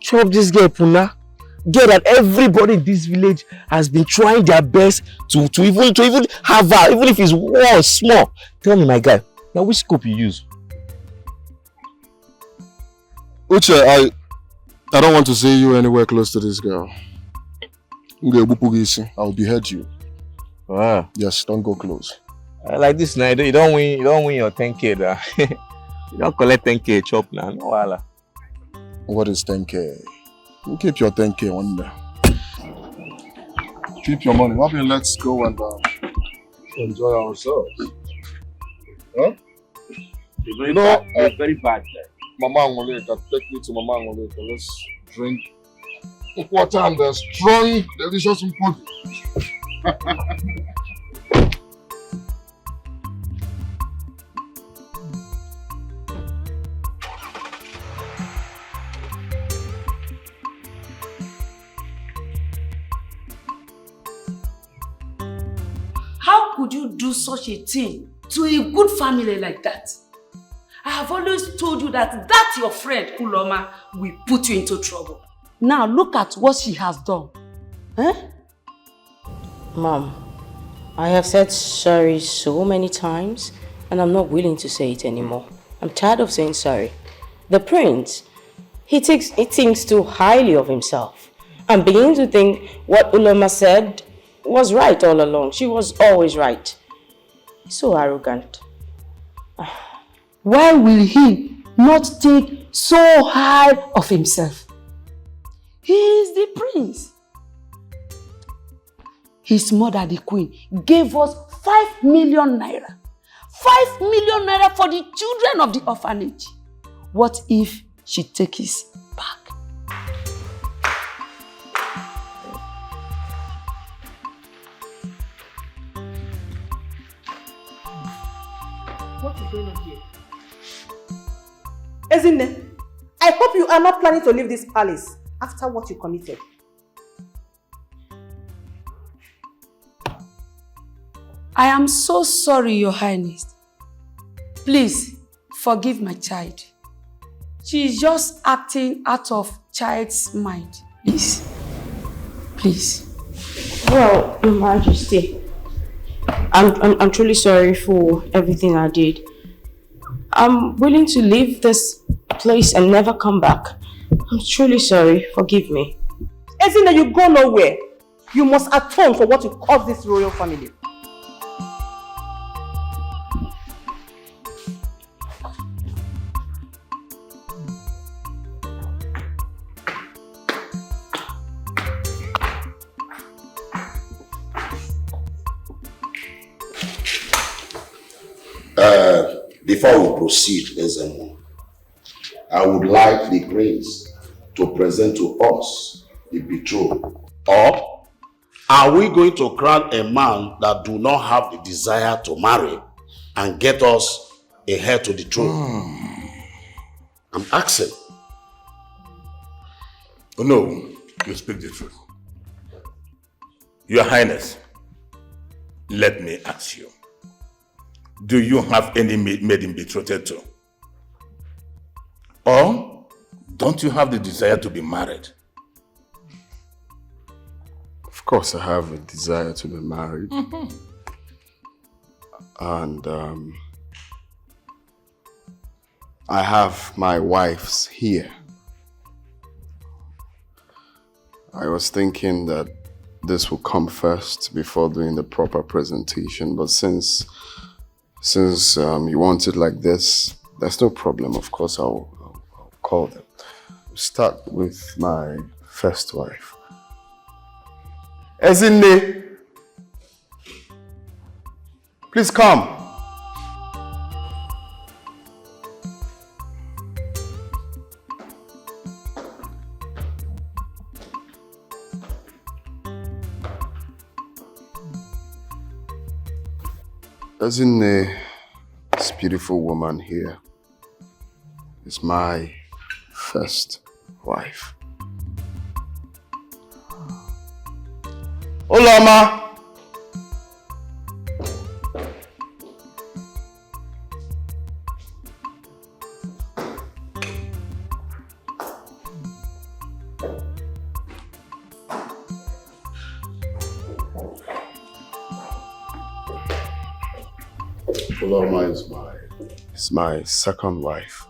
chopped this girl Puna? Girl that everybody in this village has been trying their best to even have her, even if it's one small. Tell me, my guy, now which scope you use? Uche, I don't want to see you anywhere close to this girl. I'll behead you. Yes, don't go close. Like this now, you don't win your 10k. You don't collect 10k chop now. No wala. What is 10k? You keep your 10k on there. Keep your money. Maybe let's go and enjoy ourselves. Huh? You know, it's very bad. Mama Angoleka, take me to Mama Angoleka. Let's drink water and the strong, delicious food. How could you do such a thing to a good family like that? I have always told you that your friend, Uloma, will put you into trouble. Now look at what she has done. Eh? Mom, I have said sorry so many times and I'm not willing to say it anymore. I'm tired of saying sorry. The prince, he thinks too highly of himself. I'm beginning to think what Uloma said was right all along. She was always right. He's so arrogant. Why will he not think so high of himself? He is the prince. his mother, the queen, gave us 5 million naira. 5 million naira for the children of the orphanage. What if she takes it back? What is going on here? Ezinne, I hope you are not planning to leave this palace after what you committed. I am so sorry, Your Highness. Please forgive my child. She is just acting out of child's mind. Please. Please. Well, Your Majesty, I'm truly sorry for everything I did. I'm willing to leave this place and never come back. I'm truly sorry. Forgive me. Ezinne, you go nowhere. You must atone for what you caused this royal family. Before we proceed, Ezemo, I would like the prince to present to us the betrothal. Or are we going to crown a man that do not have the desire to marry and get us a heir to the throne? I'm asking. Oh, no, you speak the truth. Your Highness, let me ask you. Do you have any maiden betrothed to? Or don't you have the desire to be married? Of course I have a desire to be married. And I have my wife's here. I was thinking that this will come first before doing the proper presentation, but since you want it like this, there's no problem. Of course, I'll call them. Start with my first wife. Ezinne, please come. Ezinne, this beautiful woman here is my first wife. Olama! Olama is my second wife.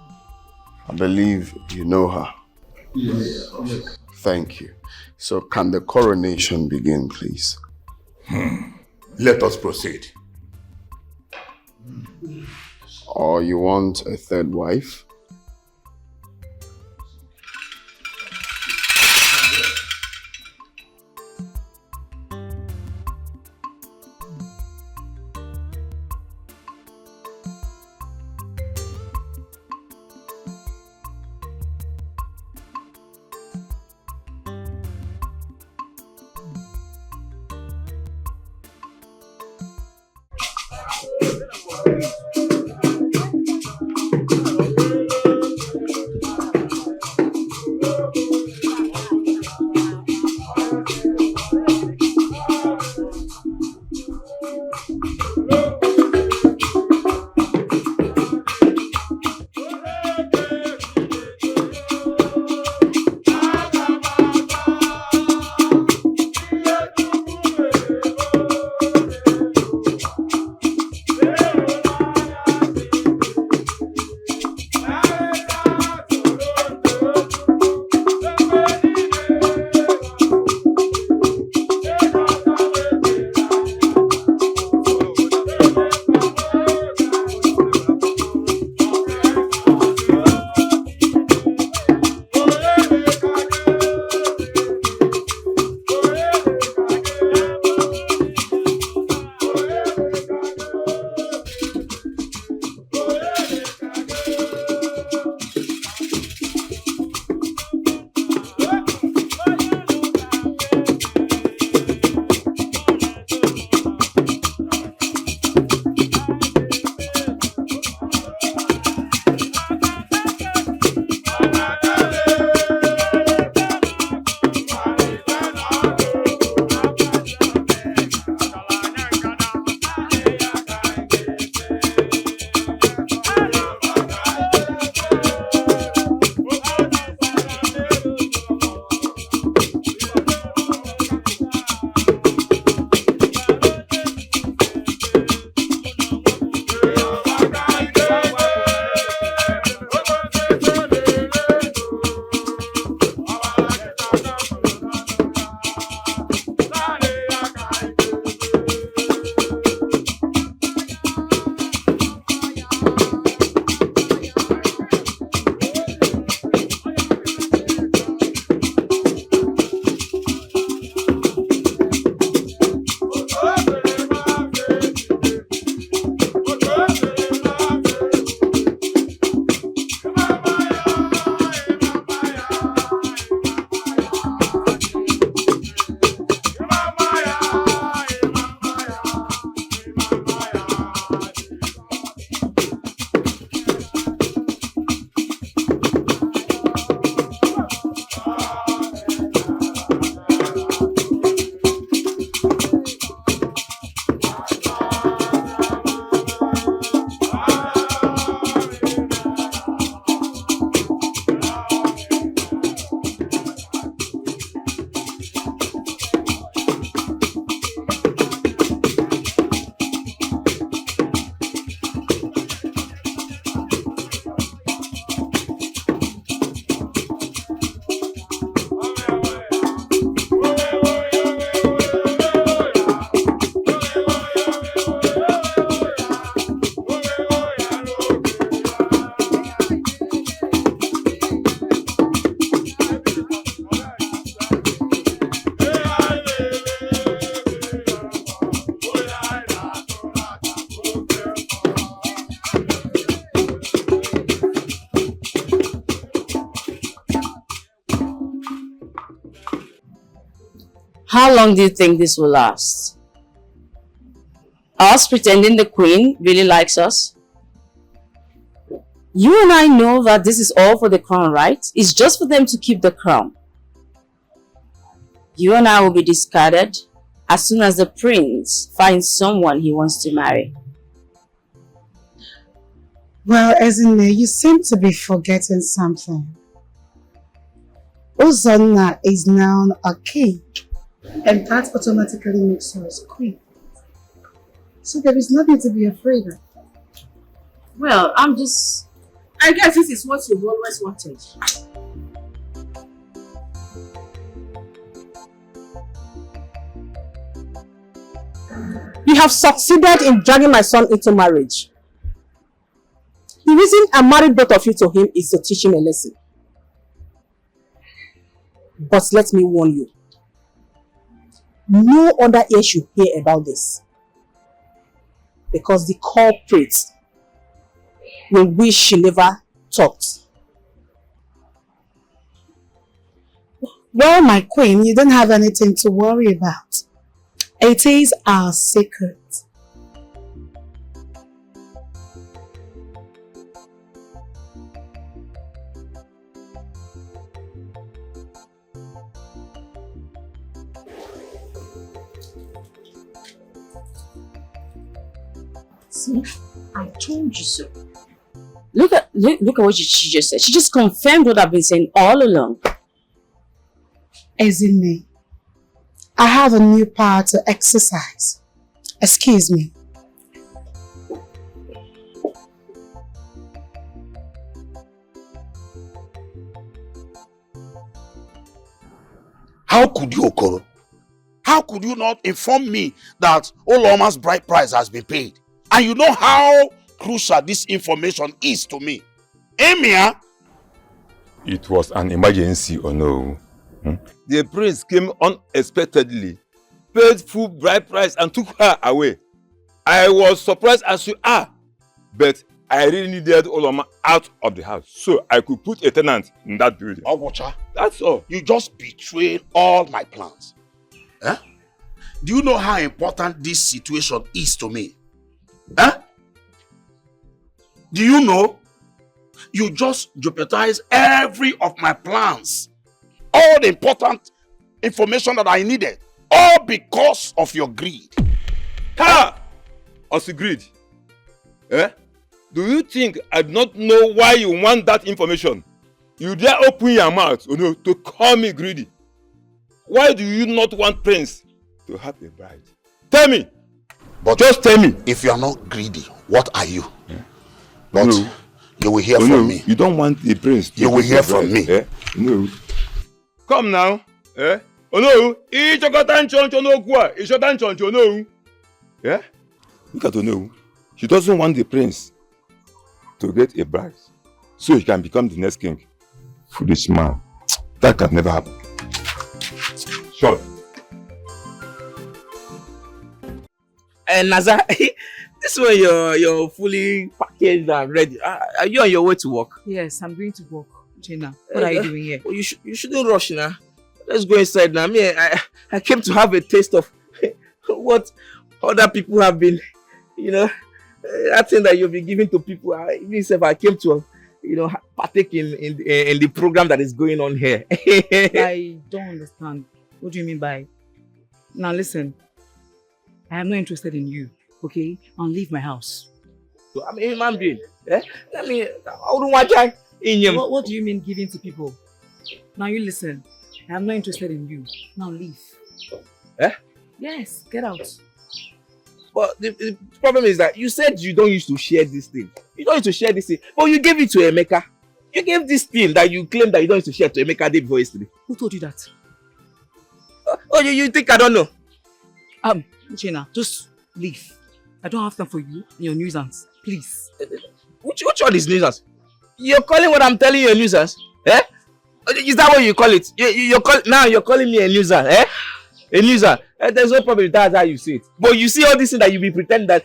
I believe you know her. Yes. Thank you. So can the coronation begin, please? Let us proceed. Or you want a third wife? How long do you think this will last? Us pretending the queen really likes us? You and I know that this is all for the crown, right? It's just for them to keep the crown. You and I will be discarded as soon as the prince finds someone he wants to marry. Well, Ezinne, you seem to be forgetting something. Uzonna is now a king, and that automatically makes her a queen. So there is nothing to be afraid of. Well, I guess this is what you've always wanted. You have succeeded in dragging my son into marriage. The reason I married both of you to him is to teach him a lesson. But let me warn you. No other ear should hear about this. Because the culprit will wish she never talked. Well, my queen, you don't have anything to worry about. It is our secret. See, I told you so. Look at what she just said. She just confirmed what I've been saying all along. Ezinne, I have a new power to exercise. Excuse me. How could you, Okoro? How could you not inform me that Oloma's bride price has been paid? And you know how crucial this information is to me. Emia? It was an emergency or no? The prince came unexpectedly, paid full bride price and took her away. I was surprised as you are, but I really needed Oloma out of the house so I could put a tenant in that building. Ogocha, that's all. You just betrayed all my plans. Eh? Do you know how important this situation is to me? Huh? Do you know? You just jeopardized every of my plans. All the important information that I needed. All because of your greed. Ha! Also greed? Eh? Do you think I do not know why you want that information? You dare open your mouth to call me greedy. Why do you not want Prince to have a bride? Tell me! But just tell me. If you are not greedy, what are you? But no. You will hear from me. You don't want the prince to you will hear from me. Eh? No. Come now. Eh? Oh no. Yeah? Look at Ono. She doesn't want the prince to get a bride so he can become the next king. Foolish man. That can never happen. Sure. And Naza, this way you're fully packaged and ready. Are you on your way to work? Yes, I'm going to work. Gina, what are you doing here? Well, you shouldn't rush now. Let's go inside now. I came to have a taste of what other people have been, that thing that you've been giving to people. I came to, partake in the program that is going on here. I don't understand. What do you mean by? Now listen. I am not interested in you, okay? I'll leave my house. So I'm a human being. Eh? I wouldn't want to in him. What do you mean giving to people? Now you listen. I am not interested in you. Now leave. Eh? Yes, get out. But the problem is that you said you don't used to share this thing. You don't used to share this thing. But you gave it to Emeka. You gave this thing that you claim that you don't used to share to Emeka day before yesterday. Who told you that? Oh, you think I don't know? Gina, just leave. I don't have time for you and your nuisance. Please. Which one is nuisance? You're calling what I'm telling you a nuisance? Eh? Is that what you call it? Now you're calling me a nuisance, eh? A nuisance. There's no problem if that's how you see it. But you see all this thing that you be pretending that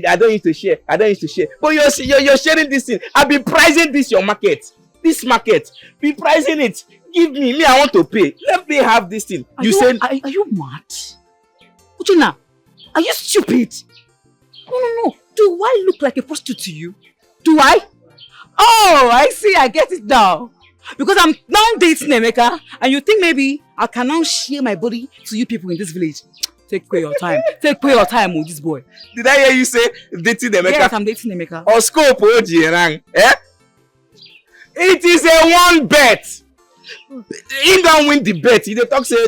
I don't used to share. I don't used to share. But you're sharing this thing. I've been pricing this your market. This market, be pricing it. Give me, I want to pay. Let me have this thing. Are you mad? Uchenna, are you stupid? No. Do I look like a prostitute to you? Do I? Oh, I see. I get it now. Because I'm now dating Emeka, and you think maybe I can now share my body to you people in this village. Take away your time. Take away your time with this boy. Did I hear you say dating Emeka? Yes, I'm dating Emeka. Or scope, eh? It is a one bet. He don't win the bet. He talk say,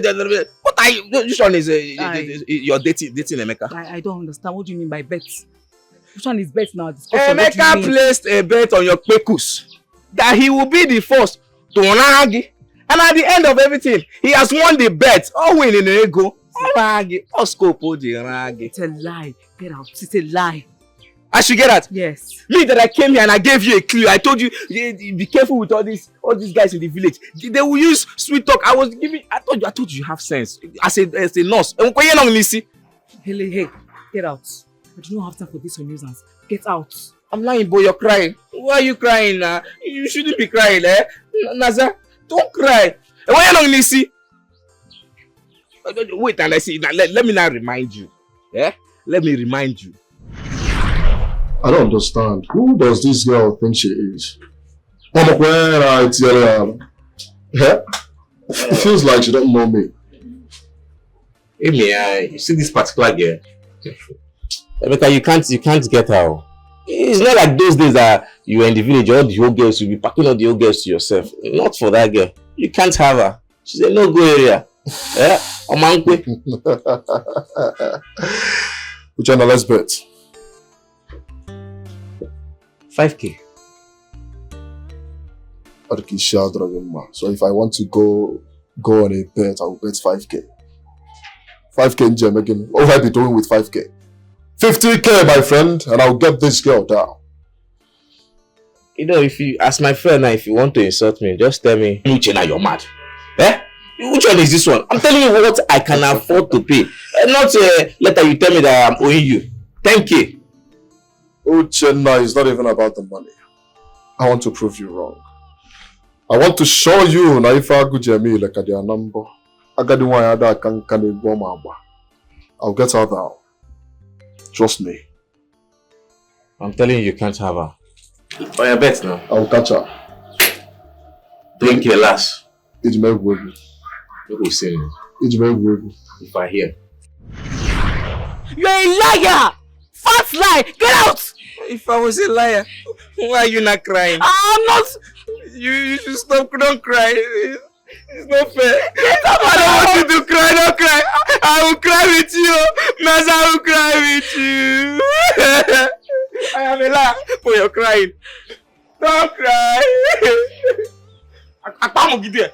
what are you? Which one is you're dating Emeka? I don't understand. What do you mean by bet? Which one is bet now? Emeka placed a bet on your pekus that he will be the first to nagi, and at the end of everything, he has won the bet. All winning the ego. Nagi, or scope, it's a lie. Get out. It's a lie. I should get that. Yes. Me that I came here and I gave you a clue. I told you, be careful with all these guys in the village. They will use sweet talk. I told you have sense. As a nurse. Hey, get out. I do not have time for this nuisance. Get out. I'm lying, boy. You're crying. Why are you crying? You shouldn't be crying, eh? Naza, don't cry. Why are you not wait and I see. Let me now remind you. Yeah? Let me remind you. I don't understand. Who does this girl think she is? Yeah? It feels like she don't know me. Hey, you see this particular girl? Emeka, you can't get her. It's not like those days that you were in the village, all the old girls, you'll be packing all the old girls to yourself. Not for that girl. You can't have her. She's a no-go area. Yeah? Omankwe. Uchenna, let's bet. 5K. So if I want to go on a bet, I will bet 5K. 5K gem again. What will I be doing with 5K? 50K, my friend, and I'll get this girl down. You know, if you ask my friend now, if you want to insult me, just tell me, Uchenna, you're mad. Eh? Which one is this one? I'm telling you what I can afford to pay. Not later you tell me that I'm owing you 10K. Uchenna, it's not even about the money. I want to prove you wrong. I want to show you na if I go Jemi like a their number. I got the one that can go. I'll get her down. Trust me. I'm telling you can't have her. Oh, yeah, bet now. I'll catch her. 10K last. It's my word. You will see me. It's my word. If I hear. You're a liar! Fat lie! Get out! If I was a liar, why are you not crying? I'm not. You should stop. Don't cry. It's not fair. I don't want you to cry. Don't cry. I will cry with you. Naza, I will cry with you. I am a liar for your crying. Don't cry. I'm get there.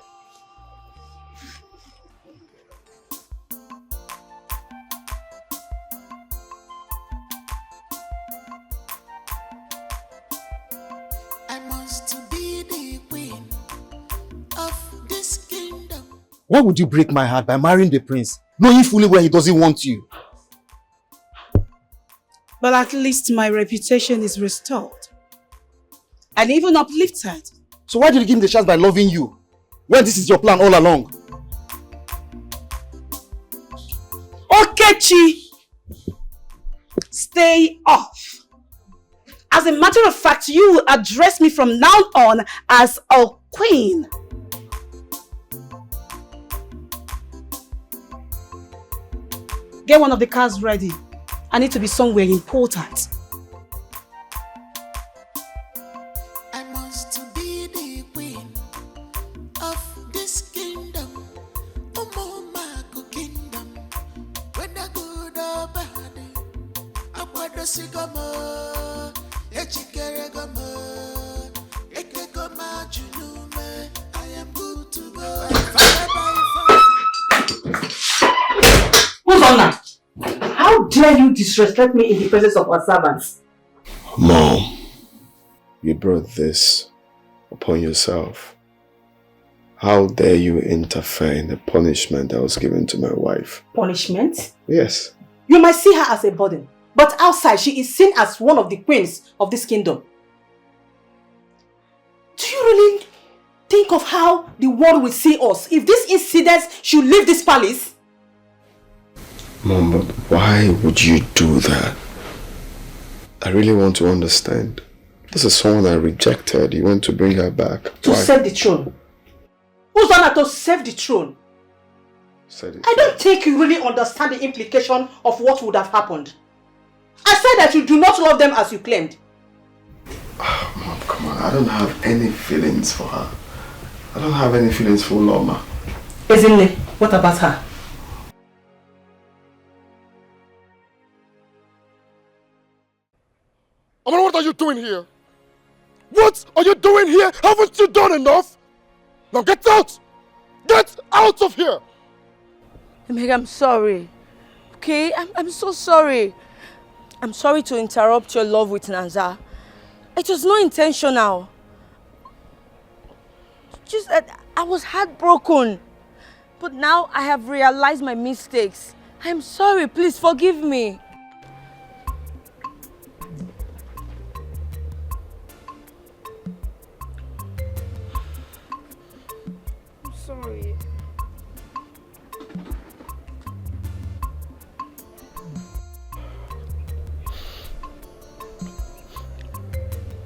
Why would you break my heart by marrying the prince, knowing fully well he doesn't want you? But at least my reputation is restored. And even uplifted. So why did you give him the chance by loving you, when this is your plan all along? Okechi! Stay off. As a matter of fact, you will address me from now on as a queen. Get one of the cars ready. I need to be somewhere important. I must be the queen of this kingdom. Omomako kingdom. Whether good or bad, I want to see gama. Echikeregama. Ekegama julume. I am good to go. Who's on now? How dare you disrespect me in the presence of our servants? Mom, you brought this upon yourself. How dare you interfere in the punishment that was given to my wife? Punishment? Yes. You might see her as a burden, but outside she is seen as one of the queens of this kingdom. Do you really think of how the world will see us if this incident should leave this palace? Mom, but why would you do that? I really want to understand. This is someone I rejected. You want to bring her back. To save the throne. Who's on to save the throne? I don't think you really understand the implication of what would have happened. I said that you do not love them as you claimed. Mom, come on. I don't have any feelings for her. I don't have any feelings for Loma. Ezinne, what about her? Amara, what are you doing here? What are you doing here? Haven't you done enough? Now get out! Get out of here! Meg, I'm sorry. Okay? I'm so sorry. I'm sorry to interrupt your love with Naza. It was not intentional. Just that I was heartbroken. But now I have realized my mistakes. I'm sorry. Please forgive me. I'm sorry.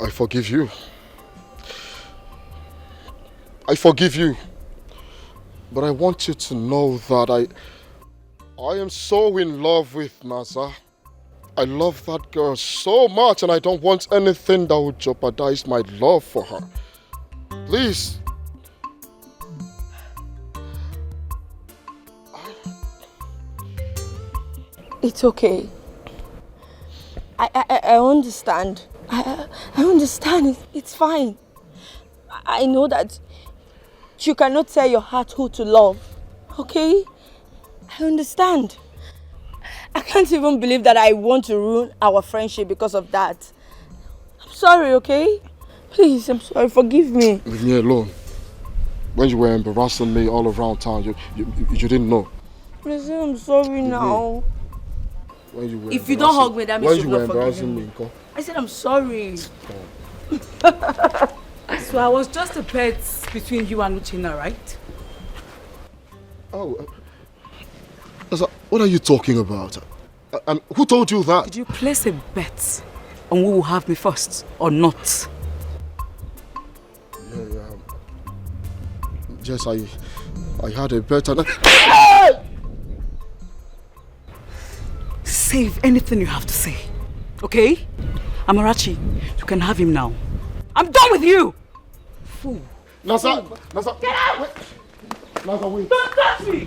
I forgive you. I forgive you. But I want you to know that I am so in love with Naza. I love that girl so much and I don't want anything that would jeopardize my love for her. Please. It's okay. I understand. I understand. It's fine. I know that you cannot tell your heart who to love. Okay? I understand. I can't even believe that I want to ruin our friendship because of that. I'm sorry, okay? Please, I'm sorry. Forgive me. Leave me alone. When you were embarrassing me all around town, you didn't know. Please, I'm sorry now. When you were If you don't hug me, that means you're not forgiving me. Go. I said I'm sorry. So I was just a pet between you and Uchenna, right? Oh, what are you talking about? And who told you that? Did you place a bet on who will have me first or not? Yeah. Yes, I had a bet and Save anything you have to say, okay? Amarachi, you can have him now. I'm done with you! Fool. Naza! Get out! Wait. Naza, wait. Don't touch me!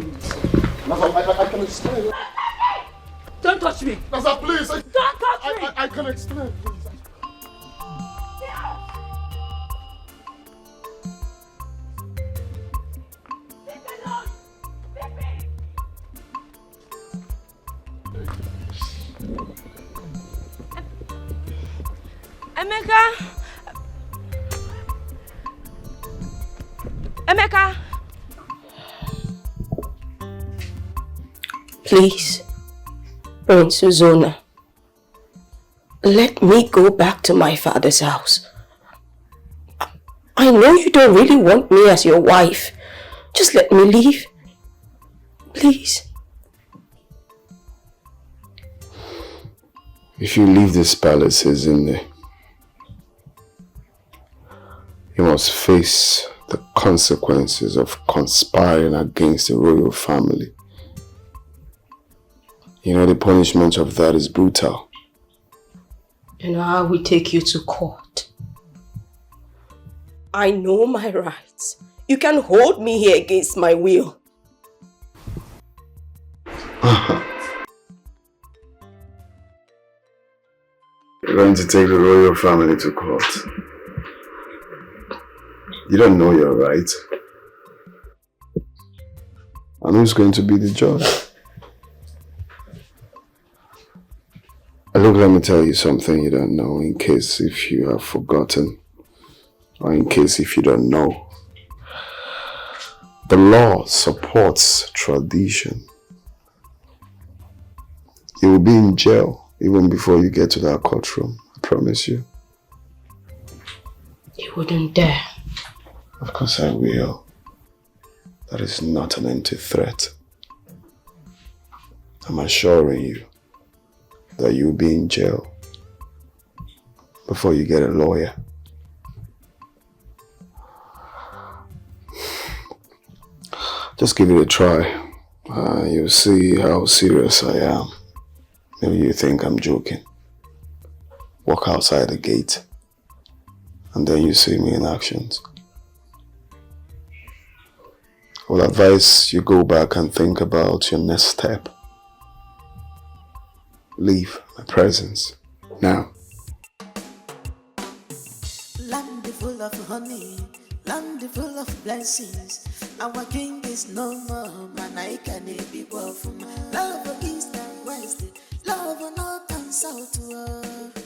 Naza, I can explain. Don't touch me! Naza, please! Don't touch me! I can explain, please. Emeka! Please, Prince Uzona, let me go back to my father's house. I know you don't really want me as your wife. Just let me leave. Please. If you leave this palace, Ezinne, you must face the consequences of conspiring against the royal family. You know, the punishment of that is brutal. You know, I will take you to court. I know my rights. You can hold me here against my will. You're going to take the royal family to court. You don't know you're right. And who's going to be the judge? Look, let me tell you something you don't know, in case if you have forgotten, or in case if you don't know. The law supports tradition. You will be in jail even before you get to that courtroom, I promise you. You wouldn't dare. Of course I will. That is not an empty threat. I'm assuring you that you'll be in jail before you get a lawyer. Just give it a try. You'll see how serious I am. Maybe you think I'm joking. Walk outside the gate and then you see me in actions. I will advise you go back and think about your next step. Leave my presence now. Land full of honey, land full of blessings. Our king is no more, man. I can be from love east and west, love north and south.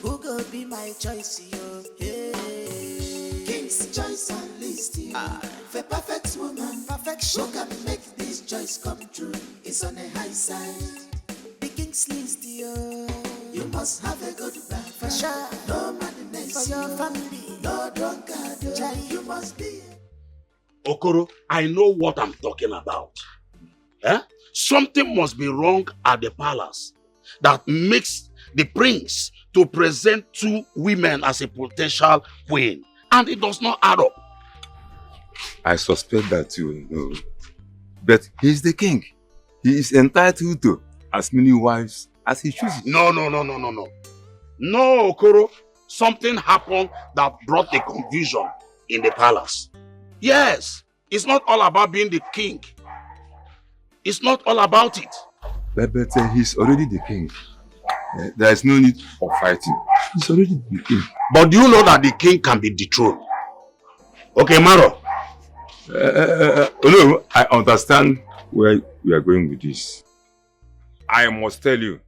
Who go be my choice? Hey. King's choice and list. For perfect woman, perfection. Who can make this choice come true? It's on a high side. The king's list, you must have a good back for sure. No madness for your family, no drunkard. You must be. Okoro, I know what I'm talking about. Something must be wrong at the palace that makes the prince to present 2 women as a potential queen, and it does not add up. I suspect that too, no. But he's the king. He is entitled to as many wives as he chooses. No, Okoro. Something happened that brought the confusion in the palace. Yes, it's not all about being the king. It's not all about it. But he's already the king. There is no need for fighting. He's already the king. But do you know that the king can be dethroned? Okay, Maro. No, I understand where you are going with this. I must tell you,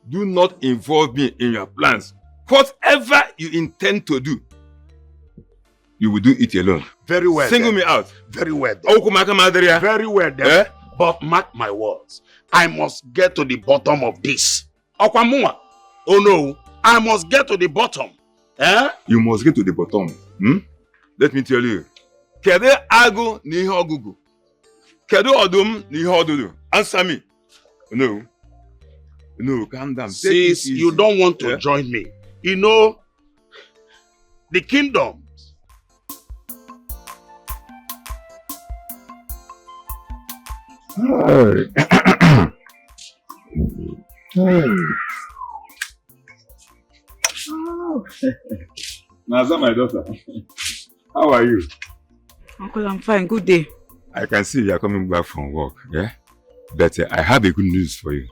do not involve me in your plans. Whatever you intend to do, you will do it alone. Very well. Single me out. Very well. Very well. But mark my words, I must get to the bottom of this. Oh no, I must get to the bottom. You must get to the bottom. Let me tell you. Kede agu ni ihe ogugu. Kede odum ni ihe odudu. Answer me. No, calm down. Since you don't want to join me, you know, the kingdom. Naza, my daughter. How are you? Uncle, I'm fine. Good day. I can see you are coming back from work, yeah? But I have a good news for you.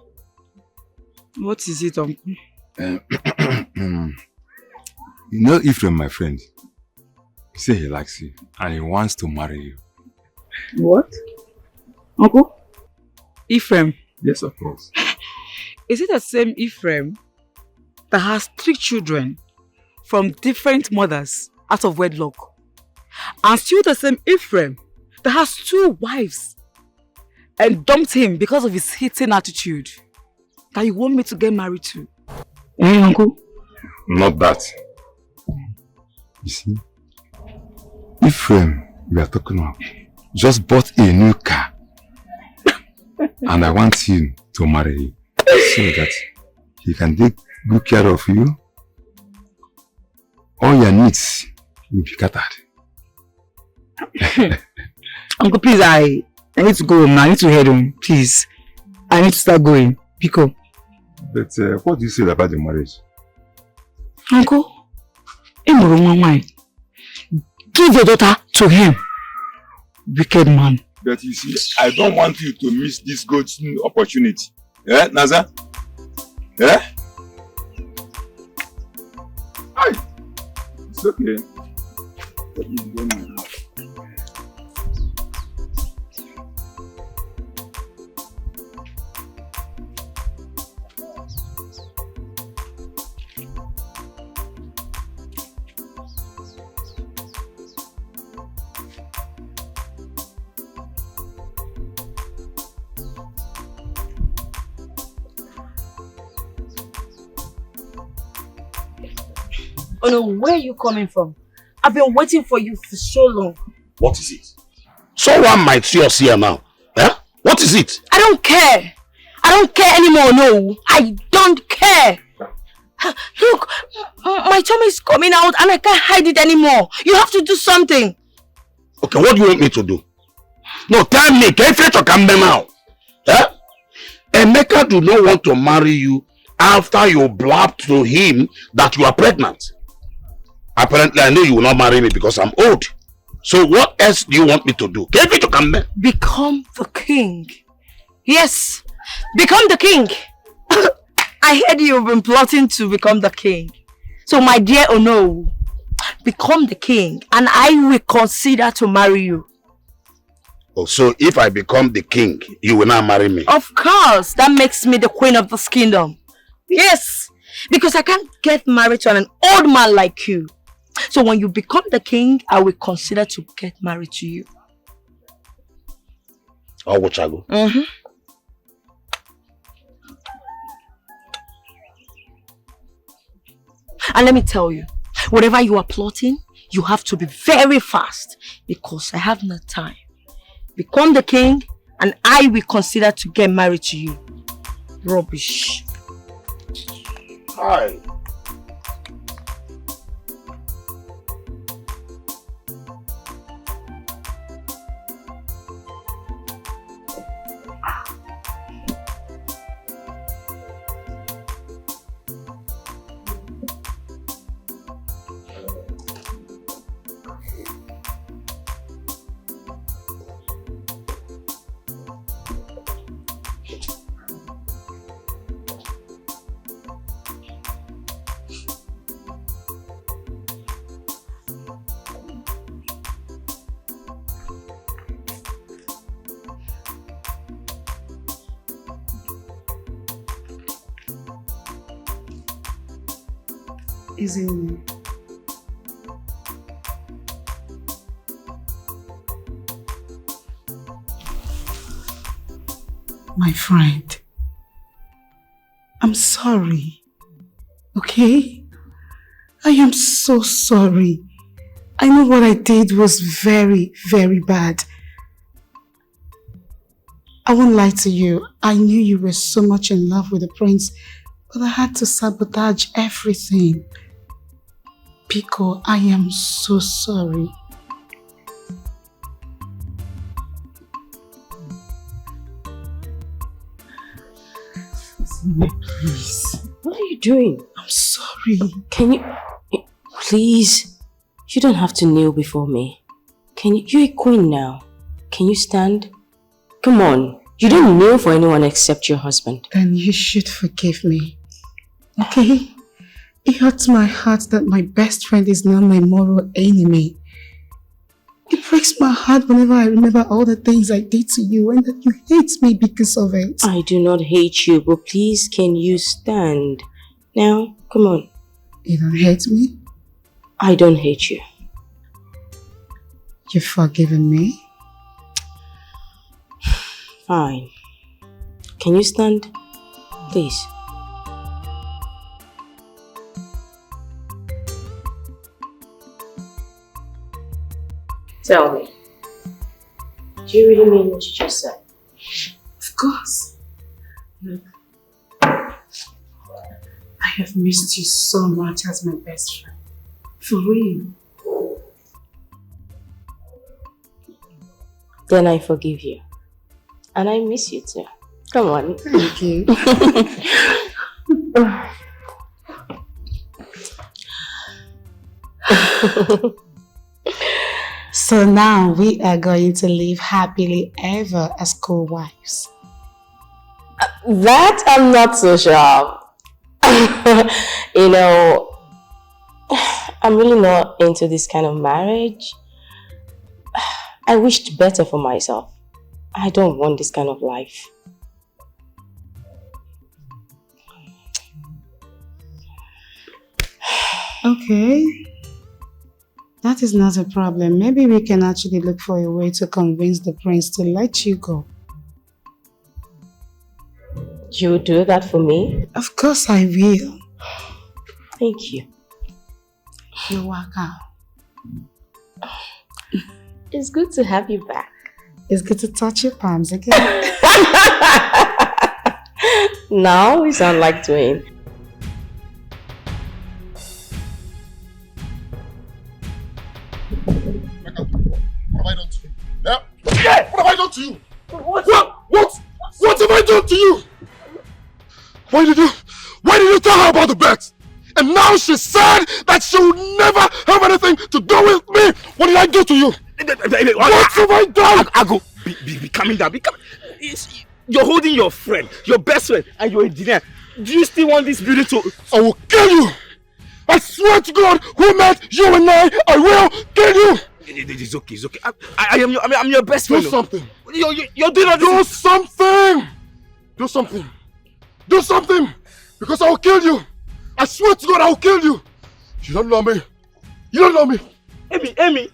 What is it, Uncle? You know Ephraim, my friend. He said he likes you and he wants to marry you. What? Uncle? Ephraim? Yes, of course. Is it the same Ephraim that has 3 children from different mothers out of wedlock? And still the same Ephraim that has 2 wives and dumped him because of his hitting attitude that you want me to get married to? Eh, Uncle? Not that. You see, Ephraim, we are talking about, just bought a new car. And I want him to marry you so that he can take good care of you. All your needs will be catered. Uncle, please, I need to go home now. I need to head home. Please. I need to start going. Pico. But what do you say about the marriage? Uncle, give your daughter to him. Wicked man. But you see, I don't want you to miss this golden opportunity. Yeah, Naza? Yeah? Hi. It's okay. Oh no, where are you coming from? I've been waiting for you for so long. What is it? Someone might see us here now. Eh? What is it? I don't care. I don't care anymore, no. I don't care. Look, my tummy is coming out and I can't hide it anymore. You have to do something. Okay, what do you want me to do? No, tell me. Can you come now? Eh? Emeka do not want to marry you after you blabbed to him that you are pregnant. Apparently, I know you will not marry me because I'm old. So what else do you want me to do? Can you come back? Become the king. Yes, become the king. I heard you've been plotting to become the king. So my dear Ono, become the king and I will consider to marry you. Oh, so if I become the king, you will not marry me? Of course, that makes me the queen of this kingdom. Yes, because I can't get married to an old man like you. So when you become the king, I will consider to get married to you. Oh, Uche. And let me tell you, whatever you are plotting, you have to be very fast because I have no time. Become the king and I will consider to get married to you. Rubbish. Hi. Isn't it? My friend, I'm sorry, okay? I am so sorry. I know what I did was very, very bad. I won't lie to you. I knew you were so much in love with the prince, but I had to sabotage everything. Pico, I am so sorry. Please. What are you doing? I'm sorry. Can you... Please. You don't have to kneel before me. Can you... You're a queen now. Can you stand? Come on. You don't kneel for anyone except your husband. Then you should forgive me. Okay? It hurts my heart that my best friend is now my moral enemy. It breaks my heart whenever I remember all the things I did to you and that you hate me because of it. I do not hate you, but please can you stand? Now, come on. You don't hate me? I don't hate you. You've forgiven me? Fine. Can you stand? Please. Tell me, do you really mean what you just said? Of course. Look, I have missed you so much as my best friend. For real. Then I forgive you. And I miss you too. Come on. Thank you. So now we are going to live happily ever as co-wives. That I'm not so sure. You know, I'm really not into this kind of marriage. I wished better for myself. I don't want this kind of life. Okay. That is not a problem. Maybe we can actually look for a way to convince the prince to let you go. You will do that for me? Of course I will. Thank you. You're welcome. It's good to have you back. It's good to touch your palms again. Now we sound like twins. What have I done to you? Yeah? Yeah! What have I done to you? What have I done to you? Why did you tell her about the bet? And now she said that she would never have anything to do with me. What did I do to you? What have I done? Ago, be coming down. You're holding your friend, your best friend, and your engineer. Do you still want this building to... I will kill you! I swear to God, who met you and I will kill you! It's okay, it's okay. I'm your best friend. Do something. You're doing Do something! Do something. Do something! Because I will kill you! I swear to God, I will kill you! You don't know me. You don't know me. Amy.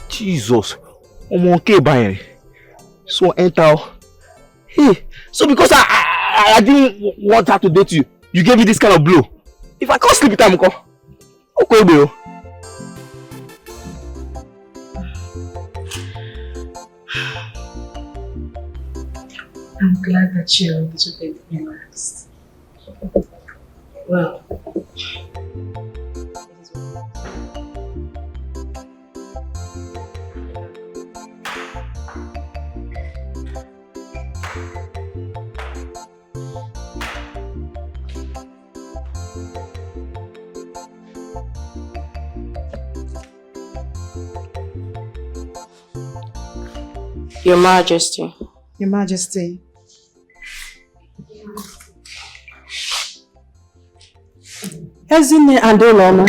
Jesus. I'm okay, Bayern. So enter. Hey, so because I didn't want her to date you, you gave me this kind of blow. If I can't sleep with her, okay, bro. I'm glad that you're a little bit relaxed. Well, Your Majesty. Your Majesty. Ezine and Oloma,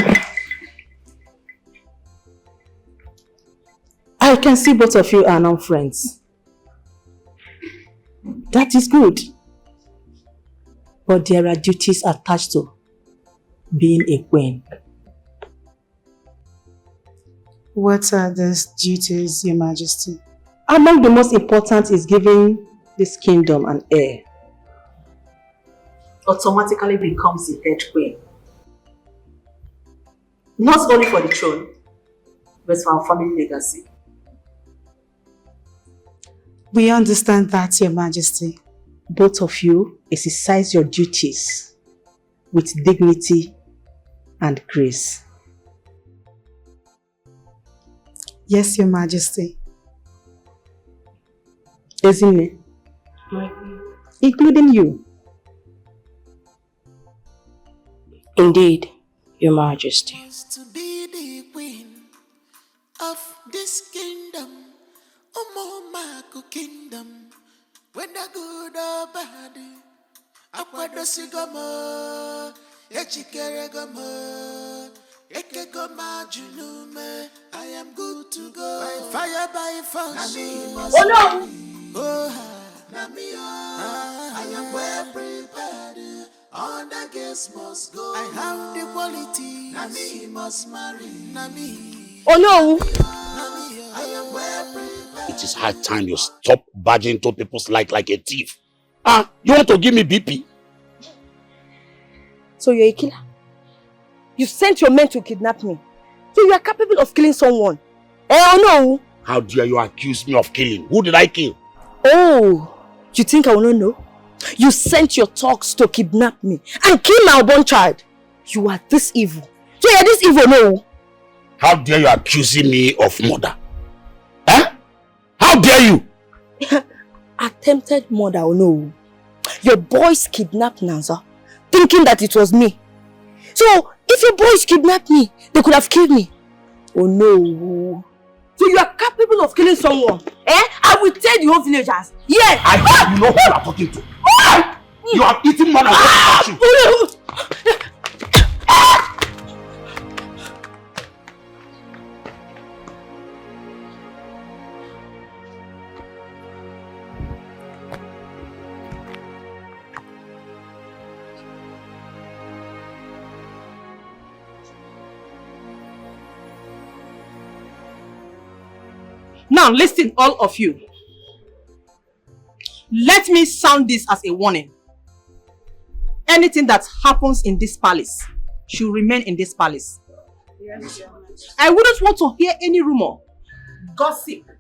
I can see both of you are now friends. That is good. But there are duties attached to being a queen. What are those duties, Your Majesty? Among the most important is giving this kingdom an heir. Automatically becomes the head queen. Not only for the throne, but for our family legacy. We understand that, Your Majesty. Both of you exercise your duties with dignity and grace. Yes, Your Majesty. Ezine, including you. Indeed, Your Majesty. To be the queen of this kingdom, Omomako kingdom, whether good or bad, Akwadosigamo, Echikeregamo, Ekegoma Junume, I am good to go. By fire, by force. Oh no! I am well prepared. All the guests must go. I have the qualities. Nami must marry. Nami. Oh no! I am well prepared. It is high time you stop barging into people's life like a thief. You want to give me BP? So you're a killer? You sent your men to kidnap me. So you are capable of killing someone. Oh no! How dare you accuse me of killing? Who did I kill? Oh, you think I will not know? You sent your thugs to kidnap me and kill my unborn child. You are this evil. So you are this evil, no? How dare you accusing me of murder? How dare you? Attempted murder, oh no. Your boys kidnapped Nanza, thinking that it was me. So, if your boys kidnapped me, they could have killed me. Oh no. So you are capable of killing someone? I will tell the whole villagers. Yes. You know who you are talking to. You have eaten more than what you. Now listen, all of you. Let me sound this as a warning. Anything that happens in this palace should remain in this palace. Yes, Your Majesty. I wouldn't want to hear any rumor, gossip, or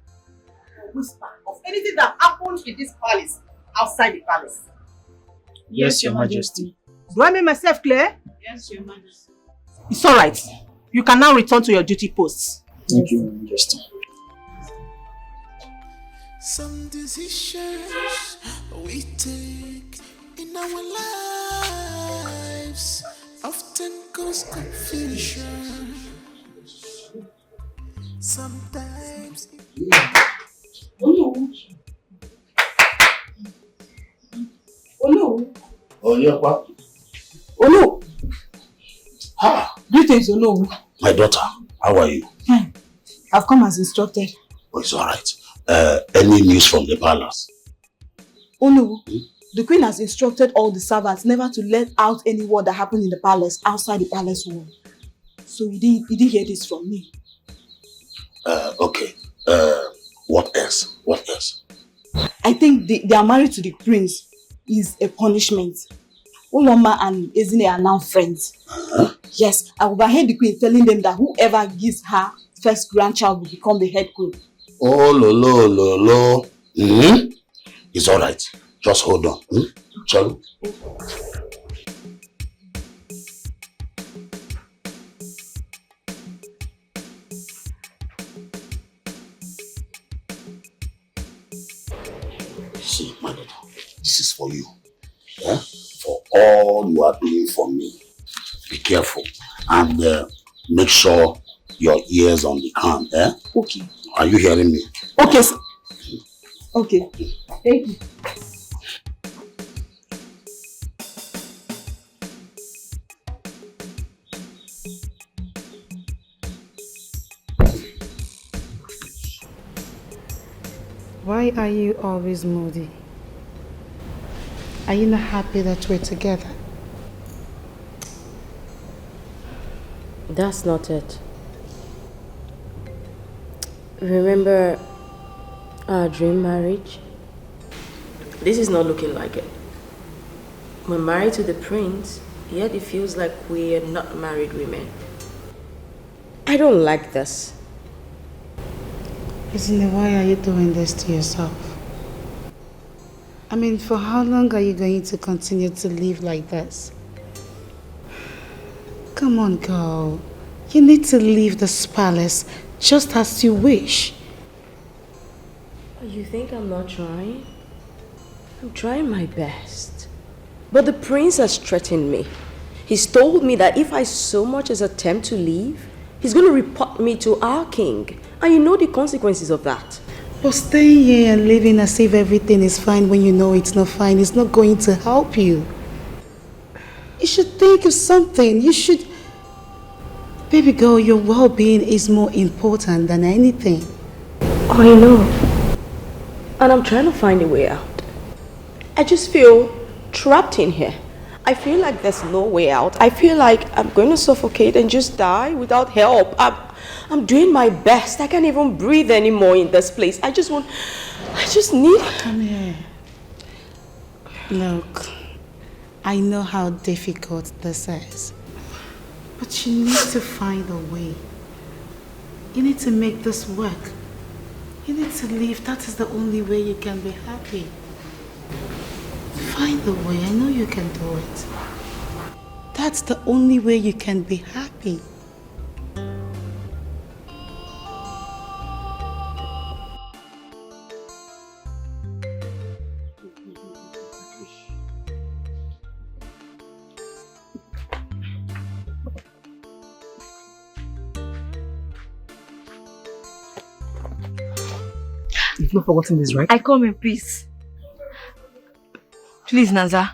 whisper of anything that happens in this palace outside the palace. Yes, Your Majesty. Do I make myself clear? Yes, Your Majesty. It's alright. You can now return to your duty posts. Thank you, Your Majesty. Some decisions we take in our lives often cause confusion. Sometimes Oh no. Oh, yeah, what? Oh no. Ah, Greetings, oh no. my daughter, how are you? Fine. I've come as instructed. Oh, it's alright. Any news from the palace? Oh no. The queen has instructed all the servants never to let out any word that happened in the palace outside the palace wall. So you didn't hear this from me. Okay. What else? What else? I think they are married to the prince is a punishment. Uloma and Ezine are now friends. Yes, I overheard the queen telling them that whoever gives her first grandchild will become the head queen. Oh, lo. It's alright. Just hold on. Shall we? See, my daughter, this is for you. Yeah? For all you are doing for me. Be careful and make sure your ears on the ground. Eh? Okay. Are you hearing me? Okay, sir. Okay. Thank you. Why are you always moody? Are you not happy that we're together? That's not it. Remember our dream marriage? This is not looking like it. We're married to the prince, yet it feels like we are not married women. I don't like this. Isn't it, why are you doing this to yourself? I mean, for how long are you going to continue to live like this? Come on, girl. You need to leave this palace just as you wish. You think I'm not trying? I'm trying my best. But the prince has threatened me. He's told me that if I so much as attempt to leave, he's going to report me to our king. And you know the consequences of that. But staying here and living as if everything is fine when you know it's not fine is not going to help you. You should think of something. You should... Baby girl, your well-being is more important than anything. I know. And I'm trying to find a way out. I just feel trapped in here. I feel like there's no way out. I feel like I'm going to suffocate and just die without help. I'm doing my best. I can't even breathe anymore in this place. I just need... Come here. Look, I know how difficult this is. But you need to find a way. You need to make this work. You need to leave. That is the only way you can be happy. Find a way. I know you can do it. That's the only way you can be happy. You've not forgotten this, right? I come in peace. Please, Naza,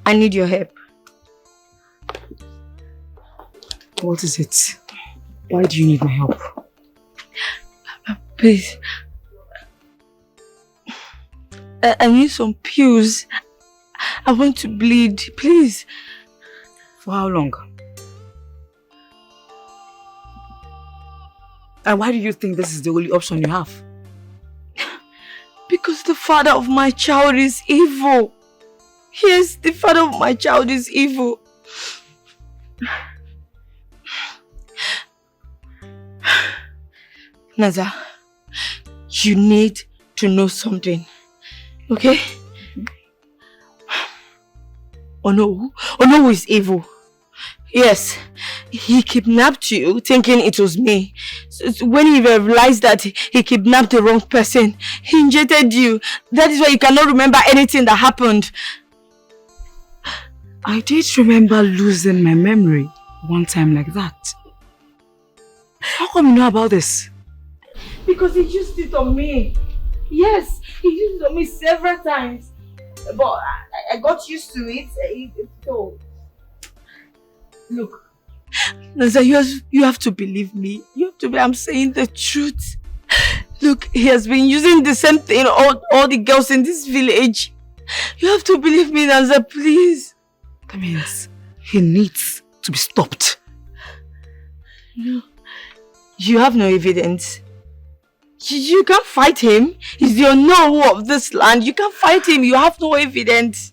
I need your help. What is it? Why do you need my help? Please. I need some pills. I want to bleed, please. For how long? And why do you think this is the only option you have? Because the father of my child is evil. Yes, the father of my child is evil. Naza, you need to know something, okay? Ono is evil. Yes, he kidnapped you thinking it was me. So when he realized that he kidnapped the wrong person, he injected you. That is why you cannot remember anything that happened. I did remember losing my memory one time like that. How come you know about this? Because he used it on me. Yes, he used it on me several times. But I got used to it. So, look, Naza, you have to believe me. I'm saying the truth. Look, he has been using the same thing all the girls in this village. You have to believe me, Naza, please. That means he needs to be stopped. No, you have no evidence. You can't fight him. He's the unknown of this land. You can't fight him. You have no evidence.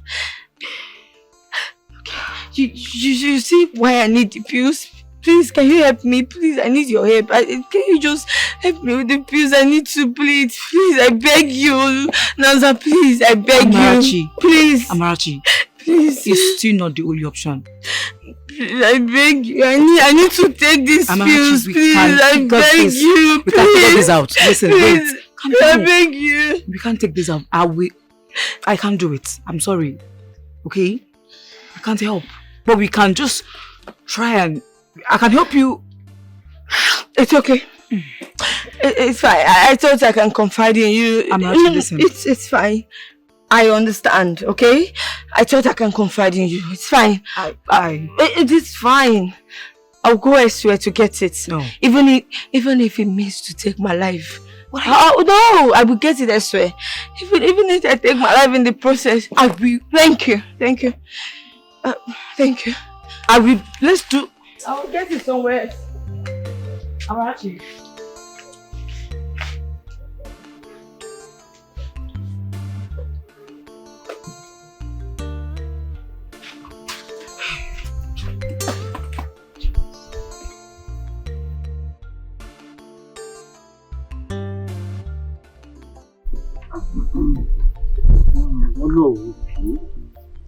Okay. You see why I need the pills? Please, can you help me? Please, I need your help. Can you just help me with the pills? I need to bleed. Please, I beg you. Naza, please, I beg you. Please. Amarachi, please. It's still not the only option. I beg you. I need to take these pills, please. I beg you, please. We can't take this out. Listen, please. Wait. I beg you. We can't take this out. I can't do it. I'm sorry. Okay? I can't help. But we can just try and... I can help you. It's okay. It's fine. I thought I can confide in you. I'm not listening. It's fine. I understand, okay? I thought I can confide in you. It's fine. It is fine. I'll go elsewhere to get it. No. Even if it means to take my life. No, I will get it elsewhere. Even if I take my life in the process, I will. Thank you. Thank you. Thank you. I will. Let's do. I will get it somewhere else. Amarachi.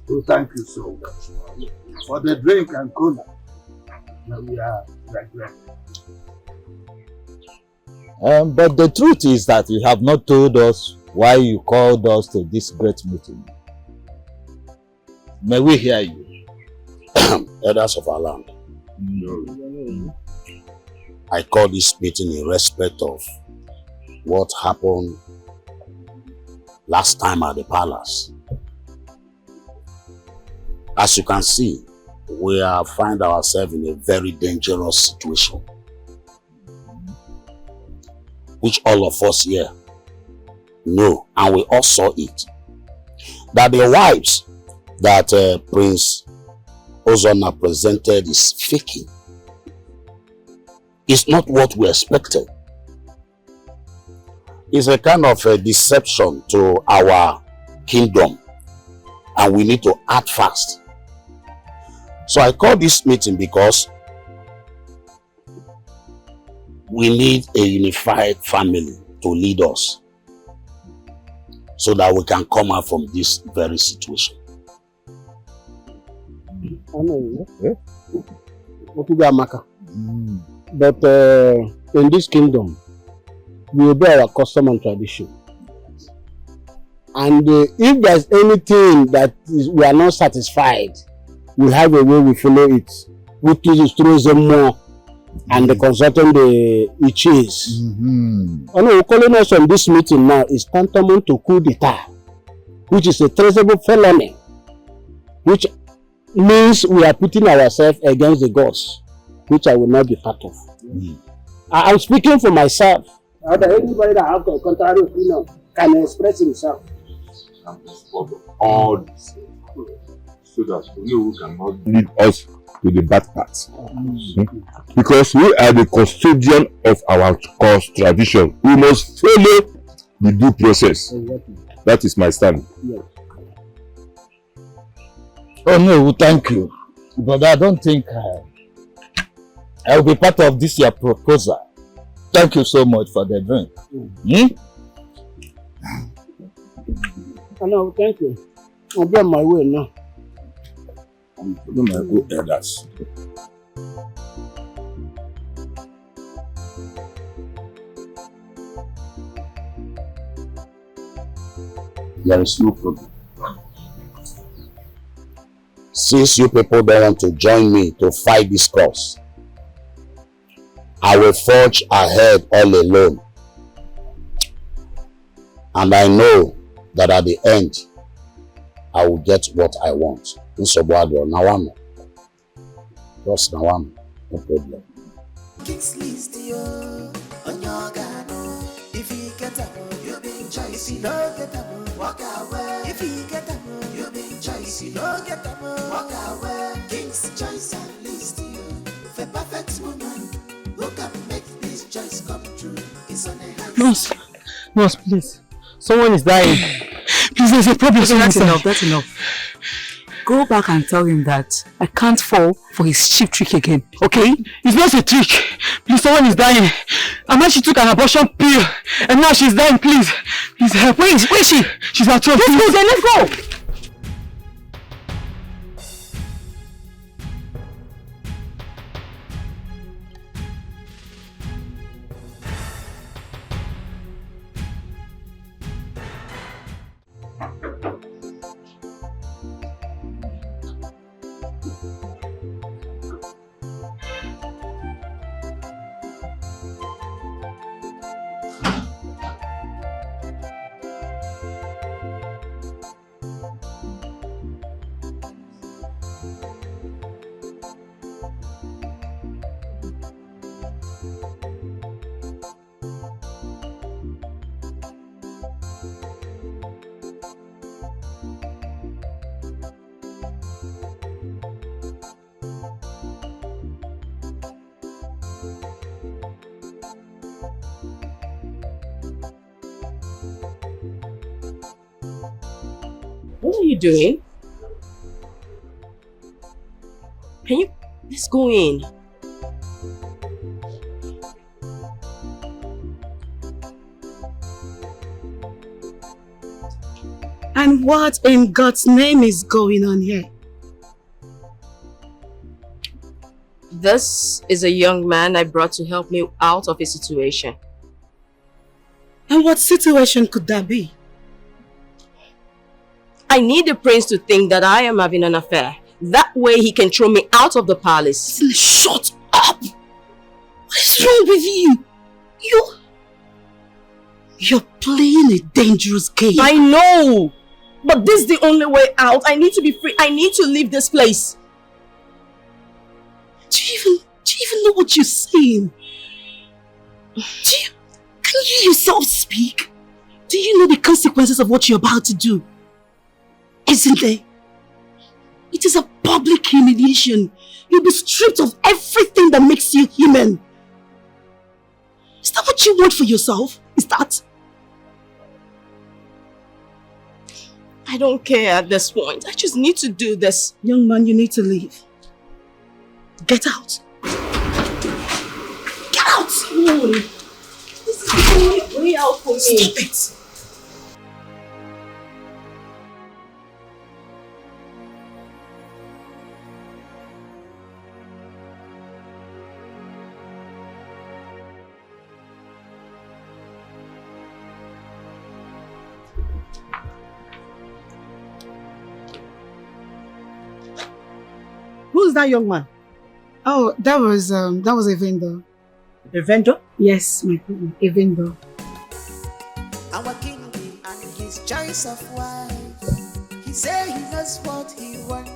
Oh, thank you so much for the drink and cola. Now we are right there. But the truth is that you have not told us why you called us to this great meeting. May we hear you? Elders of our land. No. I call this meeting in respect of what happened last time at the palace. As you can see, we find ourselves in a very dangerous situation, which all of us here know, and we all saw it. That the wives that Prince Ozona presented is faking. It's not what we expected. It's a kind of a deception to our kingdom, and we need to act fast. So I call this meeting because we need a unified family to lead us so that we can come out from this very situation. I know, but in this kingdom, we obey our custom and tradition. And if there's anything that we are not satisfied, we have a way we follow it, which is through them more and the consultant the Uche's. Calling us on this meeting now is tantamount to coup d'etat, which is a traceable felony, which means we are putting ourselves against the gods, which I will not be part of. I'm speaking for myself. Anybody that has a contrary opinion can express himself. All this, so that we cannot lead us to the bad parts. Because we are the custodian of our tradition. We must follow the due process. That is my stand. Oh no, thank you. But I don't think I will be part of this your proposal. Thank you so much for the drink. No, thank you. I'll be on my way now. I'm following my good elders. There is no problem. Since you people don't want to join me to fight this cause, I will forge ahead all alone. And I know that at the end, I will get what I want. Just Nawano, no problem. If you get up, you be choice. If you don't get up, walk away. If you get up, you be choice. If you don't get up, walk away. King's choice and list you. For perfect woman who can make this choice come true is on a hand. Nurse, please. Someone is dying. Please, there's a problem. Okay, that's enough, that's enough. Go back and tell him that I can't fall for his cheap trick again, okay? It's not a trick. Please, someone is dying. Amma, she took an abortion pill and now she's dying, please. Please help. Where is she? She's at home. Let's go then, let's go! What are you doing? Can you... Let's go in. And what in God's name is going on here? This is a young man I brought to help me out of a situation. And what situation could that be? I need the prince to think that I am having an affair. That way he can throw me out of the palace. Shut up! What is wrong with you? You're playing a dangerous game. I know! But this is the only way out. I need to be free. I need to leave this place. Do you even know what you're saying? Can you yourself speak? Do you know the consequences of what you're about to do? Isn't there? It is a public humiliation. You'll be stripped of everything that makes you human. Is that what you want for yourself? Is that? I don't care at this point. I just need to do this. Young man, you need to leave. Get out. Get out! No. This is the only way out for me. Stop it. Who's that young man? Oh, that was a vendor. A vendor? Yes, my partner, a vendor. Our king and his choice of wife. He say he knows what he want.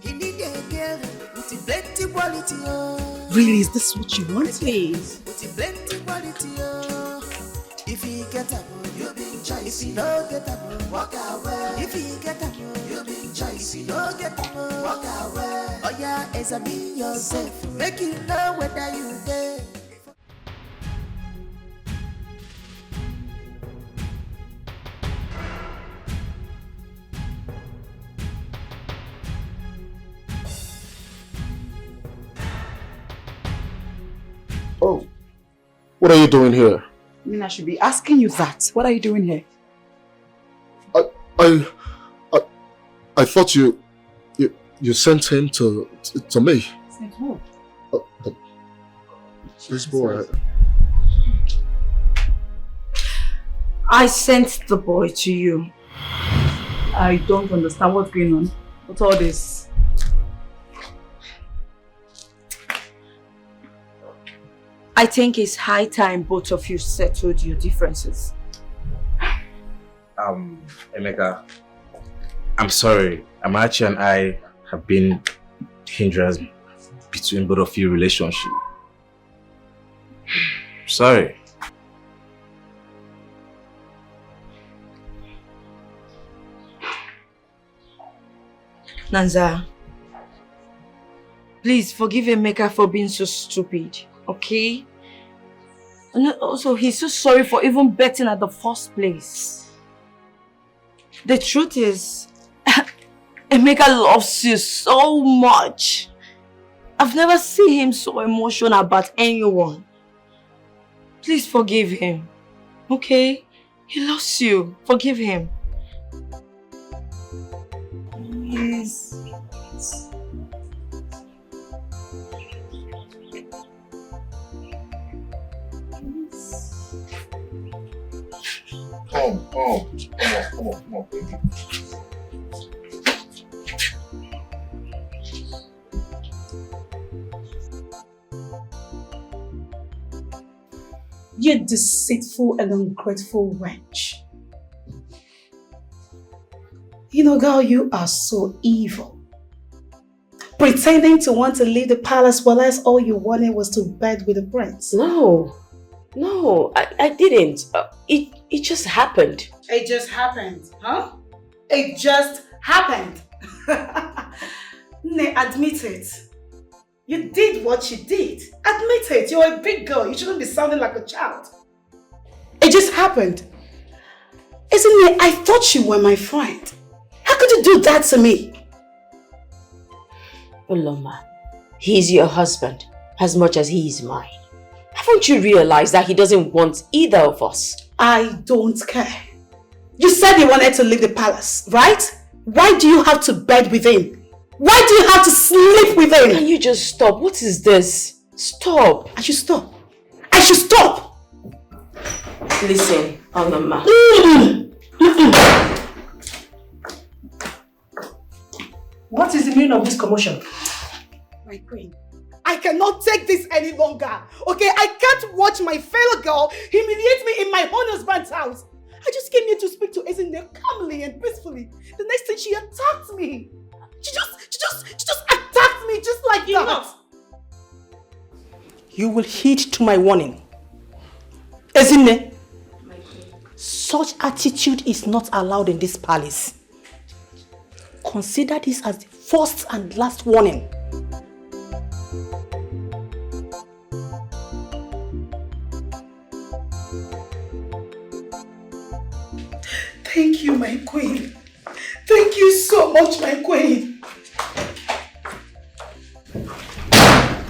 He need a girl with plenty quality. Oh. Really, is this what you want? Please. With plenty quality. Oh. If he get up, you be choice. If he don't get up, walk away. If he get up, you be choice. If he don't get up, walk away. Oh yeah, examine yourself. Make you know whether you there. What are you doing here? I mean, I should be asking you that. What are you doing here? I thought you sent him to me. Sent who? This boy. I sent the boy to you. I don't understand what's going on. What's all this? I think it's high time both of you settled your differences. Emeka, I'm sorry. Amachi and I have been hindrance between both of your relationship. Sorry. Nanza, please forgive Emeka for being so stupid, okay? And also, he's so sorry for even betting at the first place. The truth is, Emeka loves you so much. I've never seen him so emotional about anyone. Please forgive him, okay? He loves you. Forgive him. Yes. Come on, baby. You deceitful and ungrateful wench. You know, girl, you are so evil. Pretending to want to leave the palace while all you wanted was to bed with the prince. No, I didn't. It just happened. It just happened, huh? It just happened. Nay, admit it. You did what you did. Admit it. You're a big girl. You shouldn't be sounding like a child. It just happened. Isn't it? I thought you were my friend. How could you do that to me? Uloma, he's your husband as much as he is mine. Haven't you realized that he doesn't want either of us? I don't care. You said you wanted to leave the palace, right? Why do you have to bed with him? Why do you have to sleep with him? Can you just stop? What is this? Stop. I should stop. I should stop. Listen, Uloma. What is the meaning of this commotion? My queen, I cannot take this any longer. Okay, I can't watch my fellow girl humiliate me in my own husband's house. I just came here to speak to Ezinne calmly and peacefully. The next thing she attacked me. She just attacked me just like that. You will heed to my warning. Ezinne, such attitude is not allowed in this palace. Consider this as the first and last warning. Thank you, my queen. Thank you so much, my queen.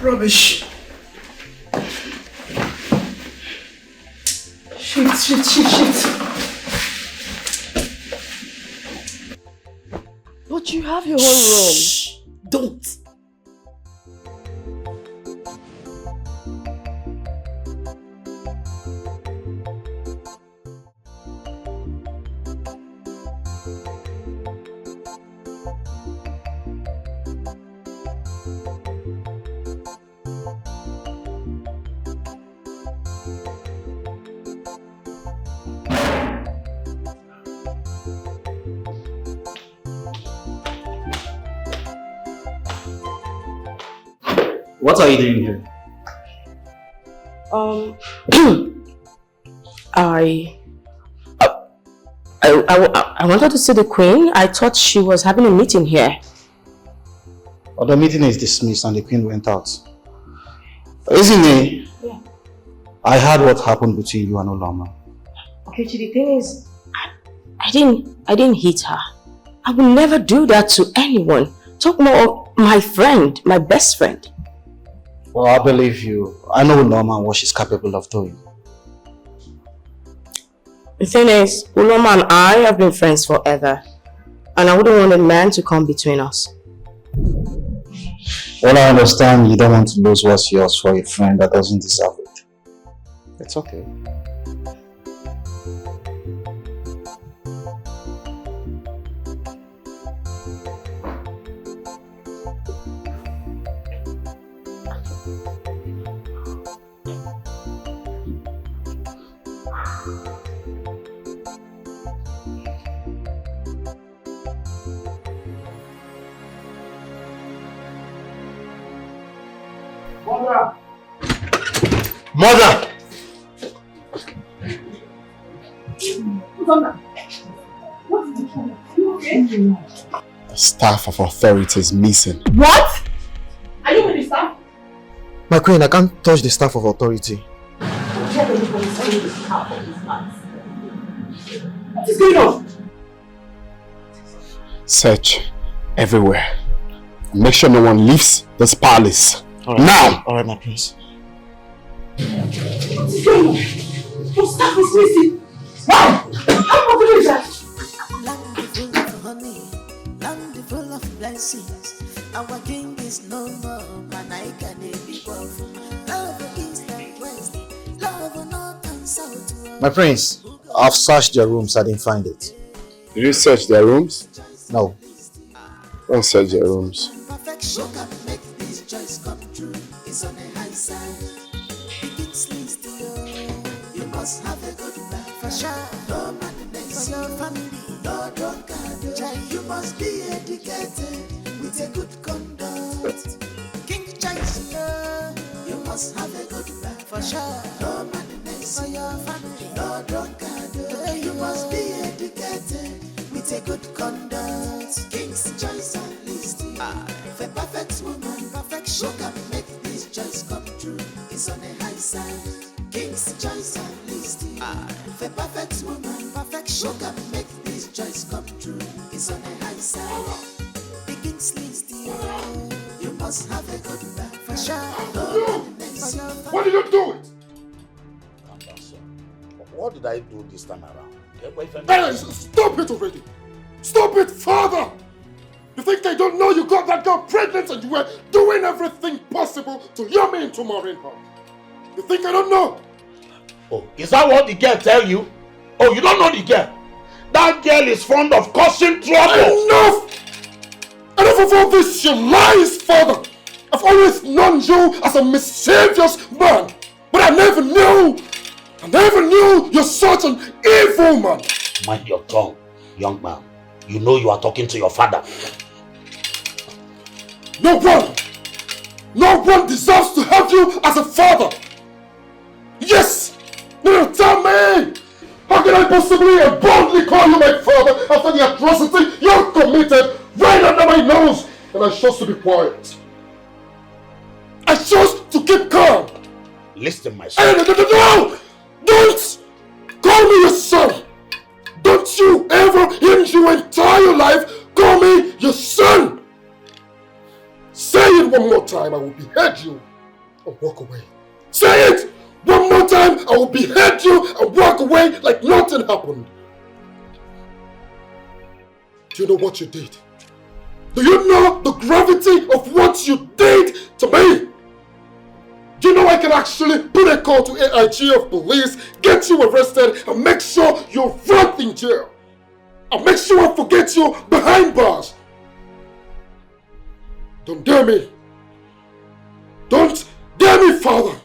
Rubbish. Shit. But you have your own room. Shh, don't. What are you doing here? I wanted to see the queen. I thought she was having a meeting here. Oh, the meeting is dismissed and the queen went out. Isn't it? Yeah. I heard what happened between you and Uloma. Okay, the thing is, I didn't hit her. I will never do that to anyone. Talk more of my friend, my best friend. Well, I believe you. I know Uloma and what she's capable of doing. The thing is, Uloma and I have been friends forever. And I wouldn't want a man to come between us. Well, I understand you don't want to lose what's yours for a friend that doesn't deserve it. It's okay. Mother! The staff of authority is missing. What? Are you with the staff? My queen, I can't touch the staff of authority. What is going on? Search everywhere. Make sure no one leaves this palace. All right. Now! Alright, my prince. What is going on? Your staff is missing. Wow! How can you do that? Land full of honey, land full of blessings. Our king is no more, and I can be powerful. Love east and west, love north and south. My prince, I've searched their rooms, I didn't find it. Did you search their rooms? No. Don't search their rooms. Perfection can make this choice come true. It's on the high side. It's least you must have a good life. For sure. No madness. For your family. No drunkard. You must be educated with a good conduct. King choice. You must have a good life. For sure. No madness. For your family. No drunkard. You must be educated with a good conduct. King's choice and list. For perfect woman, perfection can make this choice come true. It's on the high side. King's choice and list. For perfect woman, perfection can make this choice come true. It's on the high side. The king's list. You must have a good life. For sure. Why did you do it? Calm down, sir. What did I do this time around? Hey, stop it already! Stop it, father! You think they don't know you got that girl pregnant and you were doing everything possible to lure me into marrying her? You think I don't know? Oh, is that what the girl tell you? Oh, you don't know the girl? That girl is fond of causing trouble. Enough! Enough of all this, your lies, father! I've always known you as a mischievous man, but I never knew you're such an evil man. Mind your tongue, young man. You know you are talking to your father. No one deserves to have you as a father. Yes! No, tell me! How can I possibly and boldly call you my father after the atrocity you committed right under my nose? And I chose to be quiet. I chose to keep calm. Listen, my son. No! Don't call me your son. Don't you ever in your entire life call me your son. Say it one more time, I will behead you and walk away. Say it one more time, I will behead you and walk away like nothing happened. Do you know what you did? Do you know the gravity of what you did to me? Do you know I can actually put a call to AIG of police, get you arrested, and make sure you're rot in jail? I'll make sure I forget you behind bars. Don't dare me. Don't dare me, father.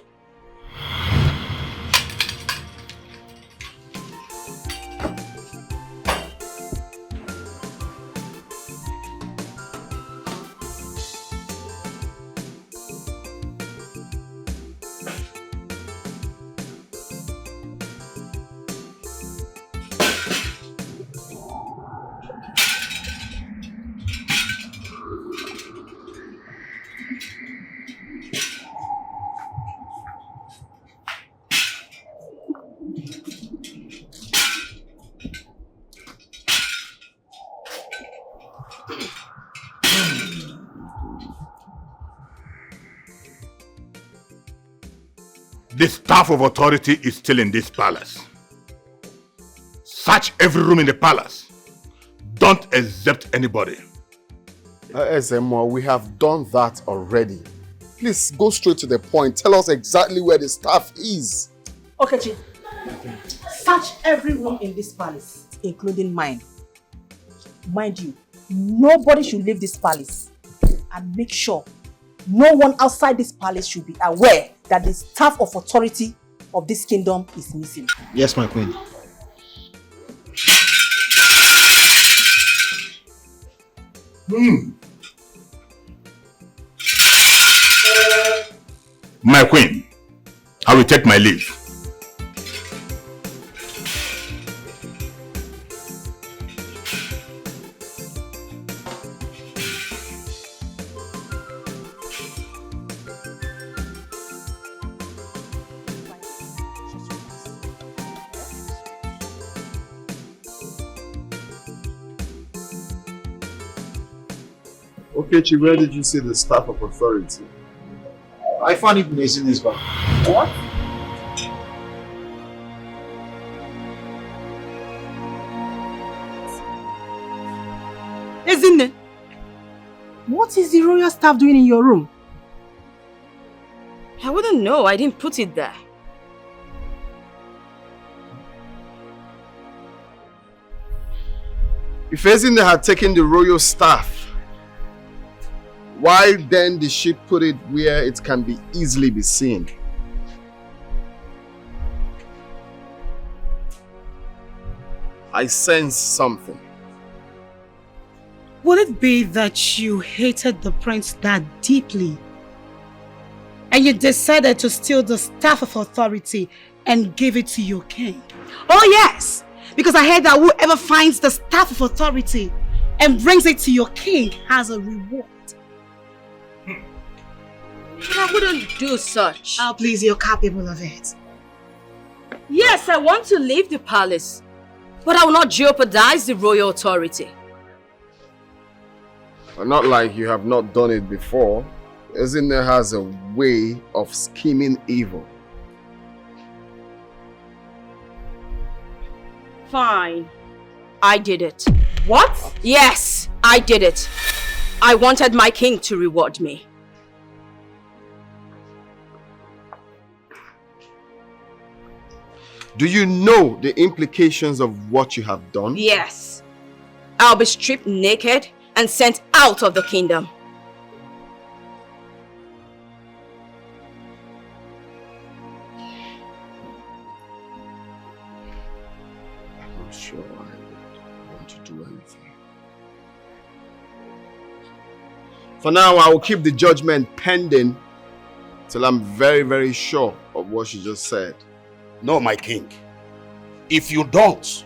The staff of authority is still in this palace. Search every room in the palace. Don't accept anybody. SMO, we have done that already. Please go straight to the point. Tell us exactly where the staff is. Okay, Chief. Search every room in this palace, including mine. Mind you, nobody should leave this palace. And make sure no one outside this palace should be aware that the staff of authority of this kingdom is missing. Yes, my queen. My queen, I will take my leave. Okay, where did you see the staff of authority? I found it in Ezinne's bag. What? Ezinne, what is the royal staff doing in your room? I wouldn't know. I didn't put it there. If Ezinne had taken the royal staff, why then did she put it where it can be easily be seen? I sense something. Would it be that you hated the prince that deeply and you decided to steal the staff of authority and give it to your king? Oh yes, because I heard that whoever finds the staff of authority and brings it to your king has a reward. I wouldn't do such. Oh please, you're capable of it. Yes, I want to leave the palace, but I will not jeopardize the royal authority. Not like you have not done it before. Ezinne has a way of scheming evil. Fine. I did it. What? Yes, I did it. I wanted my king to reward me. Do you know the implications of what you have done? Yes. I'll be stripped naked and sent out of the kingdom. I'm not sure I want to do anything. For now, I will keep the judgment pending till I'm very, very sure of what she just said. No, my king. If you don't,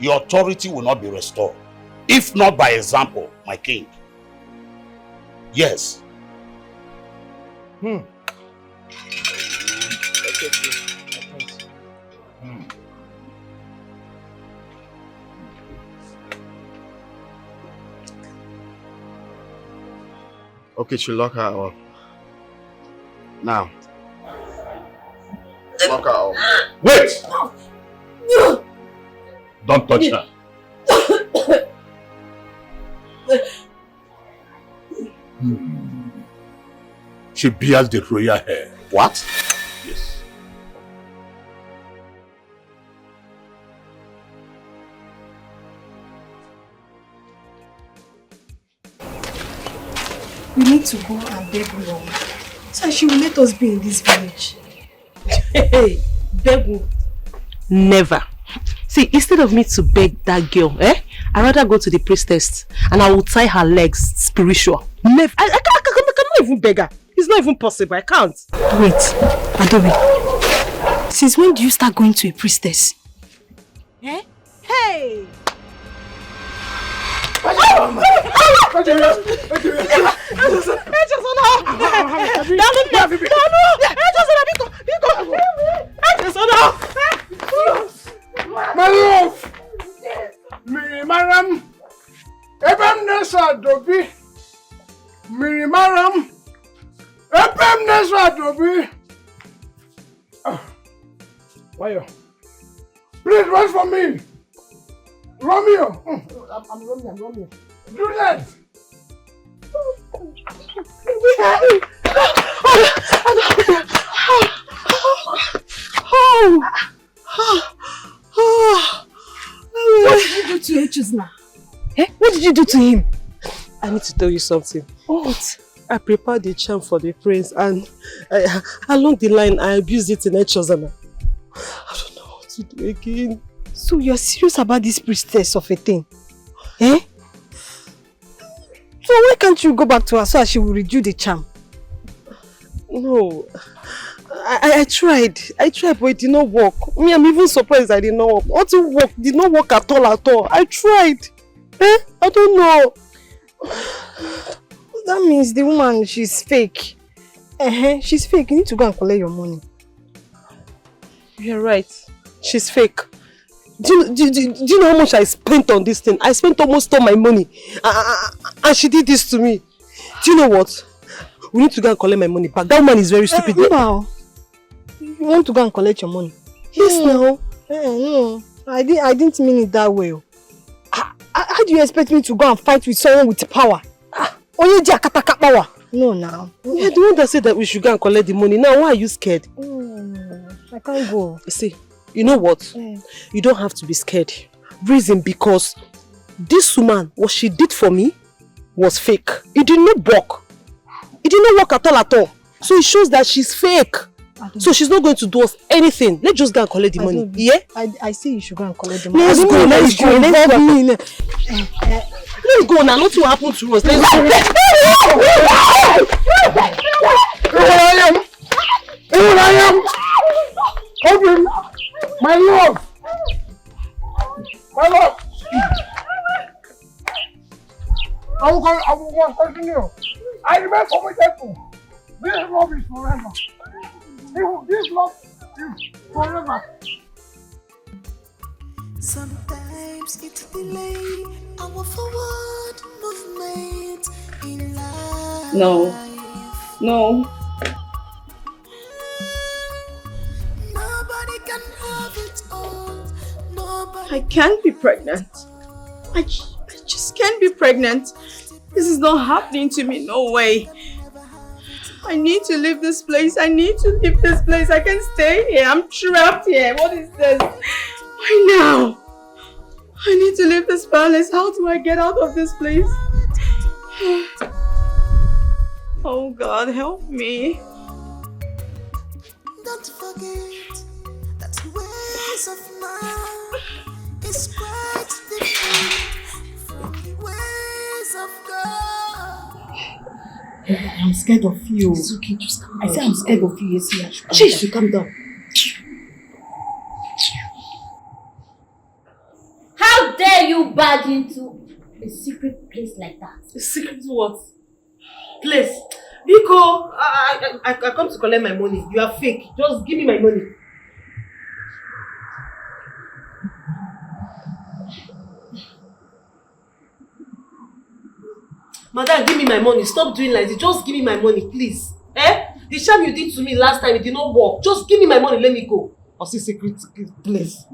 your authority will not be restored. If not by example, my king. Yes. Okay, she lock her up. Now. Lock her up. Wait! Don't touch her. She bears the royal hair. What? Yes. We need to go and beg Mom so she will let us be in this village. Hey, beg who? Never. See, instead of me to beg that girl, I'd rather go to the priestess and I will tie her legs spiritual. Never. I cannot even beg her. It's not even possible. I can't. Wait, Adobe. Since when do you start going to a priestess? Eh? Hey! My love! Mirimaram! Ebem Nesa Dobi! Mirimaram! Ebem Nesa Dobi! Why? Please Juliet, wait for me! Romeo! I'm Romeo. Juliet! What did you do to Uche now? Eh? What did you do to him? I need to tell you something. What? I prepared the charm for the prince and along the line I abused it in Echozana. I don't know what to do again. So you're serious about this priestess of a thing? Eh? So why can't you go back to her so that she will redo the charm? No. I tried. But it did not work. Me, I'm even surprised I did not work. What did not work at all. I tried. Eh? I don't know. That means the woman, she's fake. She's fake. You need to go and collect your money. You're right. She's fake. Do you know how much I spent on this thing? I spent almost all my money. And she did this to me. Do you know what? We need to go and collect my money back. That woman is very stupid. Wow. You want to go and collect your money? Yes, now. No. I didn't mean it that way. How do you expect me to go and fight with someone with power? Only Jakataka power. No, now. You're the one that said that we should go and collect the money. Now, why are you scared? I can't go. See, you know what? You don't have to be scared. Reason because this woman, what she did for me was fake. It did not work. It did not work at all. So it shows that she's fake. So she's not going to do us anything. Let's just go and collect the money. Yeah? I say you should go and collect the money. Let's go. Let's go now. Nothing will happen to us. Let's go. Here I am. Open. My love. I will continue. I remain committed to this love is forever. This love is forever. Sometimes it's delay our forward movement in life. No. Nobody can have it all. Nobody. I can't be pregnant. I just can't be pregnant. This is not happening to me, no way. I need to leave this place. I can't stay here. I'm trapped here. What is this? Why now? I need to leave this palace. How do I get out of this place? Oh God, help me. Don't forget that ways of man is quite different from the ways of God. I'm scared of you. It's okay, just calm down. I say I'm scared of you. Yes, yeah. Jeez, calm down. How dare you barge into a secret place like that? A secret what? Place? Biko, I come to collect my money. You are fake. Just give me my money. Madam, give me my money. Stop doing like this. Just give me my money, please. Eh? The charm you did to me last time, it did not work. Just give me my money, let me go. I'll see secret place.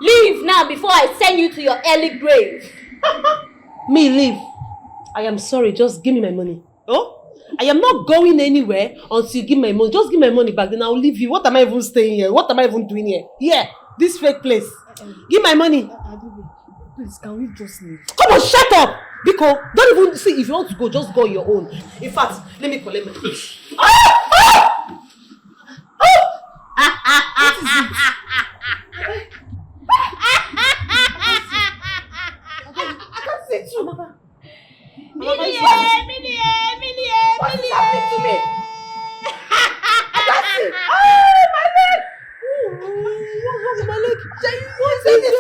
Leave now before I send you to your early grave. Me leave. I am sorry, just give me my money. Oh? I am not going anywhere until you give my money. Just give my money back, then I'll leave you. What am I even staying here? What am I even doing here? Here, this fake place. Give my money. Please, can we just leave? Come on, shut up! Biko, don't even see if you want to go, just go on your own. In fact, let me collect my money. I can't see you. Millie. What is happening to me? I can't see. My leg! What's my leg? This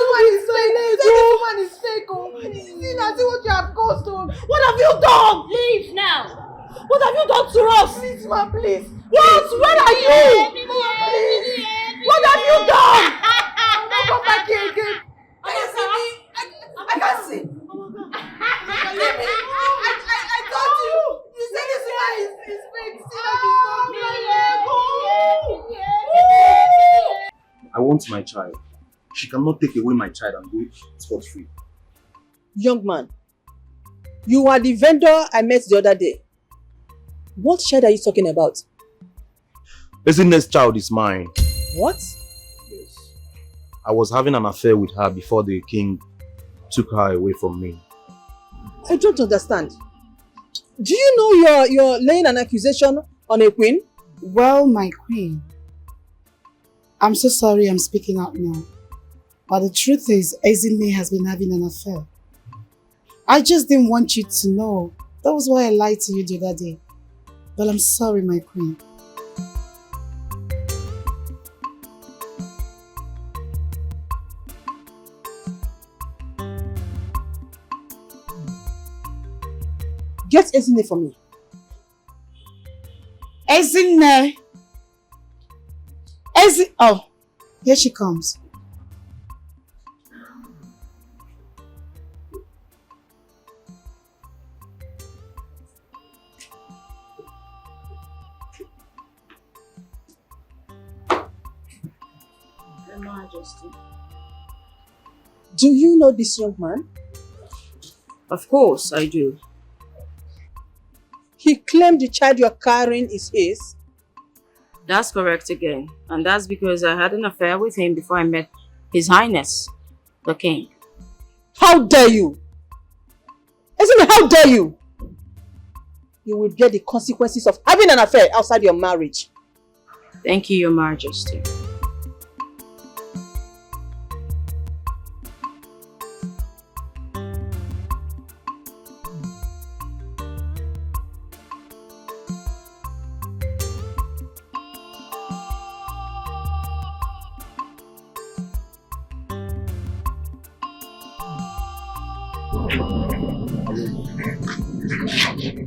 woman is fake. See now, see what you have caused on. What have you done? Leave now. What have you done to us? Please, ma, please. What? Where are you? I want my child. She cannot take away my child and go scot-free. Young man, you are the vendor I met the other day. What child are you talking about? Ezinne's child is mine. What? Yes. I was having an affair with her before the king took her away from me. I don't understand. Do you know you're laying an accusation on a queen? Well, my queen, I'm so sorry I'm speaking out now. But the truth is, Ezinne has been having an affair. I just didn't want you to know. That was why I lied to you the other day. But I'm sorry, my queen. Get Ezinne for me. Ezinne! Oh, here she comes. Your Majesty. Do you know this young man? Of course I do. He claimed the child you're carrying is his. That's correct again. And that's because I had an affair with him before I met His Highness, the King. How dare you? Isn't it, how dare you? You will bear the consequences of having an affair outside your marriage. Thank you, Your Majesty.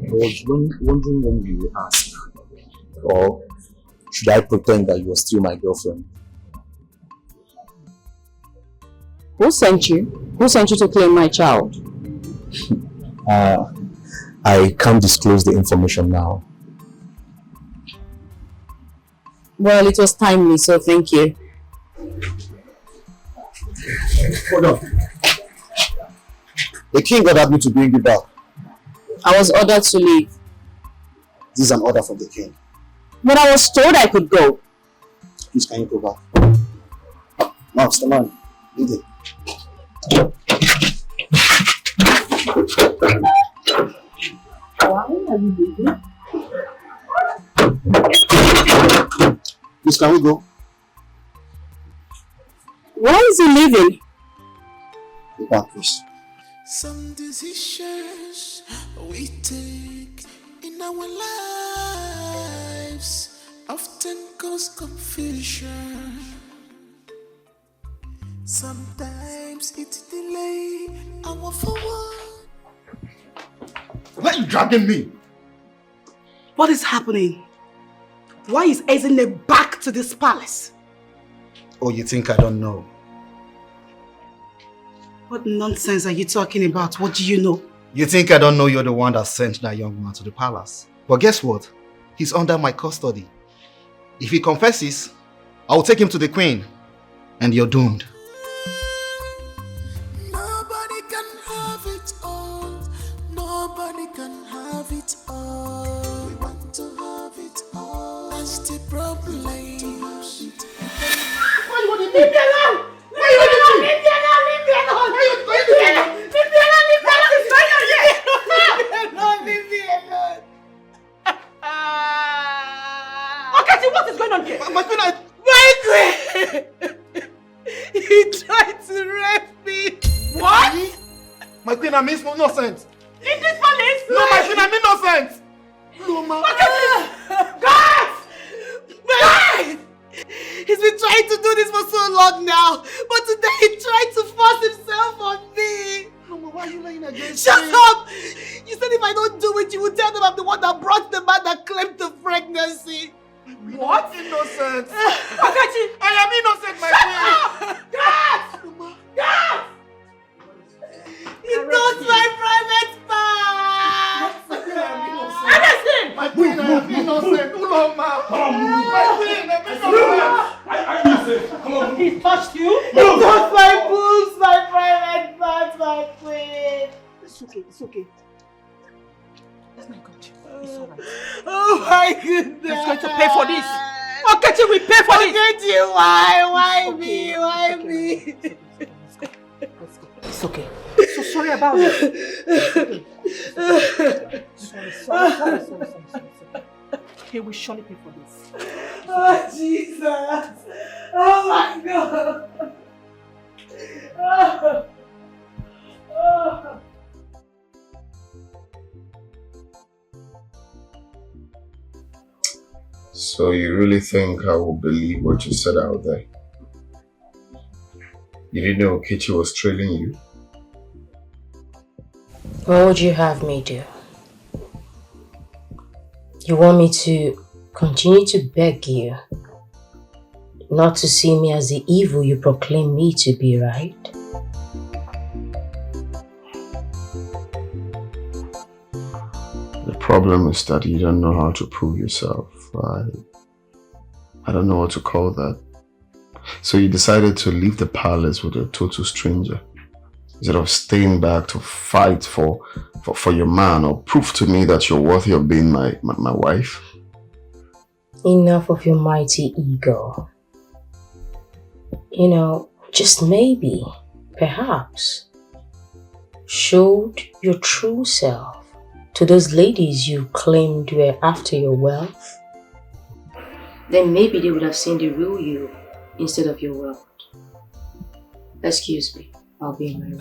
I was wondering when you would ask, or should I pretend that you are still my girlfriend? Who sent you? Who sent you to claim my child? I can't disclose the information now. Well, it was timely, so thank you. Hold on. The king ordered me to bring you back. I was ordered to leave. This is an order from the king. But I was told I could go. Please, can you go back? Now, stand on. Lead it. Why are you leaving? Please, can we go? Why is he leaving? Go back, please. Some decisions we take in our lives often cause confusion. Sometimes it delay our forward. Why are you dragging me? What is happening? Why is Ezinne back to this palace? Oh, you think I don't know? What nonsense are you talking about? What do you know? You think I don't know you're the one that sent that young man to the palace? But guess what? He's under my custody. If he confesses, I will take him to the queen. And you're doomed. Nobody can have it all. Nobody can have it all. We want to have it all. That's the problem. Why you want to leave me alone? Why you want to leave me alone? Leave me alone! Why you going to leave me alone? Leave me alone! Leave me alone! Leave me alone! Okay, what is going on here? My queen, He tried to rape me. What? My queen, I'm innocent. In this palace? No, my queen, I'm innocent. No, ma. Guys! Guys! He's been trying to do this for so long now, but today he tried to force himself on me. Mama, why are you lying against Shut me? up! You said if I don't do it, you will tell them I'm the one that brought the man that claimed the pregnancy. What? Innocent. Akachi! I am innocent, my queen. Guys! Guys! He knows my private part! Anderson! My queen, I am innocent. Uloma. My queen, I'm innocent. I'm innocent. Come on, He touched you? He touched my boobs, my private parts, my queen. It's okay, it's okay. Oh my God, it's alright. Oh my goodness. He's going to pay for this. Okechi will pay for this. Okechi, why me? Why me? It's okay. So sorry about it. Sorry. He will surely pay for this. Oh, Jesus. Oh, my God. Oh. So you really think I will believe what you said out there? You didn't know Kichi was trailing you? What would you have me do? You want me to continue to beg you not to see me as the evil you proclaim me to be, right? The problem is that you don't know how to prove yourself. I don't know what to call that. So you decided to leave the palace with a total stranger instead of staying back to fight for your man or prove to me that you're worthy of being my wife. Enough of your mighty ego. You know, just maybe, perhaps, showed your true self to those ladies you claimed were after your wealth, then maybe they would have seen the real you instead of your wealth. Excuse me, I'll be in my room.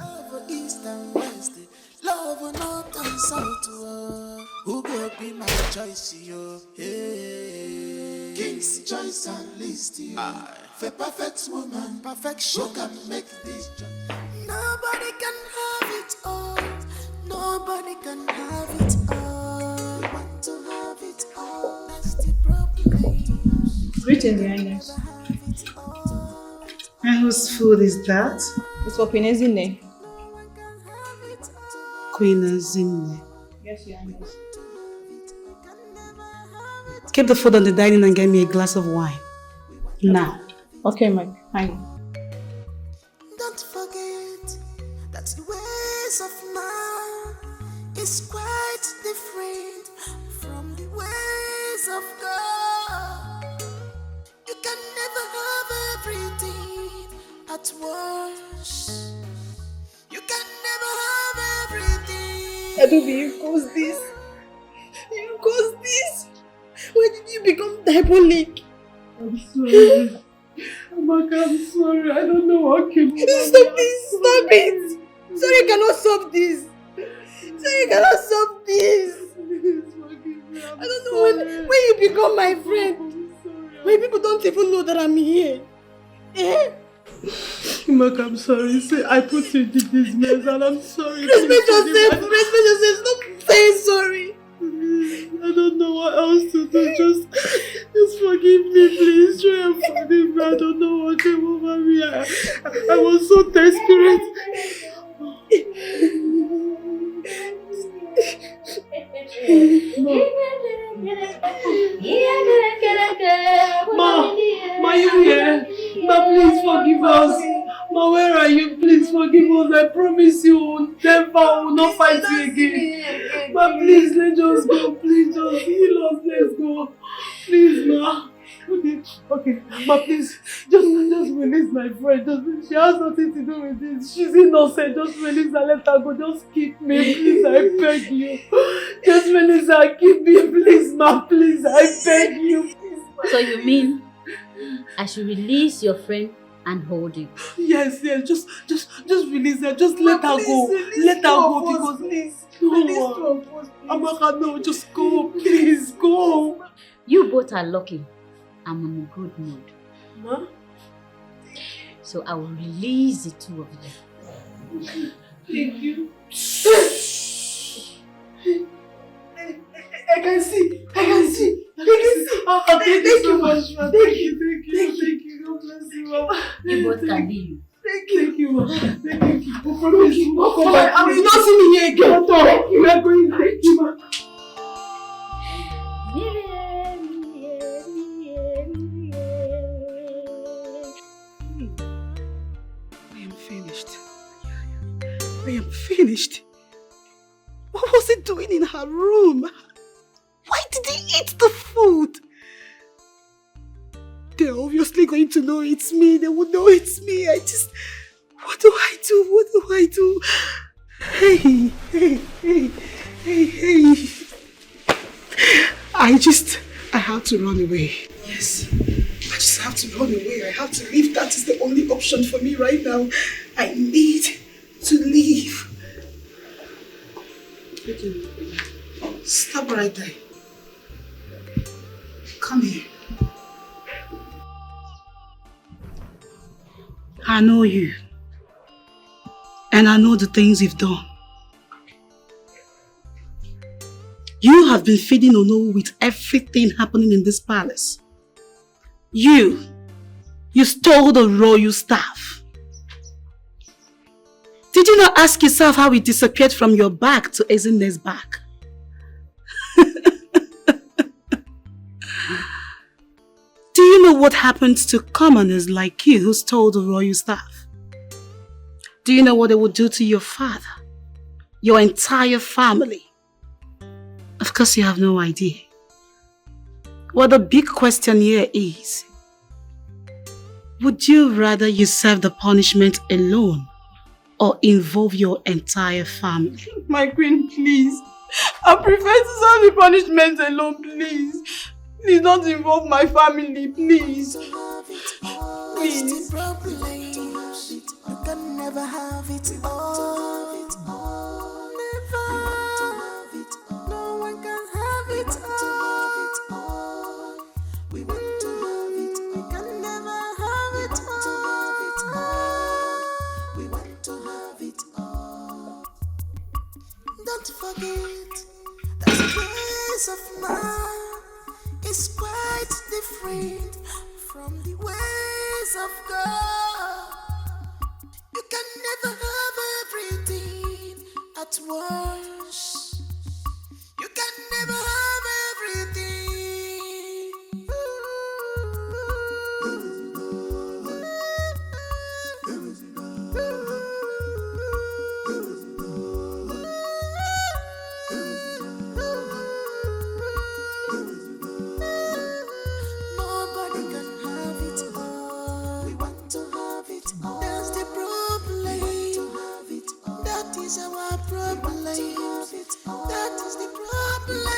Love will not consult who will be my choice, yo. Hey. King's choice and list, yo. For perfect woman, perfection who can make this job. Nobody can have it all. Nobody can have it all. Want to have it all. That's the problem. Greetings, Your Highness. And whose food is that? It's for Queen Ezinne. Queen Ezinne. Yes, Your Highness. Keep the food on the dining and get me a glass of wine. Now. Okay, my Highness. Don't forget that the ways of man is quite different from the ways of God. You can never have everything at once. You can never have everything. Adobe, you caused this. You caused this. Why did you become diabolic? I'm sorry. Amaka, I'm sorry. I don't know what came over. Stop this! Stop it! Sorry, you cannot stop this. Sorry, you cannot stop this. I don't know when you become my friend. When people don't even know that I'm here. Eh? Amaka, I'm sorry. Say, I put you in this mess and I'm sorry. Respect yourself. Respect yourself. Stop saying sorry. I don't know what else to do. Just forgive me, please. Try and forgive me. I don't know what came over me. I was so desperate. Ma, you here? Ma, please forgive us. Ma, where are you? Please forgive us. I promise you, never will not fight you again. Ma, please, let's just go. Please, just heal us. Let's go. Please, Ma. Okay, Ma, please, just release my friend. She has nothing to do with this. She's innocent. Just release her. Let her go. Just keep me, please. I beg you. Just release her. Keep me, please, Ma. Please, I beg you. So you mean I should release your friend and hold you? Yes, just release her. Just let her go. Let her go because please. No, Amaka, no, just go. Please, go. You both are lucky. I'm in a good mood. Huh? So I will release the two of you. Thank you. I can see. Thank you so much, ma. Thank you. God bless you, ma. You both can leave. Thank you, ma. Thank you. I promise you, ma. Come back. I will not see me here again. Thank you. We are going. Thank you, ma. I am finished. What was he doing in her room? Why did he eat the food? They're obviously going to know it's me. They will know it's me. What do I do? What do I do? Hey. I have to run away. Yes. I just have to run away. I have to leave. That is the only option for me right now. I need to leave. Stop right there. Come here. I know you. And I know the things you've done. You have been feeding Ono with everything happening in this palace. You stole the royal staff. Did you not ask yourself how it disappeared from your back to Ezinne's back? Do you know what happens to commoners like you who stole the royal staff? Do you know what they will do to your father? Your entire family? Of course you have no idea. Well, the big question here is, would you rather you serve the punishment alone or involve your entire family? My queen, please. I prefer to serve the punishment alone, please. Please don't involve my family, please. Please. You can never have it all. Never. No one can have it all. We want to have it. We can never have it all. We want to have it all. Don't forget that the ways of man is quite different from the ways of God. You can never have everything at once. You can never have everything. Nobody can have it all. We want to have it all. That's the problem. That is our problem. That is the problem.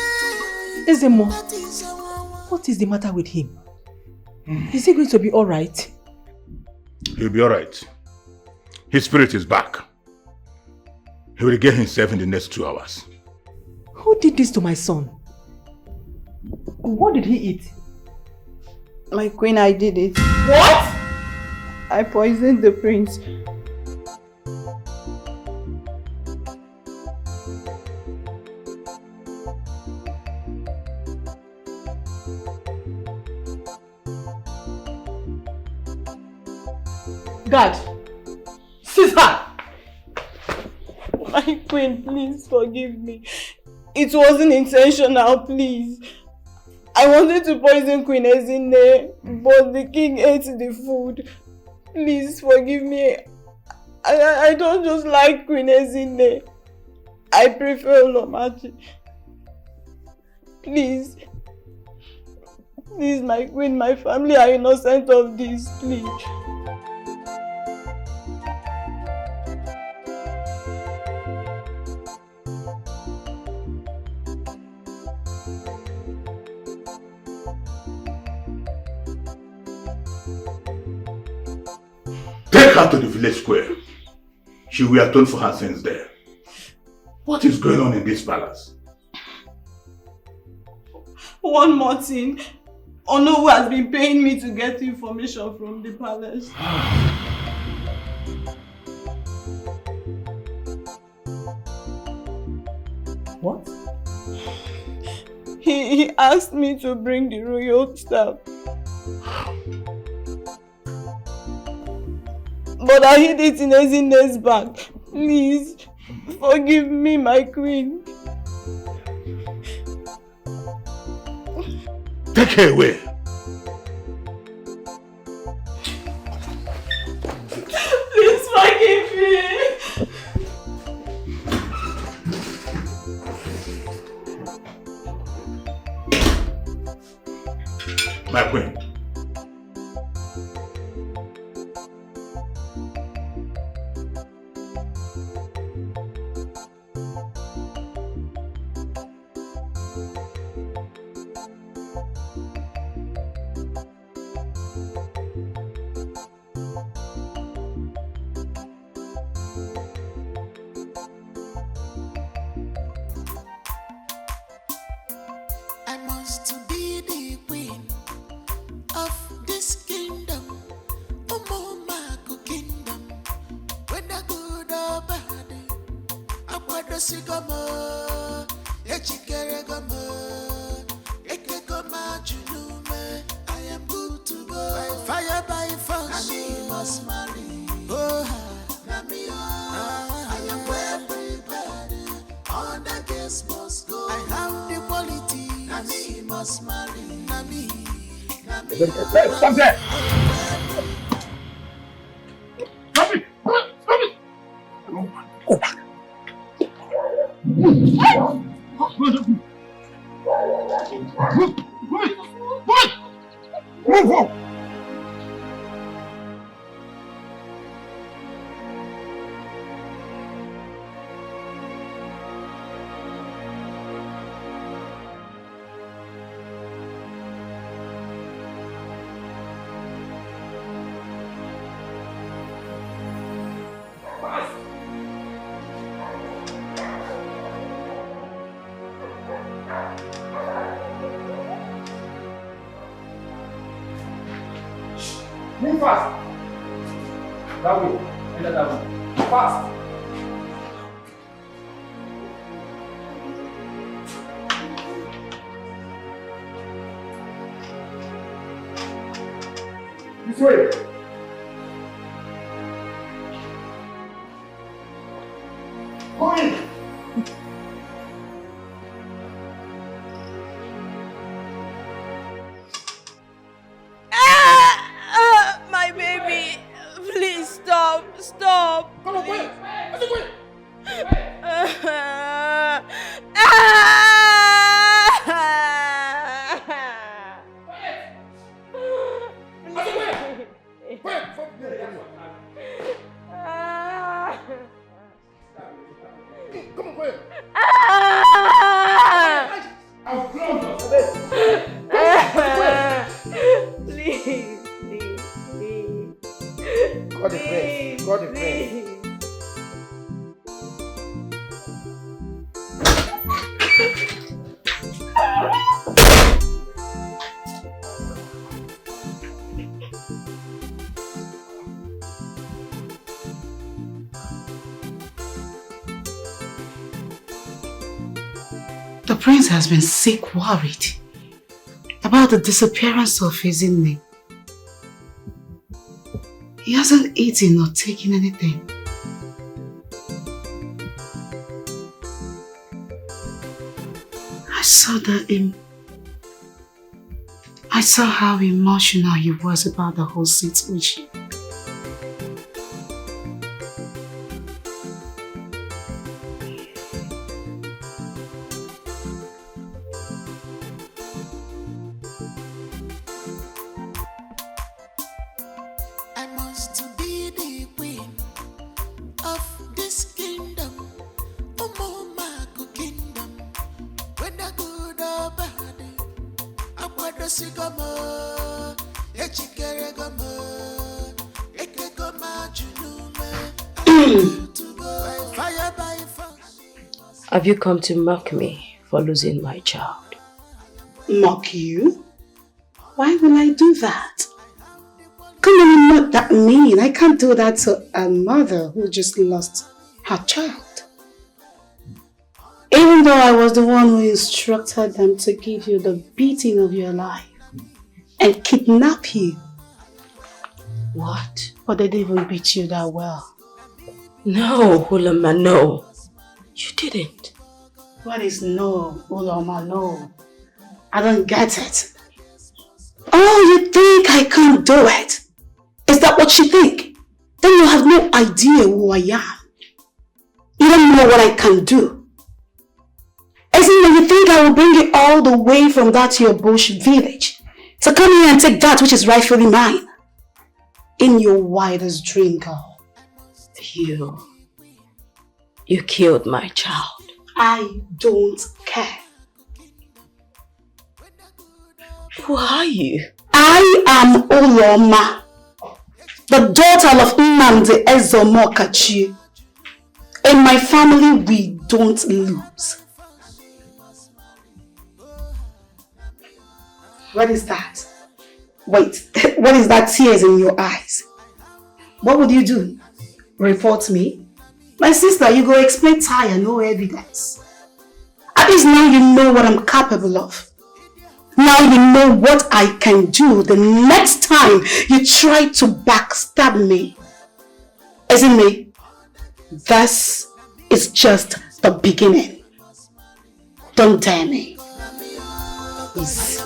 Ezemo, That is our what is the matter with him? Is he going to be alright? He'll be alright. His spirit is back. He will regain himself in the next 2 hours. Who did this to my son? What did he eat? My queen, I did it. What? I poisoned the prince. God! Sister! My queen, please forgive me. It wasn't intentional, please. I wanted to poison Queen Ezinne, but the king ate the food. Please forgive me. I don't just like Queen Ezinne. I prefer Olomachi. Please. Please, my queen, my family are innocent of this, please. Take her to the village square. She will atone for her sins there. What is going on in this palace? One more thing. Ono has been paying me to get information from the palace. What? He asked me to bring the royal staff. But I hid it in Ezinne's bag. Please, forgive me, my queen. Take her away. Please forgive me. I am good to go. By fire, by force, I must marry. Oh, Nami, I am well prepared. All the guests must go. I have the quality. Nami must marry. Nami. Stop there! Stop it! Stop it! Go back. Move! Move fast! That way. Enter that way. Fast! This way! Go in! My baby, please stop. Come on, wait. Come on, quick! Please. God the praise. The prince has been sick worried about the disappearance of his inmate. He hasn't eaten or taken anything. I saw how emotional he was about the whole situation. I must be the queen of this kingdom, Omomaku kingdom. Whether good or bad, I want to see Gama, Echikeragama, Ekegama Junume. Fire by fire. Have you come to mock me for losing my child? Mock you? Why will I do that? Come on, I'm not that mean. I can't do that to a mother who just lost her child. Even though I was the one who instructed them to give you the beating of your life and kidnap you. What? But they didn't even beat you that well. No, Ulama, no. You didn't. What is no, Ulama, no? I don't get it. Oh, you think I can't do it? Is that what you think? Then you have no idea who I am. You don't know what I can do. Isn't it you think I will bring you all the way from that your bush village to come here and take that which is rightfully mine? In your wildest dream, girl. You killed my child. I don't care. Who are you? I am Uloma, the daughter of Nnamdi Ezomokachi. In my family, we don't lose. What is that? Wait, what is that tears in your eyes? What would you do? Report me? My sister, you go explain tire, no evidence. At least now you know what I'm capable of. Now you know what I can do the next time you try to backstab me. Isn't me? This is just the beginning. Don't dare me. Please.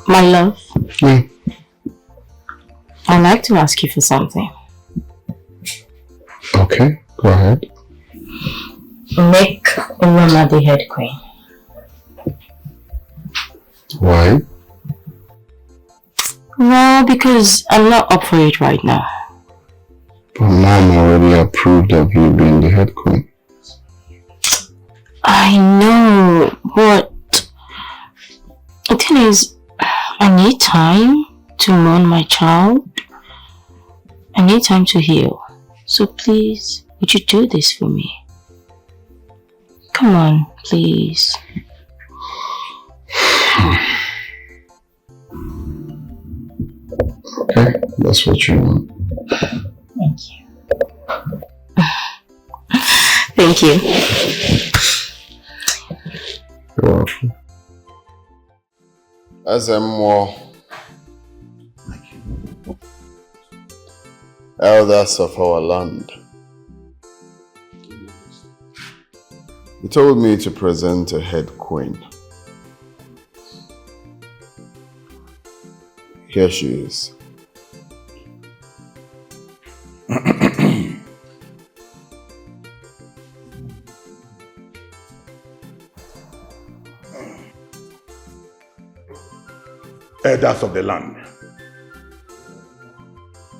My love, I'd like to ask you for something. Okay, go ahead. Make Uloma the head queen. Why? Well, because I'm not up for it right now. But Mom already approved of you being the head queen. I know, but the thing is, I need time to mourn my child. I need time to heal. So please, would you do this for me? Come on, please. Okay, that's what you want. Thank you. Thank you. You're welcome. As a more elders of our land, he told me to present a head queen. Here she is. Elders of the land,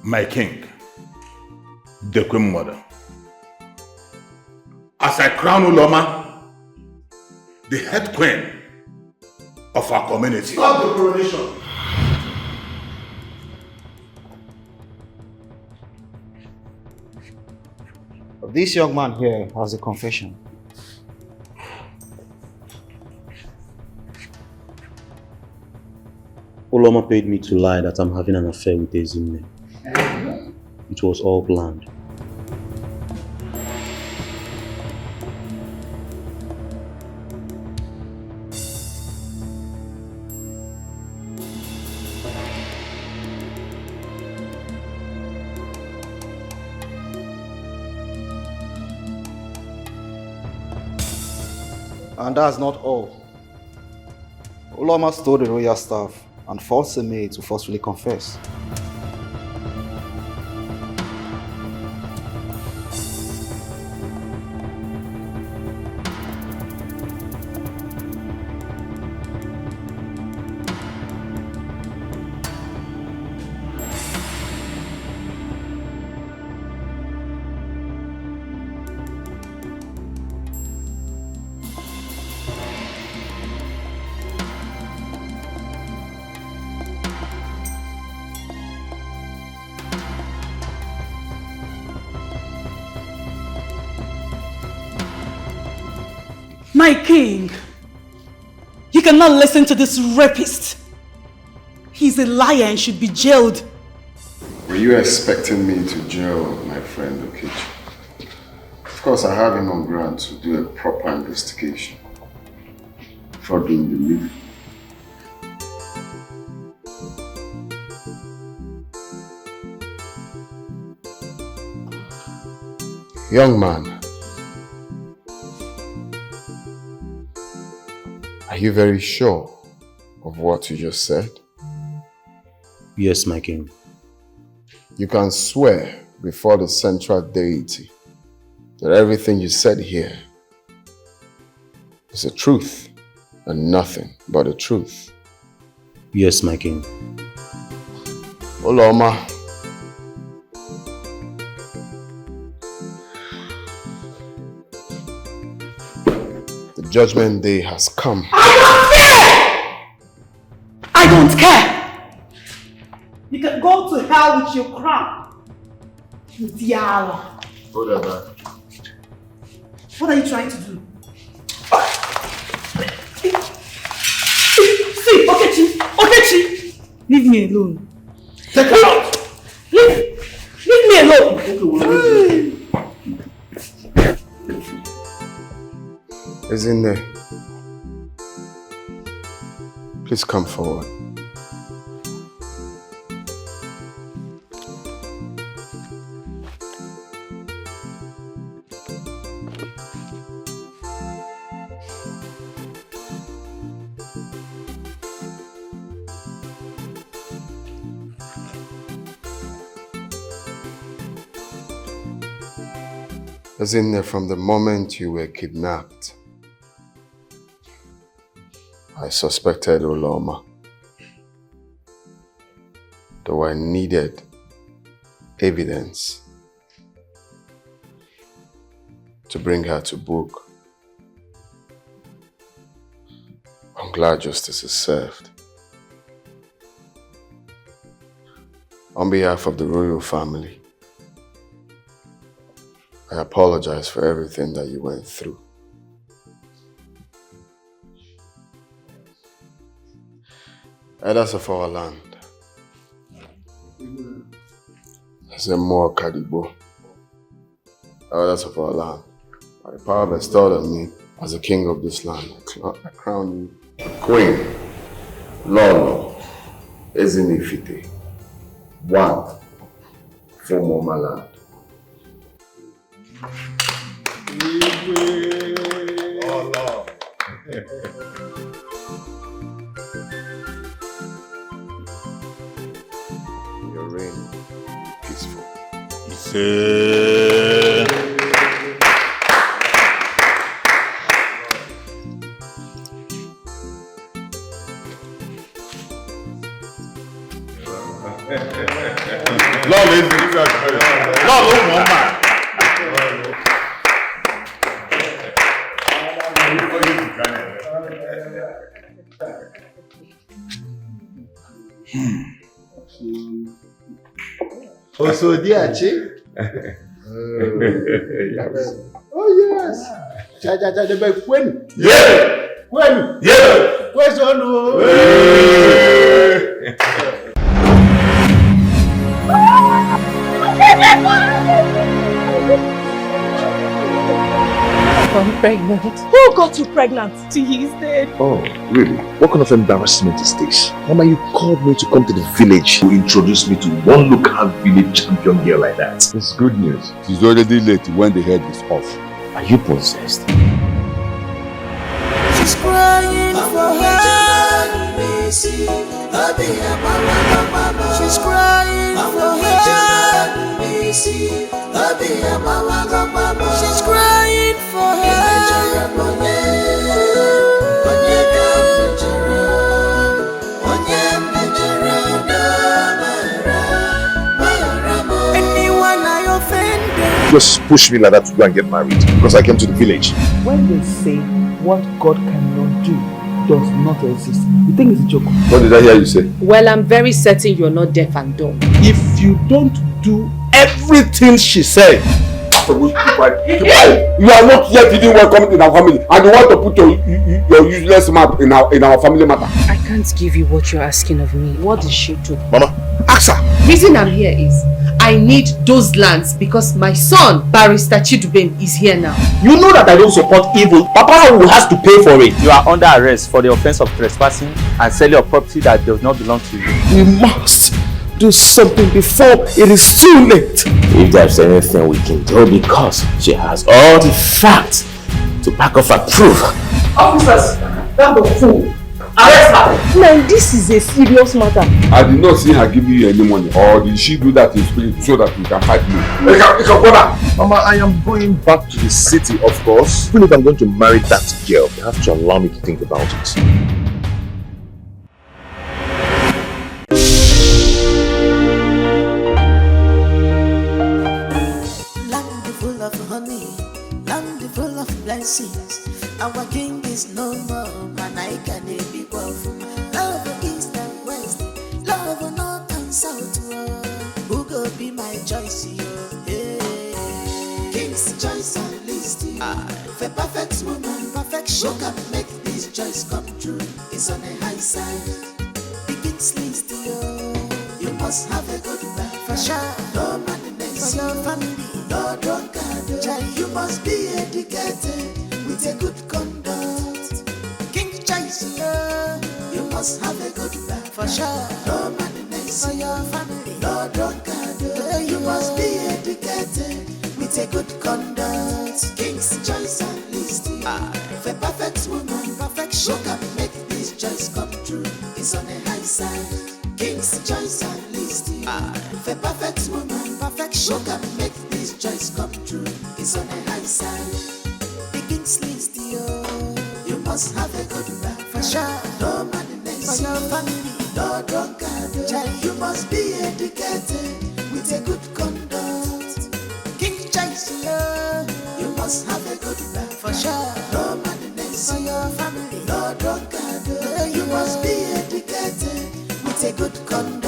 my king, the queen mother. As I crown Uloma, the head queen of our community. Stop the coronation. This young man here has a confession. Uloma paid me to lie that I'm having an affair with Ezime. It was all planned. And that's not all. Uloma stole the royal staff and forced a maid to forcefully confess. My king, you cannot listen to this rapist. He's a liar and should be jailed. Were you expecting me to jail my friend Uche? Of course, I have him on ground to do a proper investigation before doing the leave. Young man, are you very sure of what you just said? Yes, my king. You can swear before the central deity that everything you said here is the truth and nothing but the truth. Yes, my king. Uloma, the judgment day has come. I don't care! You can go to hell with your crown. Diala. Hold that back. What are you trying to do? See, Okechi, leave me alone. Take her out. Leave me alone. Is in there. Please come forward. As in there, from the moment you were kidnapped, I suspected Oloma. Though I needed evidence to bring her to book. I'm glad justice is served. On behalf of the royal family, I apologize for everything that you went through. Elders of our land, as a more Kadibo, elders of our land, by the power bestowed on me as the king of this land, I crown you Queen, Lolo, Ezinifite, one for Momaland. Oh, Lord. Your reign peaceful. Lord, Also, dear Chief. Oh, yes. When? Yeah. When? Yeah. Question. I'm pregnant. Who got you pregnant? He's dead. Oh, really? What kind of embarrassment is this? Mama, you called me to come to the village to introduce me to one local village champion girl like that. It's good news. It's already late when the head is off. Are you possessed? She's crying for her. She's crying for her. She's crying for her. Anyone I offended. Just push me like that to go and get married because I came to the village. When they say what God cannot do does not exist, you think it's a joke? What did I hear you say? Well, I'm very certain you're not deaf and dumb. If you don't do everything she said, You are not yet even welcome in our family, and you want to put your useless mouth in our family matter. I can't give you what you're asking of me. What is she to? Mama, ask her. Reason I'm here is I need those lands because my son, Barrister Chidubem, is here now. You know that I don't support evil. Papa will have to pay for it. You are under arrest for the offense of trespassing and selling a property that does not belong to you. We must do something before it is too late. If there's anything we can do, because she has all the facts to back off her proof. Officers, that was fool. Arrest her. Man, this is a serious matter. I did not see her give you any money, or did she do that in spirit so that you can fight me? Mama, I am going back to the city, of course. Even if I'm going to marry that girl, you have to allow me to think about it. Our king is no more, man, I can be powerful. Love east and west, love north and south. choice, yo. King's choice and list, for perfect woman, perfection. Who can make this choice come true? It's on the high side. The king's list, yo. You must have a good man, for sure. No man next for your family, no drunkard. You must be educated with a good conduct. King's choice, yo. You must have a good man, for sure. No man next for your family, no drunkard. You must be educated with a good conduct. King's choice and list, for perfect woman, perfection. Who can make this choice come true? It's on the high side. King's choice and list, for perfect woman, perfection. Who can make this choice come true? It's on the high side. The king's list, you must have a good man, for sure. No man next for your family, no drunkard. You must be educated with a good conduct. King's choice, you must have a good man, for sure. No man next for your family, no drunkard. You must be educated with a good conduct.